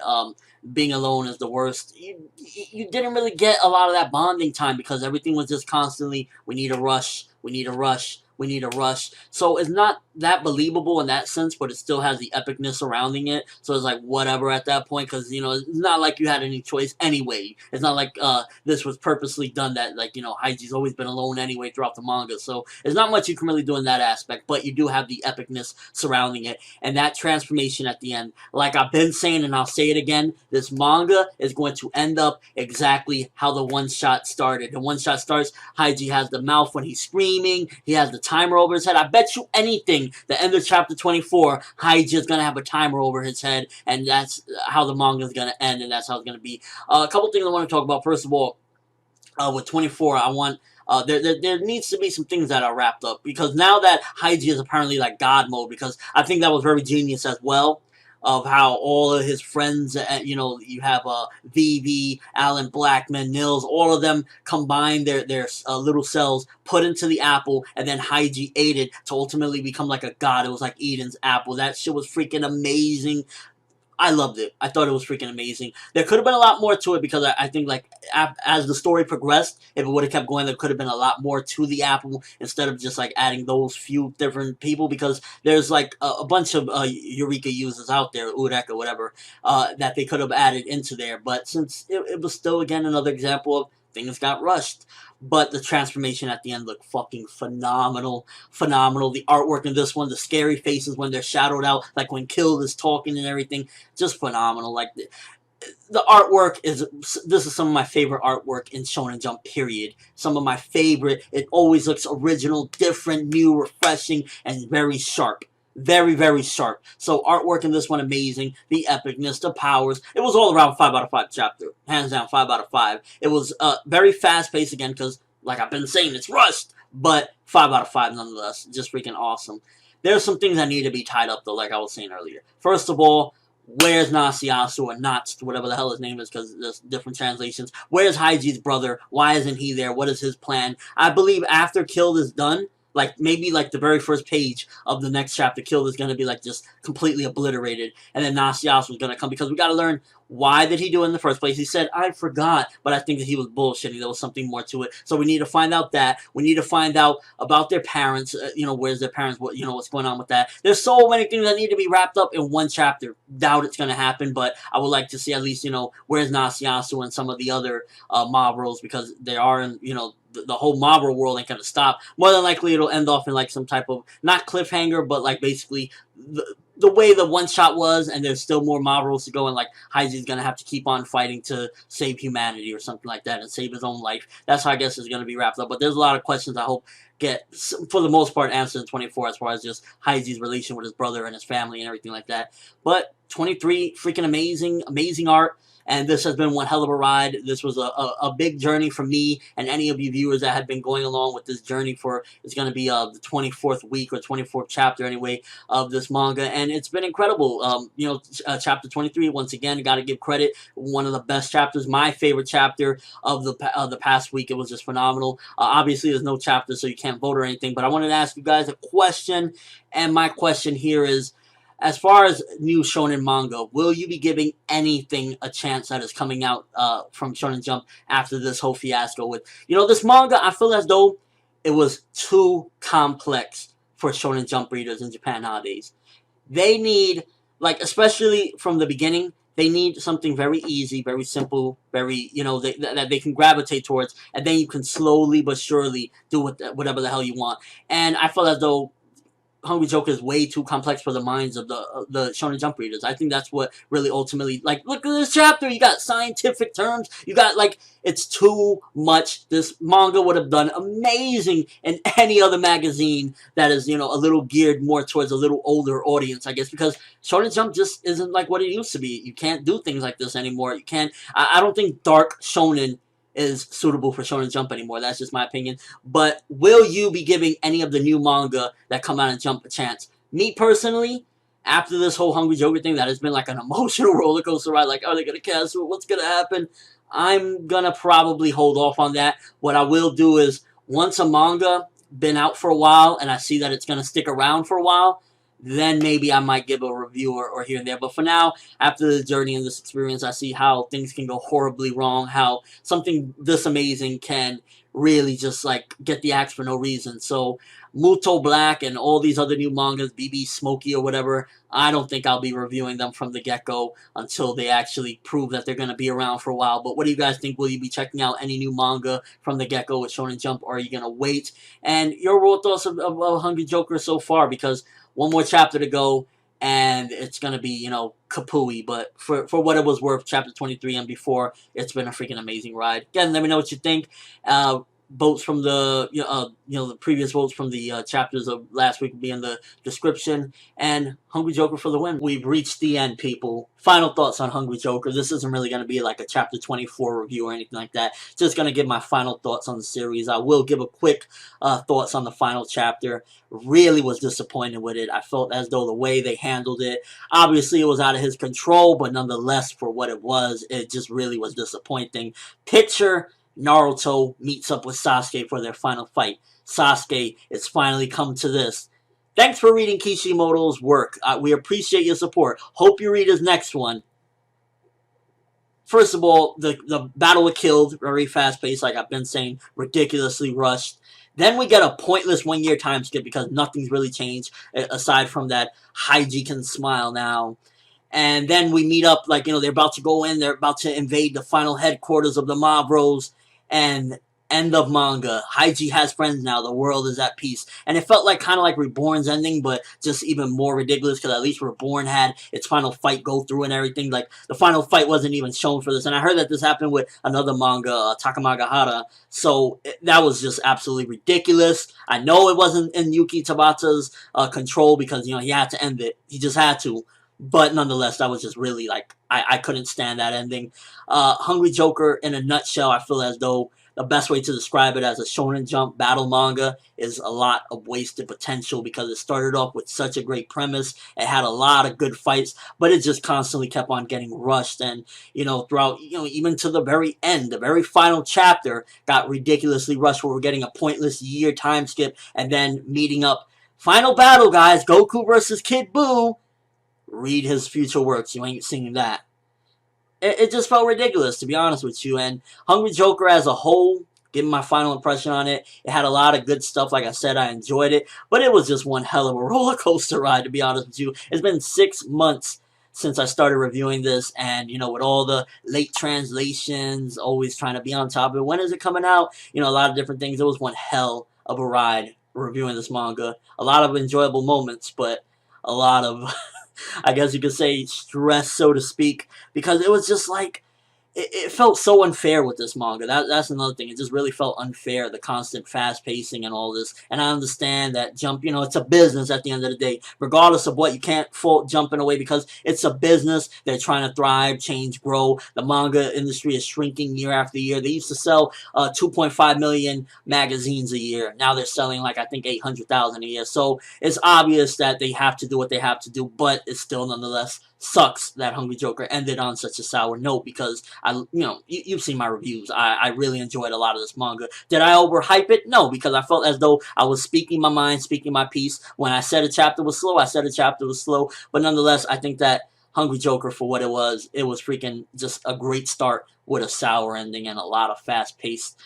being alone is the worst. You didn't really get a lot of that bonding time, because everything was just constantly, we need a rush, we need a rush, we need a rush. So it's not that believable in that sense, but it still has the epicness surrounding it. So it's like whatever at that point, because it's not like you had any choice anyway. It's not like this was purposely done, that like Haiji's always been alone anyway throughout the manga. So there's not much you can really do in that aspect, but you do have the epicness surrounding it, and that transformation at the end. Like I've been saying, and I'll say it again, this manga is going to end up exactly how the one shot started. The one shot starts, Haiji has the mouth when he's screaming, he has the timer over his head. I bet you anything amazing. The end of chapter 24, Haiji is going to have a timer over his head, and that's how the manga is going to end, and that's how it's going to be. A couple things I want to talk about. First of all, with 24, I want there needs to be some things that are wrapped up, because now that Haiji is apparently like God mode, because I think that was very genius as well, of how all of his friends, you know, you have VV, Alan Blackman, Nils, all of them combine their little cells, put into the apple, and then Haiji ate it to ultimately become like a god. It was like Eden's apple. That shit was freaking amazing. I loved it. I thought it was freaking amazing. There could have been a lot more to it, because I think, like, as the story progressed, if it would have kept going, there could have been a lot more to the apple, instead of just, like, adding those few different people, because there's, like, a bunch of eureka users out there, eureka, whatever, that they could have added into there. But since it was still, again, another example of things got rushed. But the transformation at the end looked fucking phenomenal. Phenomenal. The artwork in this one, the scary faces when they're shadowed out, like when Kill is talking and everything, just phenomenal. Like, the artwork is, this is some of my favorite artwork in Shonen Jump, period. Some of my favorite. It always looks original, different, new, refreshing, and very sharp. Very, very sharp. So artwork in this one, amazing. The epicness, the powers. It was all around 5 out of 5 chapter. Hands down, 5 out of 5. It was very fast paced again, because, like I've been saying, it's rushed. But 5 out of 5 nonetheless. Just freaking awesome. There's some things that need to be tied up, though, like I was saying earlier. First of all, where's Nasiyasu, or Natsu, whatever the hell his name is, because there's different translations. Where's Haiji's brother? Why isn't he there? What is his plan? I believe after Killed is done, like, maybe, like, the very first page of the next chapter, Killed is going to be, like, just completely obliterated. And then Nasiyasu is going to come, because we got to learn, why did he do it in the first place? He said, I forgot, but I think that he was bullshitting. There was something more to it. So we need to find out that. We need to find out about their parents. You know, where's their parents? What, you know, what's going on with that? There's so many things that need to be wrapped up in one chapter. Doubt it's going to happen, but I would like to see at least, you know, where's Nasiyasu and some of the other mob roles, because they are in, you know, the whole Marvel world ain't gonna stop. More than likely, it'll end off in, like, some type of, not cliffhanger, but, like, basically the way the one shot was, and there's still more Marvels to go, and, like, Haiji's gonna have to keep on fighting to save humanity or something like that, and save his own life. That's how I guess it's gonna be wrapped up. But there's a lot of questions I hope get, for the most part, answered in 24, as far as just Haiji's relation with his brother and his family and everything like that. But 23, freaking amazing, amazing art. And this has been one hell of a ride. This was a big journey for me and any of you viewers that have been going along with this journey for, it's going to be the 24th week, or 24th chapter anyway, of this manga. And it's been incredible. You know, chapter 23, once again, got to give credit. One of the best chapters, my favorite chapter of the past week. It was just phenomenal. Obviously, there's no chapter, so you can't vote or anything. But I wanted to ask you guys a question. And my question here is, as far as new Shonen manga, will you be giving anything a chance that is coming out from Shonen Jump after this whole fiasco with, you know, this manga? I feel as though it was too complex for Shonen Jump readers in Japan nowadays. They need, like, especially from the beginning, they need something very easy, very simple, very, you know, that they can gravitate towards, and then you can slowly but surely do whatever the hell you want. And I feel as though Hungry Joker is way too complex for the minds of the Shonen Jump readers. I think that's what really ultimately, like, look at this chapter, you got scientific terms, you got, like, it's too much. This manga would have done amazing in any other magazine that is, you know, a little geared more towards a little older audience, I guess, because Shonen Jump just isn't like what it used to be. You can't do things like this anymore. You can't, I don't think dark shonen is suitable for Shonen Jump anymore. That's just my opinion. But will you be giving any of the new manga that come out and Jump a chance? Me personally, after this whole Hungry Joker thing, that has been like an emotional roller coaster ride. Like, are they gonna cancel it? What's gonna happen? I'm gonna probably hold off on that. What I will do is, once a manga been out for a while and I see that it's gonna stick around for a while, then maybe I might give a review or here and there. But for now, after the journey and this experience, I see how things can go horribly wrong, how something this amazing can really just, like, get the axe for no reason. So Muto Black and all these other new mangas, BB Smokey or whatever, I don't think I'll be reviewing them from the get-go until they actually prove that they're going to be around for a while. But what do you guys think? Will you be checking out any new manga from the get-go with Shonen Jump, or are you going to wait? And your raw thoughts of Hungry Joker so far, because one more chapter to go, and it's going to be, you know, kapooey. But for what it was worth, chapter 23 and before, it's been a freaking amazing ride. Again, let me know what you think. votes from the the previous votes from the chapters of last week will be in the description. And Hungry Joker for the win. We've reached the end, people. Final thoughts on Hungry Joker. This isn't really going to be like a chapter 24 review or anything like that. Just going to give my final thoughts on the series. I will give a quick thoughts on the final chapter. Really was disappointed with it. I felt as though the way they handled it, obviously it was out of his control, but nonetheless, for what it was, it just really was disappointing. Picture Naruto meets up with Sasuke for their final fight. Sasuke, it's finally come to this. Thanks for reading Kishimoto's work. We appreciate your support. Hope you read his next one. First of all, the battle with Killed, very fast-paced, like I've been saying, ridiculously rushed. Then we get a pointless one-year time skip because nothing's really changed, aside from that Haiji can smile now. And then we meet up, like, they're about to go in, they're about to invade the final headquarters of the Mob Bros, and end of manga. Haiji has friends now, the world is at peace. And it felt like kind of like Reborn's ending, but just even more ridiculous, because at least Reborn had its final fight go through and everything. Like, the final fight wasn't even shown for this, and I heard that this happened with another manga, Takamagahara, so that was just absolutely ridiculous. I know it wasn't in Yuki Tabata's control, because, he had to end it. He just had to. But nonetheless, that was just really, like, I couldn't stand that ending. Hungry Joker, in a nutshell, I feel as though the best way to describe it as a Shonen Jump battle manga is a lot of wasted potential, because it started off with such a great premise. It had a lot of good fights, but it just constantly kept on getting rushed. And, throughout, even to the very end, the very final chapter got ridiculously rushed, where we're getting a pointless year time skip and then meeting up. Final battle, guys. Goku versus Kid Buu. Read his future works. You ain't seen that. It just felt ridiculous, to be honest with you. And Hungry Joker as a whole, giving my final impression on it, it had a lot of good stuff. Like I said, I enjoyed it. But it was just one hell of a roller coaster ride, to be honest with you. It's been 6 months since I started reviewing this. And, with all the late translations, always trying to be on top of it. When is it coming out? A lot of different things. It was one hell of a ride reviewing this manga. A lot of enjoyable moments, but a lot of... I guess you could say stress, so to speak, because it was just like, it felt so unfair with this manga. That's another thing. It just really felt unfair, the constant fast pacing and all this. And I understand that Jump, it's a business at the end of the day. Regardless of what, you can't fault Jump in a way, because it's a business. They're trying to thrive, change, grow. The manga industry is shrinking year after year. They used to sell 2.5 million magazines a year. Now they're selling, like, I think 800,000 a year. So it's obvious that they have to do what they have to do, but it still nonetheless sucks that Hungry Joker ended on such a sour note, because you've seen my reviews. I really enjoyed a lot of this manga. Did I overhype it? No, because I felt as though I was speaking my mind, speaking my piece. When I said a chapter was slow, I said a chapter was slow. But nonetheless, I think that Hungry Joker, for what it was freaking just a great start with a sour ending and a lot of fast-paced,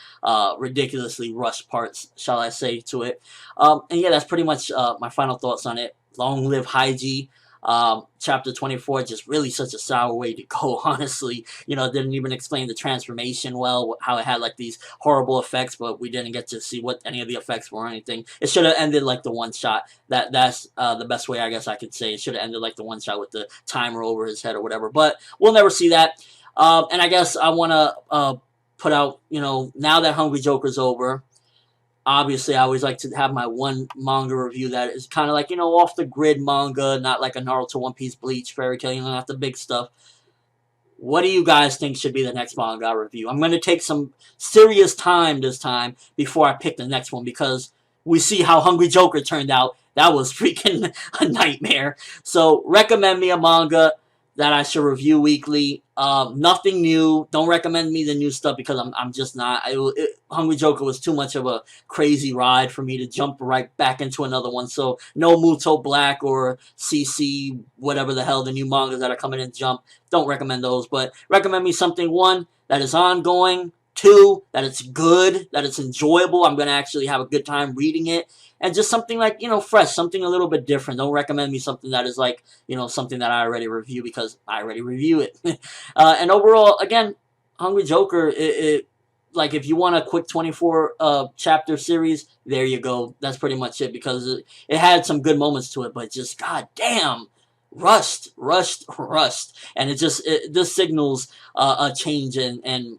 ridiculously rushed parts, shall I say, to it. And yeah, that's pretty much my final thoughts on it. Long live Haiji. Chapter 24, just really such a sour way to go, honestly. Didn't even explain the transformation well, how it had, like, these horrible effects, but we didn't get to see what any of the effects were or anything. It should have ended like the one shot. That's the best way I guess I could say. It should have ended like the one shot with the timer over his head or whatever, but we'll never see that. And I guess I want to put out, now that Hungry Joker's over, obviously, I always like to have my one manga review that is kind of like, off the grid manga, not like a Naruto, One Piece, Bleach, Fairy Tail, not the big stuff. What do you guys think should be the next manga I review? I'm going to take some serious time this time before I pick the next one, because we see how Hungry Joker turned out. That was freaking a nightmare. So, recommend me a manga that I should review weekly. Nothing new. Don't recommend me the new stuff, because I'm just not. Hungry Joker was too much of a crazy ride for me to jump right back into another one. So no Muto Black or CC, whatever the hell the new mangas that are coming in Jump. Don't recommend those. But recommend me something, one, that is ongoing. Two, that it's good, that it's enjoyable. I'm going to actually have a good time reading it. And just something like, fresh, something a little bit different. Don't recommend me something that is like, something that I already review, because I already review it. And overall, again, Hungry Joker, like, if you want a quick 24 chapter series, there you go. That's pretty much it, because it had some good moments to it, but just, god damn, rushed. And this signals a change and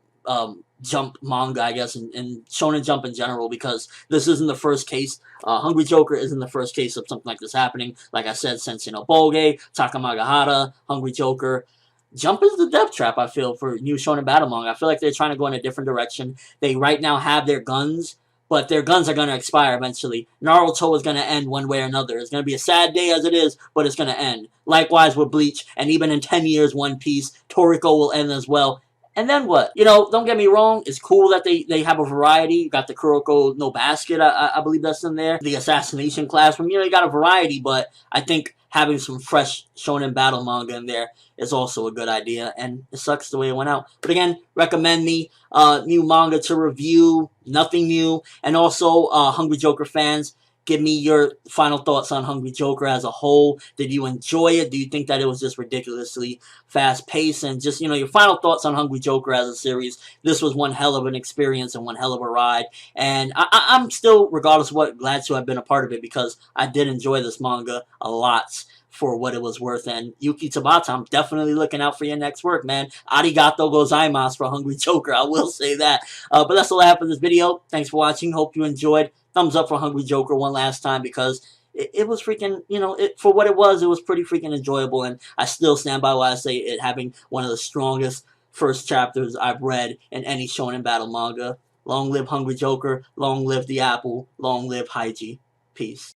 Jump manga, I guess, and Shonen Jump in general, because this isn't the first case. Hungry Joker isn't the first case of something like this happening. Like I said, Sensei no Boge, Takamagahara, Hungry Joker. Jump is the death trap, I feel, for new Shonen Battle manga. I feel like they're trying to go in a different direction. They right now have their guns, but their guns are going to expire eventually. Naruto is going to end one way or another. It's going to be a sad day as it is, but it's going to end. Likewise with Bleach, and even in 10 years, One Piece, Toriko will end as well. And then what? You know, don't get me wrong. It's cool that they have a variety. You got the Kuroko no Basket, I believe that's in there. The Assassination Classroom. You know, you got a variety, but I think having some fresh Shonen Battle manga in there is also a good idea. And it sucks the way it went out. But again, recommend me new manga to review. Nothing new. And also, Hungry Joker fans, give me your final thoughts on Hungry Joker as a whole. Did you enjoy it? Do you think that it was just ridiculously fast-paced? And just, you know, your final thoughts on Hungry Joker as a series. This was one hell of an experience and one hell of a ride. And I'm still, regardless of what, glad to have been a part of it, because I did enjoy this manga a lot for what it was worth. And Yuki Tabata, I'm definitely looking out for your next work, man. Arigato gozaimasu for Hungry Joker, I will say that. But that's all I have for this video. Thanks for watching. Hope you enjoyed. Thumbs up for Hungry Joker one last time, because it was freaking, you know, for what it was pretty freaking enjoyable. And I still stand by what I say, it having one of the strongest first chapters I've read in any Shonen Battle manga. Long live Hungry Joker. Long live the apple. Long live Haiji. Peace.